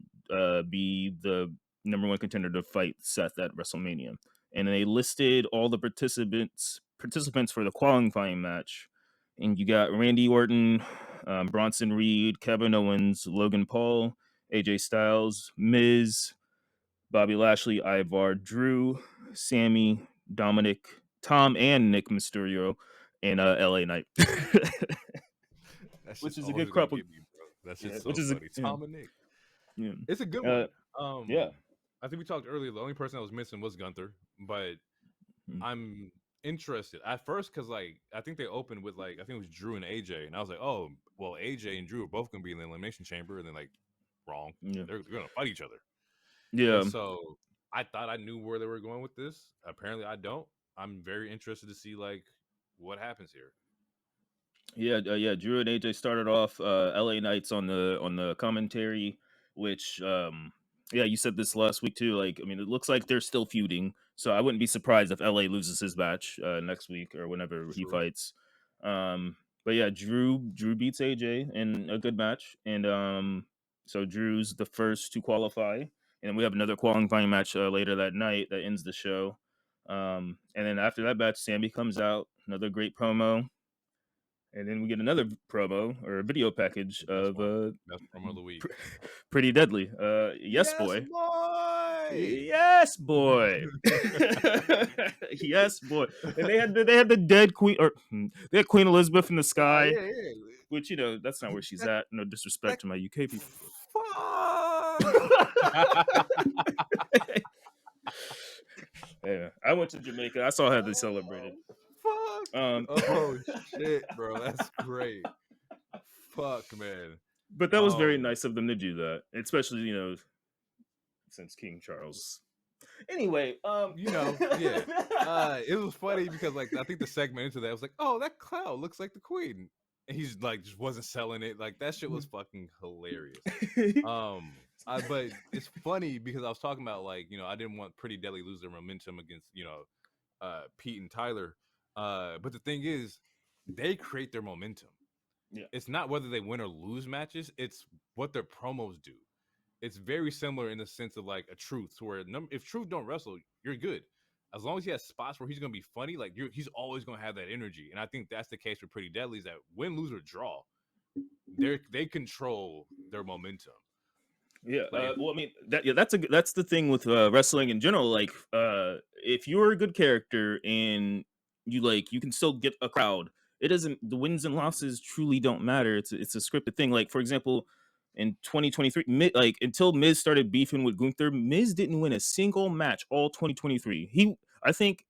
be the number one contender to fight Seth at WrestleMania. And they listed all the participants for the qualifying match. And you got Randy Orton, Bronson Reed, Kevin Owens, Logan Paul, AJ Styles, Miz, Bobby Lashley, Ivar, Drew, Sammy, Dominic, Tom, and Nick Mysterio, and LA Knight. That's Which just is a always good gonna couple. get me, bro. That's Yeah, just which so is funny. Tom and Nick. yeah. It's a good one. Yeah. I think we talked earlier. The only person that was missing was Gunther, but I'm interested at first because like I think they opened with like I think it was Drew and AJ, and I was like, oh well, AJ and Drew are both gonna be in the elimination chamber, and then like wrong, Yeah. they're gonna fight each other. Yeah. And so I thought I knew where they were going with this. Apparently, I don't. I'm very interested to see like what happens here. Yeah. Drew and AJ started off LA Knights on the commentary, which yeah, you said this last week too. Like, I mean, it looks like they're still feuding, so I wouldn't be surprised if LA loses his match next week or whenever he True. fights. But yeah, Drew beats AJ in a good match, and so Drew's the first to qualify, and we have another qualifying match later that night that ends the show. And then after that match, Sammy comes out, another great promo. And then we get another promo or a video package Best of one. Best promo of the week. Pretty Deadly. Yes, boy. Yes, boy. Yes, boy. And they had the dead queen, or they had Queen Elizabeth in the sky, yeah. which, you know, that's not where she's at. No disrespect to my UK people. Yeah, I went to Jamaica. I saw how they celebrated. Fuck. Oh shit, bro, that's great. Fuck, man. But that was very nice of them to do that, especially, you know, since King Charles. Anyway, you know, yeah. It was funny because, like, I think the segment into that was like, oh, that cloud looks like the queen, and he's like, just wasn't selling it. Like, that shit was fucking hilarious. But it's funny because I was talking about, like, you know, I didn't want Pretty Deadly lose their momentum against, you know, Pete and Tyler. But the thing is, they create their momentum. Yeah. It's not whether they win or lose matches, it's what their promos do. It's very similar in the sense of like a Truth, where if Truth don't wrestle, you're good. As long as he has spots where he's gonna be funny, like he's always gonna have that energy. And I think that's the case for Pretty Deadly, is that win, lose, or draw, they control their momentum. Yeah, Like, well, I mean, that's the thing with wrestling in general. Like, if you're a good character and you can still get a crowd. It doesn't. The wins and losses truly don't matter. It's a scripted thing. Like, for example, in 2023, like until Miz started beefing with Gunther, Miz didn't win a single match all 2023. I think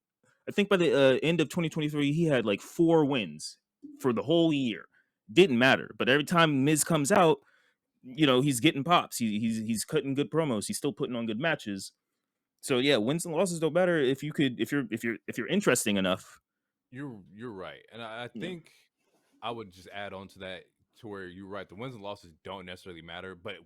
by the end of 2023, he had like 4 wins for the whole year. Didn't matter. But every time Miz comes out, you know, he's getting pops. He's cutting good promos. He's still putting on good matches. So yeah, wins and losses don't matter if you're interesting enough. you're right, and I Yeah. think I would just add on to that, to where you're right. The wins and losses don't necessarily matter, but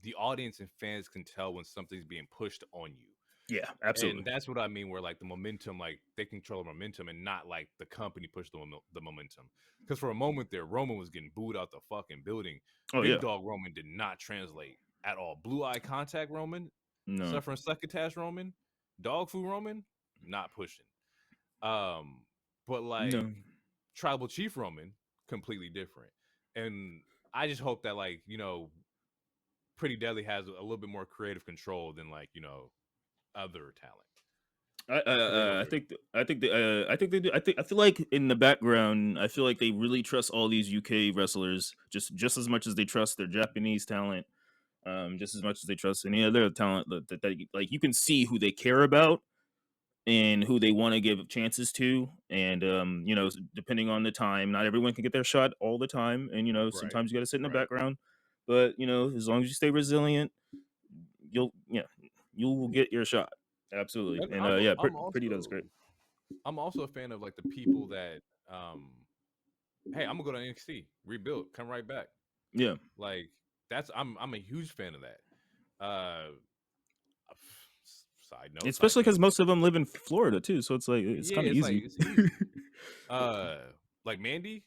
the audience and fans can tell when something's being pushed on you. Yeah, absolutely. And that's what I mean, where like the momentum, like they control the momentum and not like the company push the momentum. Because for a moment there, Roman was getting booed out the fucking building. Oh Big yeah. Dog Roman did not translate at all. Blue Eye Contact Roman, No. Suffering Succotash Roman, Dog Food Roman, not pushing. But like No. Tribal Chief Roman, completely different. And I just hope that, like, you know, Pretty Deadly has a little bit more creative control than, like, you know, other talent. I think they do. I feel like in the background, I feel like they really trust all these UK wrestlers just as much as they trust their Japanese talent. Just as much as they trust any other talent that like you can see who they care about and who they want to give chances to. And you know, depending on the time, not everyone can get their shot all the time. And you know, Right. sometimes you got to sit in the Right. background. But you know, as long as you stay resilient, you will get your shot. Absolutely. And And yeah, I'm Pretty does great. also a fan of like the people that hey, I'm gonna go to NXT, rebuild, come right back. Yeah. Like, that's I'm a huge fan of that. Side note, Especially because most of them live in Florida too, so it's like it's kind of it's like easy. it's easy. Like Mandy,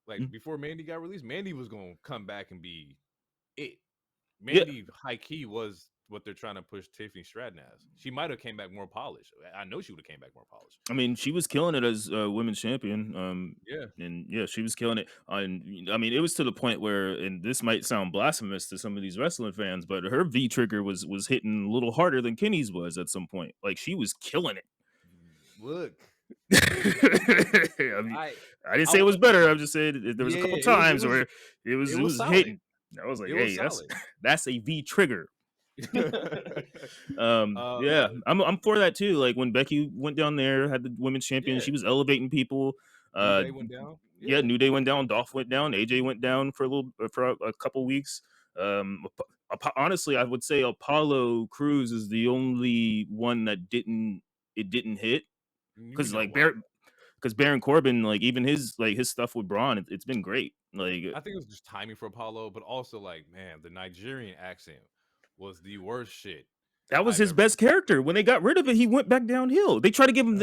like Mm. before Mandy got released, Mandy was gonna come back and be it. Yeah, Mandy high key was what they're trying to push Tiffany Stratton as. She might have came back more polished. I know she would have came back more polished. I mean, she was killing it as women's champion. Yeah. And yeah, she was killing it. And I mean, it was to the point where, and this might sound blasphemous to some of these wrestling fans, but her V trigger was hitting a little harder than Kenny's was at some point. Like she was killing it. Look, I mean, I didn't say it was better. I'm just saying there was a couple times where it was solid. hitting. I was like, It hey, was that's a V trigger. solid. Yeah, I'm for that too. Like when Becky went down there, had the women's champion, Yeah. she was elevating people. New Day went down. Yeah, New Day went down, Dolph went down, AJ went down for a couple weeks. Honestly, I would say Apollo Crews is the only one that didn't hit, because like because Baron Corbin, like even his stuff with Braun, it's been great. Like I think it was just timing for Apollo, but also like, man, the Nigerian accent was the worst shit that was I've his ever. best character. When they got rid of it, he went back downhill. They try to give him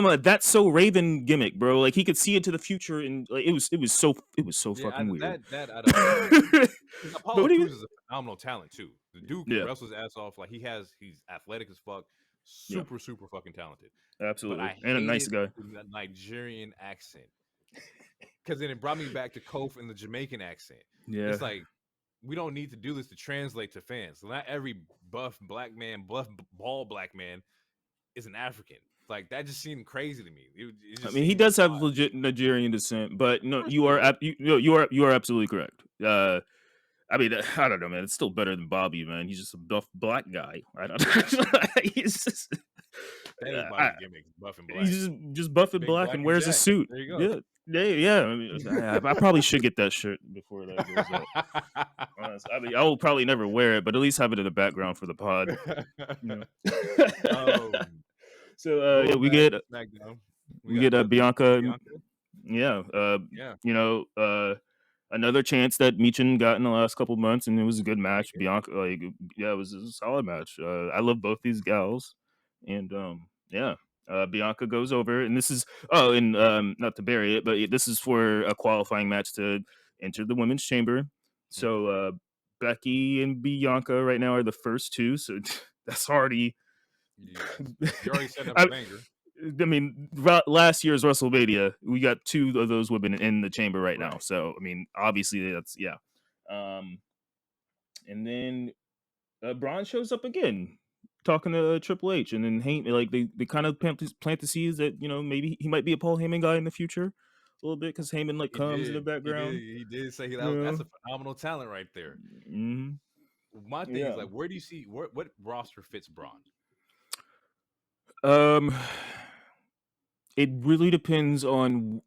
a "That's So Raven" gimmick, bro. Like he could see into the future, and like it was so Yeah, fucking weird. I don't know. Because But Apollo what do you? Crews is a phenomenal talent too. The dude can Yeah, wrestle his ass off. Like he's athletic as fuck, yeah, super fucking talented. But absolutely, I and a nice hated guy. the Nigerian accent because then it brought me back to Kof and the Jamaican accent. Yeah, It's like we don't need to do this to translate to fans. Not every buff bald black man is an African. Like that just seemed crazy to me. It I just mean he seemed does have odd. legit Nigerian descent, but Of no, course he does. you are absolutely correct. I mean, I don't know, man. It's still better than Bobby, man. He's just a buff black guy. I don't. He's just, That is I, Bobby's gimmick, buff and black. he's just buff and Big black black and and wears a Jack. suit. There you go. Yeah, yeah. I mean, I probably should get that shirt before that goes up. Honestly. I mean, I will probably never wear it, but at least have it in the background for the pod. You know? um, So yeah, going we back get to SmackDown, we we got get the Michi and Bianca. Bianca. Yeah, Yeah, you know, another chance that Michin got in the last couple months, and it was a good match. yeah. Bianca, like, yeah, it was a solid match. I love both these gals, and yeah, Bianca goes over, and this is and not to bury it, but this is for a qualifying match to enter the women's chamber. Mhm. So Becky and Bianca right now are the first two, so that's already. Yes, you're already setting up a I, banger, I mean, last year's WrestleMania, we got two of those women in the chamber right now. right? So, I mean, obviously that's yeah. Um, and then Braun shows up again, talking to Triple H, and then like they kind of plant the seeds that maybe he might be a Paul Heyman guy in the future, a little bit because Heyman like He comes in the did, background. he did say You that's a phenomenal talent right there. know? My thing is Yeah. like, where do you see what roster fits Braun? Um, it really depends on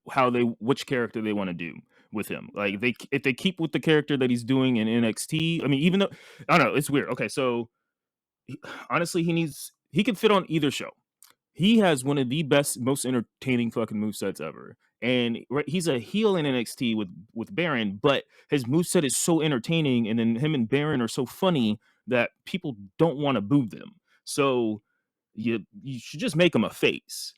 which character they want to do with him. Like if they keep with the character that he's doing in NXT, I mean, even though I don't know, it's weird. Okay, so honestly, he could fit on either show. He has one of the best, most entertaining fucking movesets ever. And he's a heel in NXT with Baron, but his moveset is so entertaining, and then him and Baron are so funny that people don't want to boo them. So you should just make him a face.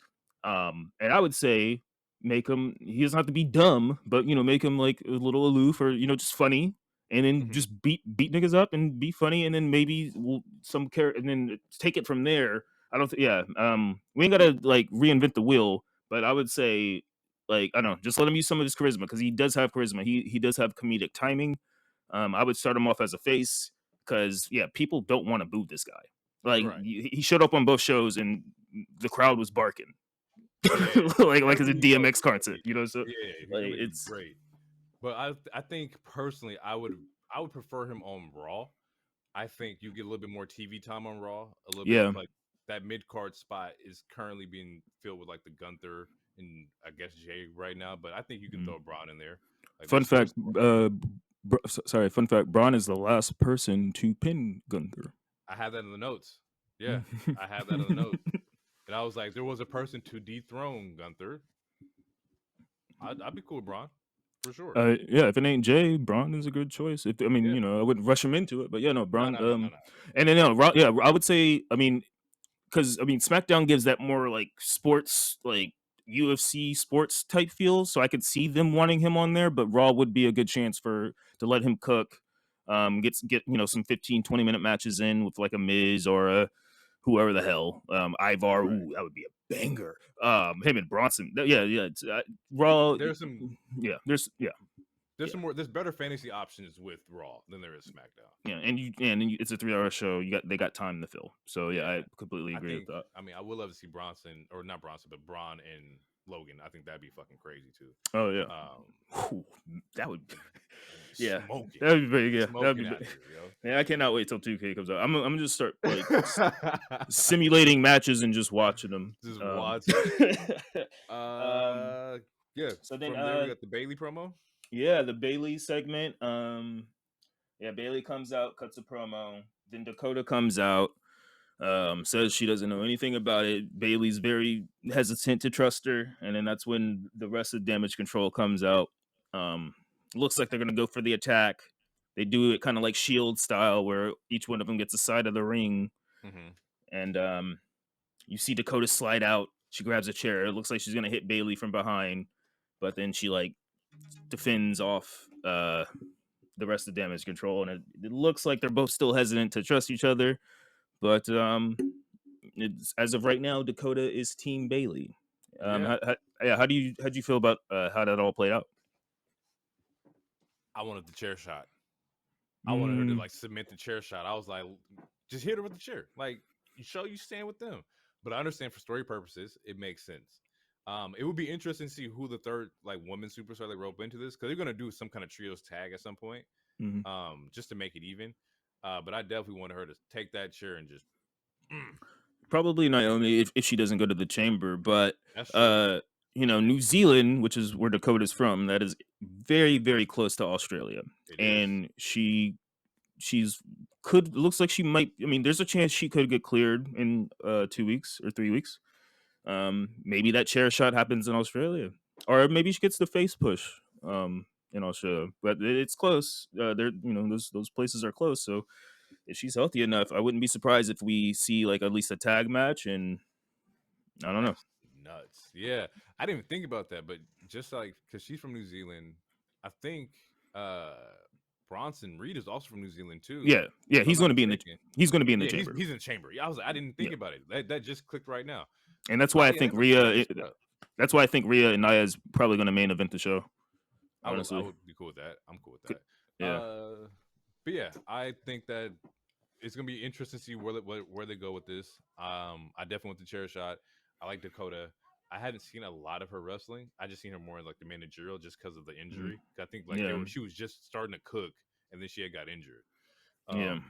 And I would say make him. He doesn't have to be dumb, but make him like a little aloof or just funny, and then Mhm. just beat niggas up and be funny, and then maybe some character, and then take it from there. I don't. Yeah. We ain't gotta like reinvent the wheel, but I would say like I don't know, just let him use some of his charisma because he does have charisma. He does have comedic timing. I would start him off as a face because yeah, people don't want to boo this guy. Like Right. he showed up on both shows and the crowd was barking, Yeah, like it's a everybody loves DMX him. concert, So Yeah, he's like gonna be it's great. But I think personally, I would prefer him on Raw. I think you get a little bit more TV time on Raw. A little bit yeah. like that mid card spot is currently being filled with like the Gunther and I guess Jay right now. But I think you can Mm. throw Braun in there. Like Fun fact, there's sorry, fun fact. Braun is the last person to pin Gunther. I have that in the notes. Yeah, I have that in the notes. And I was like, there was a person to dethrone Gunther. I'd be cool with Braun for sure. Yeah, if it ain't Jay, Braun is a good choice. I mean, Yeah, I wouldn't rush him into it, but yeah, no, no, Braun. no, no, no, no. And then yeah, I would say, I mean, because I mean, SmackDown gives that more like sports, like UFC sports type feel. So I could see them wanting him on there, but Raw would be a good chance to let him cook. Get some 15, 20-minute matches in with like a Miz or a whoever the hell, Ivar. Right. Ooh, that would be a banger. Him and Bronson. Yeah, yeah. It's, Raw. There's some Yeah, there's some more there's better fantasy options with Raw than there is SmackDown. yeah, and it's a 3-hour show. They got time to fill. So yeah, Yeah. I completely agree with that. I mean, I would love to see Bronson or not Bronson, but Braun and Logan. I think that'd be fucking crazy too. Oh yeah, Whew, that would. Yeah, Smoking. that'd be big. Yeah, that'd Smoking be out big. here, Yeah, I cannot wait till 2K comes out. I'm gonna just start like yo. simulating matches and just watching them. Just watch it. Um, Yeah. so then, From there we got the Bailey promo. yeah, the Bailey segment. Yeah, Bailey comes out, cuts a promo. Then Dakota comes out. Says she doesn't know anything about it. Bailey's very hesitant to trust her, and then that's when the rest of Damage Control comes out. Um, Looks like they're gonna go for the attack. They do it kind of like Shield style, where each one of them gets a side of the ring, Mm-hmm. and you see Dakota slide out. She grabs a chair. It looks like she's gonna hit Bailey from behind, but then she like defends off the rest of Damage Control, and it looks like they're both still hesitant to trust each other. But it's, as of right now, Dakota is Team Bailey. Yeah. How do you feel about how that all played out? I wanted the chair shot. I wanted her to Mm, like submit the chair shot. I was like, just hit her with the chair. Like, you show you stand with them. But I understand for story purposes, it makes sense. It would be interesting to see who the third like woman superstar they rope into this, because they're gonna do some kind of trios tag at some point, mhm. just to make it even. But I definitely wanted her to take that chair and just. Mm, Probably Naomi if she doesn't go to the chamber, but that's true. uh, New Zealand, which is where Dakota's from, that is very very close to Australia, It is. and she's could looks like she might. I mean, there's a chance she could get cleared in 2 weeks or 3 weeks. Maybe that chair shot happens in Australia, or maybe she gets the face push in Australia. But it's close. They're those places are close. So if she's healthy enough, I wouldn't be surprised if we see like at least a tag match. And I don't know. That's nuts. Yeah, I didn't even think about that, but just like because she's from New Zealand, I think uh Bronson Reed is also from New Zealand too, Yeah, if I'm he's not going to be mistaken. in the Yeah, chamber. he's in the chamber. Yeah, I was like, I didn't think Yeah, about it. That just clicked right now. and that's why I Oh yeah, think that's actually crazy Rhea. as fuck. That's why I think Rhea and Naya is probably going to main event the show. I Honestly, would be cool with that. I'm cool with Could- that. yeah. But yeah, I think that it's gonna be interesting to see where they go with this. I definitely want the chair shot. I like Dakota. I hadn't seen a lot of her wrestling. I just seen her more in like the managerial just because of the Mhm. injury. I think like Yeah, she was just starting to cook and then she had got injured. yeah. Um,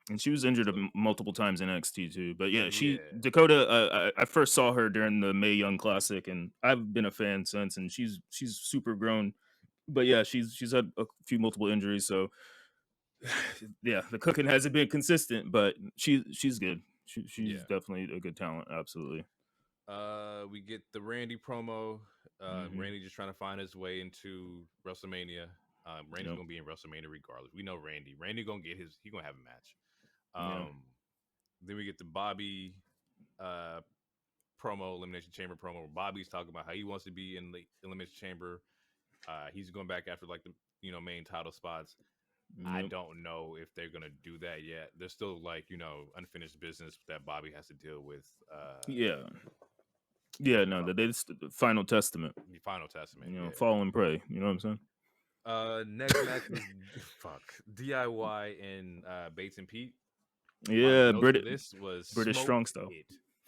And she was injured so multiple times in NXT too. But yeah, yeah, Dakota. I first saw her during the Mae Young Classic, and I've been a fan since. And she's super grown. But yeah, she's had a few multiple injuries, so yeah, the cooking hasn't been consistent. But she's good. She's yeah. definitely a good talent. Absolutely. We get the Randy promo. Hmm. Randy just trying to find his way into WrestleMania. Randy's Yep. gonna be in WrestleMania regardless. We know Randy. Randy gonna get his. He gonna have a match. Yeah. Then we get the Bobby uh, promo, Elimination Chamber promo, where Bobby's talking about how he wants to be in the Elimination Chamber. He's going back after like the main title spots. I Yep. don't know if they're gonna do that yet. There's still like unfinished business that Bobby has to deal with. Yeah. Yeah. No, Fuck, that's the Final Testament. the Final Testament. Yeah. Fall and pray. You know what I'm saying? Next match was fuck DIY and Bates and Pete. My Yeah, notes for this was British smoke strong style. it,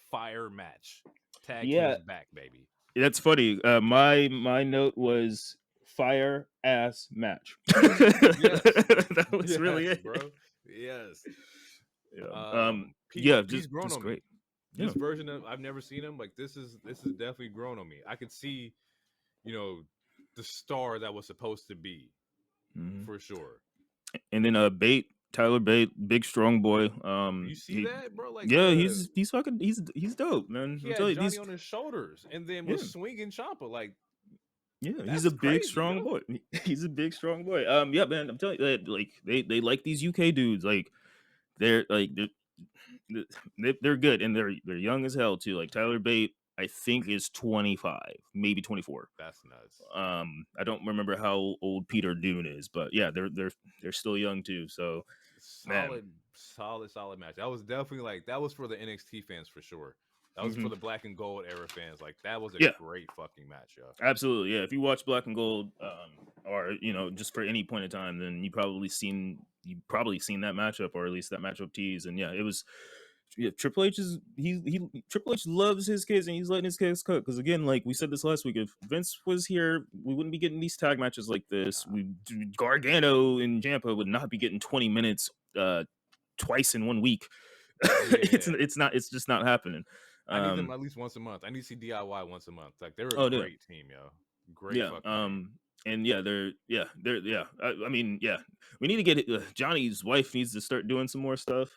fire match, tag Yeah, teams back, baby. that's funny. My note was fire ass match. Yes, That was really yes, it. bro. Yes. Yeah. Pete, Yeah, Pete's grown just on me. great. Yeah. This version of I've never seen him. Like this is definitely grown on me. I could see, you know, the star that was supposed to be Mhm. for sure. And then Tyler Bate, big strong boy. You see He that, bro? Like yeah, he's fucking he's dope, man. he I'm had telling you, Johnny on his shoulders and then yeah. was swinging Champa. Like Yeah, he's a that's big crazy, strong yo. boy. He's a big strong boy. Yeah, man, I'm telling you that like they like these UK dudes. Like they're like they're good and they're young as hell too. Like Tyler Bate, I think is 25, maybe 24. That's nuts. I don't remember how old Peter Dune is, but yeah, they're still young too. So man, Solid match. That was definitely like that was for the NXT fans for sure. That was hmm for the black and gold era fans. Like that was a yeah, great fucking match, yo. absolutely. Yeah, if you watch Black and Gold, or just for any point in time, then you probably seen that matchup or at least that matchup tease. And yeah, it was. Yeah, Triple H is he Triple H loves his kids and he's letting his kids cook. Because again, like we said this last week, if Vince was here, we wouldn't be getting these tag matches like this. Nah. Gargano and Ciampa would not be getting 20 minutes twice in 1 week. it's Yeah. it's not it's just not happening. I need them Um, at least once a month. I need to see DIY once a month. Like they're a oh yeah, great team, yo. Great yeah. fucking team. And yeah, they're yeah. I mean, yeah, we need to get Johnny's wife needs to start doing some more stuff.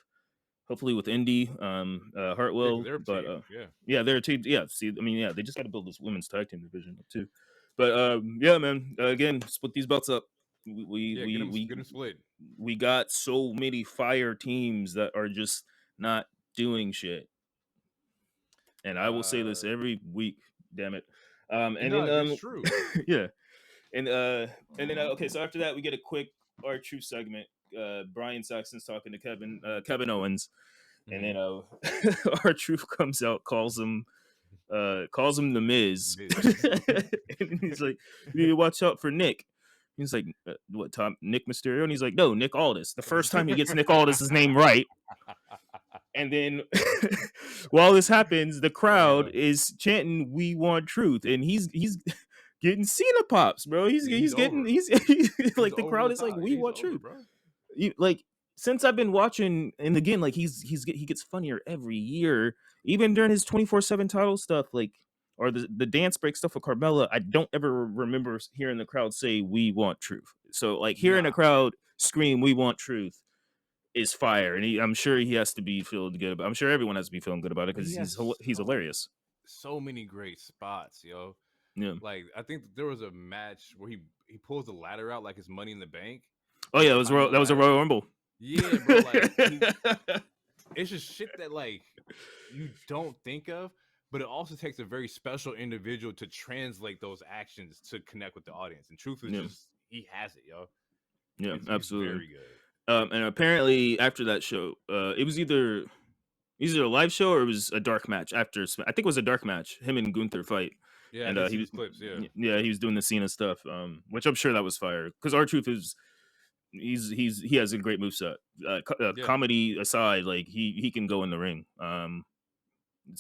hopefully with Indy, Hartwell, They're a but team. Yeah. yeah, they're a team. Yeah, see, I mean, yeah, they just got to build this women's tag team division up too. But yeah, man, again, split these belts up. We Yeah. we we Get them split. we got so many fire teams that are just not doing shit, and I will say this Uh, every week. Damn it. And no, then it's true. yeah, and then okay, so after that we get a quick R Truth segment. Brian Saxon's talking to Kevin Owens, and Mhm. then R Truth comes out, calls him the Miz, Miz. and he's like, "You need to watch out for Nick." He's like, "What, Tom? Nick Mysterio?" And he's like, "No, Nick Aldis." The first time he gets Nick Aldis' name right, and then while this happens, the crowd is chanting, "We want truth," and he's getting Cena pops, bro. He's getting over. he's He's like the over crowd the is like, top. "We He's want over, truth." bro. Like since I've been watching, and again, like he gets funnier every year, even during his 24/7 title stuff, like or the dance break stuff with Carmella. I don't ever remember hearing the crowd say, "We want truth." So like hearing the Nah. crowd scream, "We want truth," is fire, and I'm sure he has to be feeling good about. I'm sure everyone has to be feeling good about it But because he has he's hilarious. so many great spots, yo. Yeah. Like I think there was a match where he pulls the ladder out like it's Money in the Bank. Oh And yeah, he's climbing the that was a ladder. Royal Rumble. Yeah, bro. Like it's just shit that like you don't think of, but it also takes a very special individual to translate those actions to connect with the audience. And truth is Yeah. just he has it, yo. Yeah, It's absolutely. very good. And apparently after that show, it was either a live show or it was a dark match after. I think it was a dark match. Him and Gunther fight, Yeah, I and did see these clips. Yeah, he was doing the Cena stuff, which I'm sure that was fire. Because R Truth is he has a great moveset. yeah. Comedy aside, like he can go in the ring.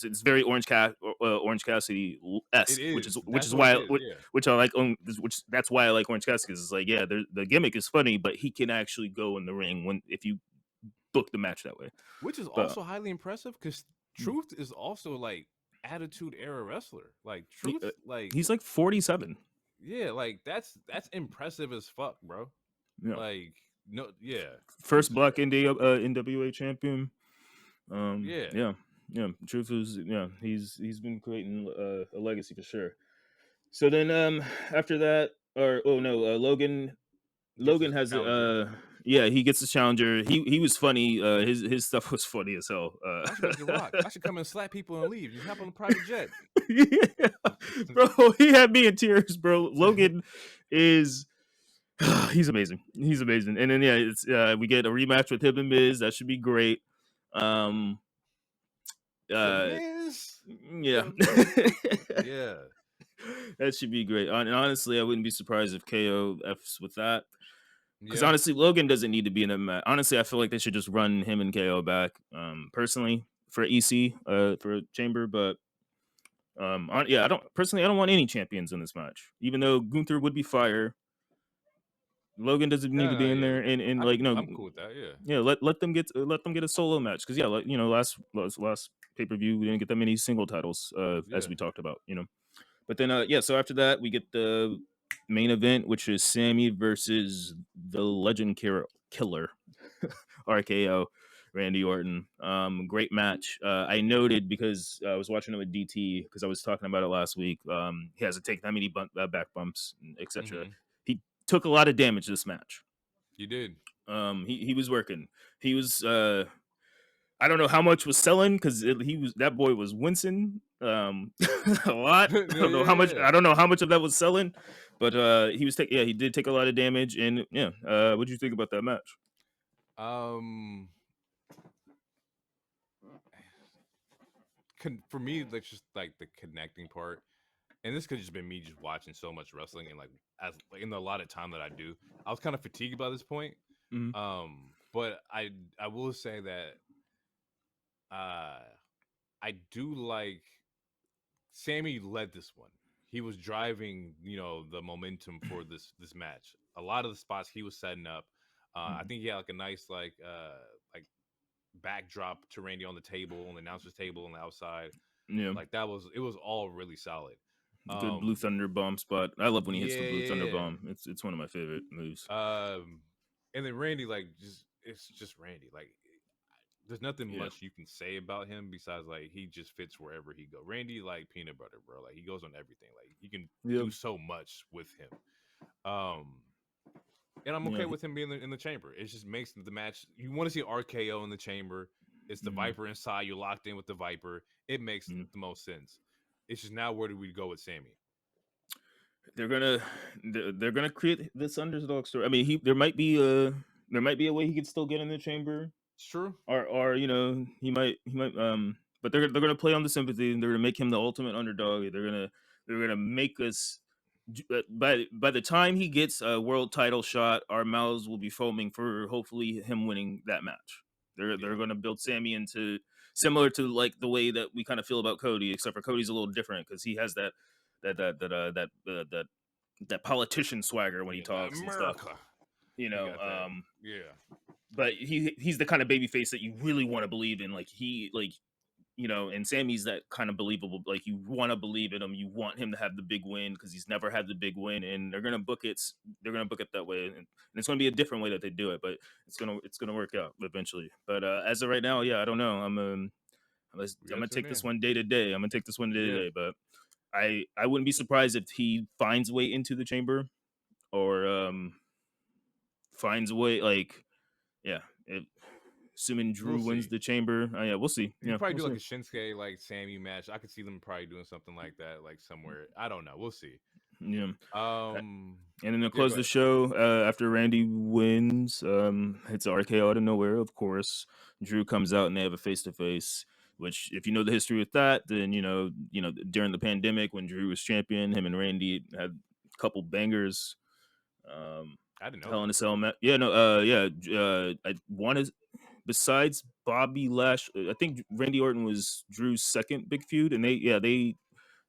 It's very Orange Cassidy It esque, is. which That's is what it why is. Yeah. which I like. Which that's why I like Orange Cassidy. 'Cause it's like yeah, the gimmick is funny, but he can actually go in the ring when if you book the match that way. Which is But also highly impressive because Truth is also like attitude era wrestler. Like he, Truth, like he's like 47. yeah, like that's impressive as fuck, bro. Yeah, Like no, yeah, first Truth is Black NWA champion. yeah. Yeah, yeah. Truth is yeah. He's been creating a legacy for sure. So then after that, or oh no, Gets his Logan has challenger. yeah, he gets the challenger. He was funny. His stuff was funny as hell. I should make The Rock. I should come and slap people and leave. You hop on a private jet. Yeah, bro, he had me in tears, bro. Logan is he's amazing. He's amazing. And then yeah, it's we get a rematch with him and Miz. That should be great. Um The uh Miz. yeah. Yeah. That should be great. And honestly, I wouldn't be surprised if KO F's with that. Because Yeah. honestly, Logan doesn't need to be in a match. Honestly, I feel like they should just run him and KO back. Personally, for EC, for Chamber, but yeah, I don't want any champions in this match. Even though Gunther would be fire, Logan doesn't need to No, be in yeah. there. And like no, I'm cool with that. Yeah. yeah, let them get a solo match. Because yeah, like last pay per view, we didn't get that many single titles as Yeah. we talked about. But then yeah, so after that we get the main event, which is Sammy versus the Legend Killer, RKO, Randy Orton. Great match. I noted because I was watching it with DT because I was talking about it last week. He hasn't taken that many back bumps, etc. Mm-hmm. He took a lot of damage this match. You did. He was working. He was I don't know how much was selling because that boy was wincing a lot. Yeah, I don't know how much of that was selling, but he did take a lot of damage. And yeah, what do you think about that match? For me, that's just like the connecting part, and this could just been me just watching so much wrestling and like as like, in the lot of time that I do, I was kind of fatigued by this point. Mhm. But I will say that I do like Sammy led this one. He was driving, the momentum for this match. A lot of the spots he was setting up. I think he had like a nice like backdrop to Randy on the table, on the announcer's table on the outside. Yeah, Like it was all really solid. good Blue Thunder bomb spot. I love when he hits the Blue Thunder Yeah. bomb. It's one of my favorite moves. And then Randy, like, it's just Randy. Like, there's nothing Yeah. much you can say about him besides like he just fits wherever he go. Randy like peanut butter, bro. Like he goes on everything. Like he can Yeah. do so much with him. Um, and I'm Yeah. okay with him being in the chamber. It just makes the match. You want to see RKO in the chamber. It's the Mhm. Viper inside. You're locked in with the Viper. It makes Mhm. the most sense. It's just now where do we go with Sammy? They're gonna they're gonna create this underdog story. I mean, there might be a way he could still get in the chamber, It's true. or he might but they're gonna play on the sympathy, and they're gonna make him the ultimate underdog. They're gonna make us by the time he gets a world title shot, our mouths will be foaming for hopefully him winning that match. They're Yeah. gonna build Sammy into similar to like the way that we kind of feel about Cody, except for Cody's a little different because he has that politician swagger when he Yeah. That talks and stuff. America. You He know, got that. Yeah. but he's the kind of baby face that you really want to believe in. And Sammy's that kind of believable. Like you want to believe in him. You want him to have the big win because he's never had the big win, and they're gonna book it. They're gonna book it that way, and it's gonna be a different way that they do it, but it's gonna work out eventually. But as of right now, yeah, I don't know. I'm We gotta gonna tune take this in. one day to day. I'm gonna take this one day to Yeah. day, but I wouldn't be surprised if he finds a way into the chamber or finds a way. Like, yeah, assuming We'll Drew wins see. the chamber. Yeah, we'll see. You Yeah, could probably we'll do like see. a Shinsuke like Sammy match. I could see them probably doing something like that, like somewhere. I don't know. We'll see. Yeah. Um, And then to yeah, go close the ahead. show, after Randy wins, it's RKO out of nowhere, of course. Drew comes out and they have a face to face. Which, if you know the history with that, then during the pandemic when Drew was champion, him and Randy had a couple bangers. Um, I didn't know Hell in that. a Cell match. Yeah, no, yeah. I wanted besides Bobby Lash, I think Randy Orton was Drew's second big feud, and they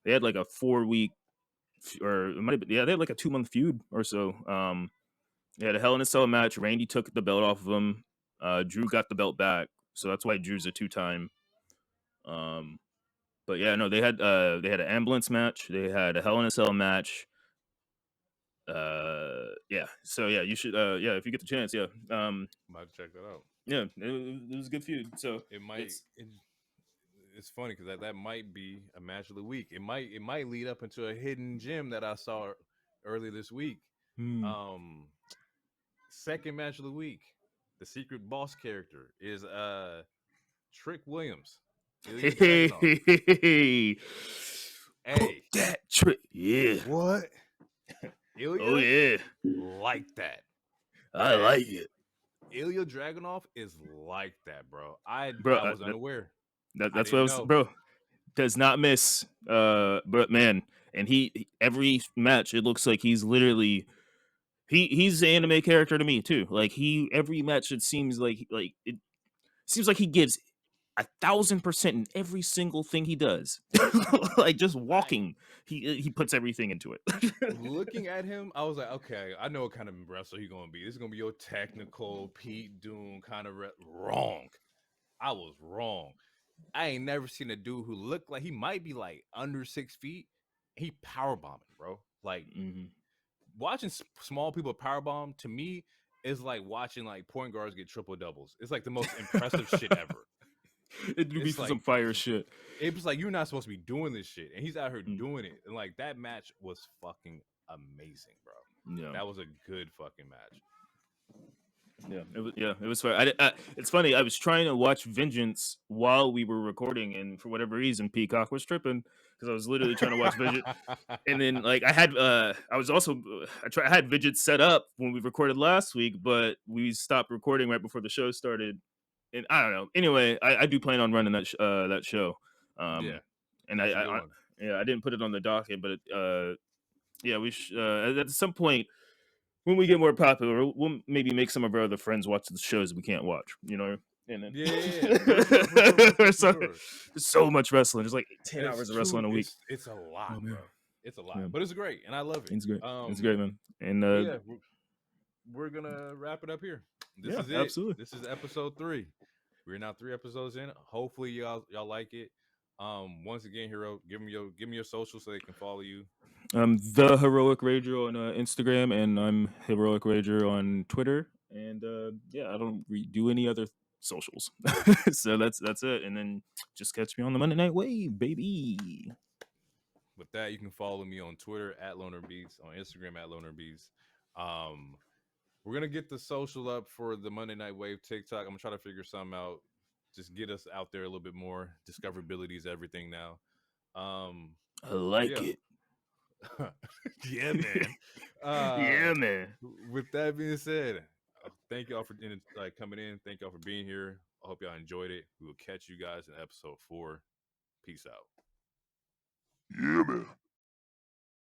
had like a 4 week or it might have been, yeah, they had like a 2 month feud or so. They had a Hell in a Cell match. Randy took the belt off of him. Drew got the belt back, so that's why Drew's a 2 time. Um, but yeah, no, they had an ambulance match. They had a Hell in a Cell match. Yeah, so yeah, you should yeah, if you get the chance, yeah, I'm about to check that out. yeah, it was a good feud. So It might. it's It's funny because that might be a match of the week. It might lead up into a hidden gem that I saw earlier this week. hmm. Um, second match of the week. The secret boss character is Trick Williams, Ilya Dragunov. Hey, book Hey, that trick. Yeah. what? Oh Ilya yeah. like that. I Hey, like it, Ilya Dragunov is like that, bro. I bro. I was unaware. I That's what I didn't was, know. bro. Does not miss. But man, and every match it looks like he's literally he's an anime character to me too. Like every match it seems like it seems like he gives 1,000% in every single thing he does. Like just I walking, he puts everything into it. looking at him, I was like, okay, I know what kind of wrestler he's gonna be. This is gonna be your technical Pete Doom kind of wrong. I was wrong. I ain't never seen a dude who looked like he might be like under 6 feet. He power bombing, bro. Like Mhm. watching small people power bomb to me is like watching like point guards get triple doubles. It's like the most impressive shit ever. It would be It's for like some fire shit. it was like you're not supposed to be doing this shit, and he's out here Mm. doing it. And like that match was fucking amazing, bro. Yeah. That was a good fucking match. It was fun. It's funny. I was trying to watch Vengeance while we were recording, and for whatever reason, Peacock was tripping because I was literally trying to watch Vengeance. And then, like, I had Vengeance set up when we recorded last week, but we stopped recording right before the show started. And I don't know. Anyway, I do plan on running that show. Yeah, And that's a good one. I didn't put it on the docket, but yeah, we at some point when we get more popular, we'll maybe make some of our other friends watch the shows we can't watch. And then Yeah. For sure, for sure, for sure, for so, sure. there's so much wrestling. There's like 10 It's hours of wrestling a week. it's a lot, Oh man, bro. It's a lot, yeah, but it's great, and I love it. it's great. It's great, man. And But yeah, we're gonna wrap it up here. This yeah, is it. absolutely. This is episode 3. We're now 3 episodes in. Hopefully, y'all like it. Once again, Hero, give me your social so they can follow you. The Heroic Rager on Instagram, and I'm Heroic Rager on Twitter. And yeah, I don't do any other socials. So that's it. And then just catch me on the Monday Night Wave, baby. With that, you can follow me on Twitter at LonerBeats, on Instagram at LonerBeats. We're gonna get the social up for the Monday Night Wave TikTok. I'm gonna try to figure something out. Just get us out there a little bit more. Discoverability is everything now. I like it. Yeah, man. Yeah, man. With that being said, thank y'all for coming in. Thank y'all for being here. I hope y'all enjoyed it. We will catch you guys in episode 4. Peace out. Yeah, man.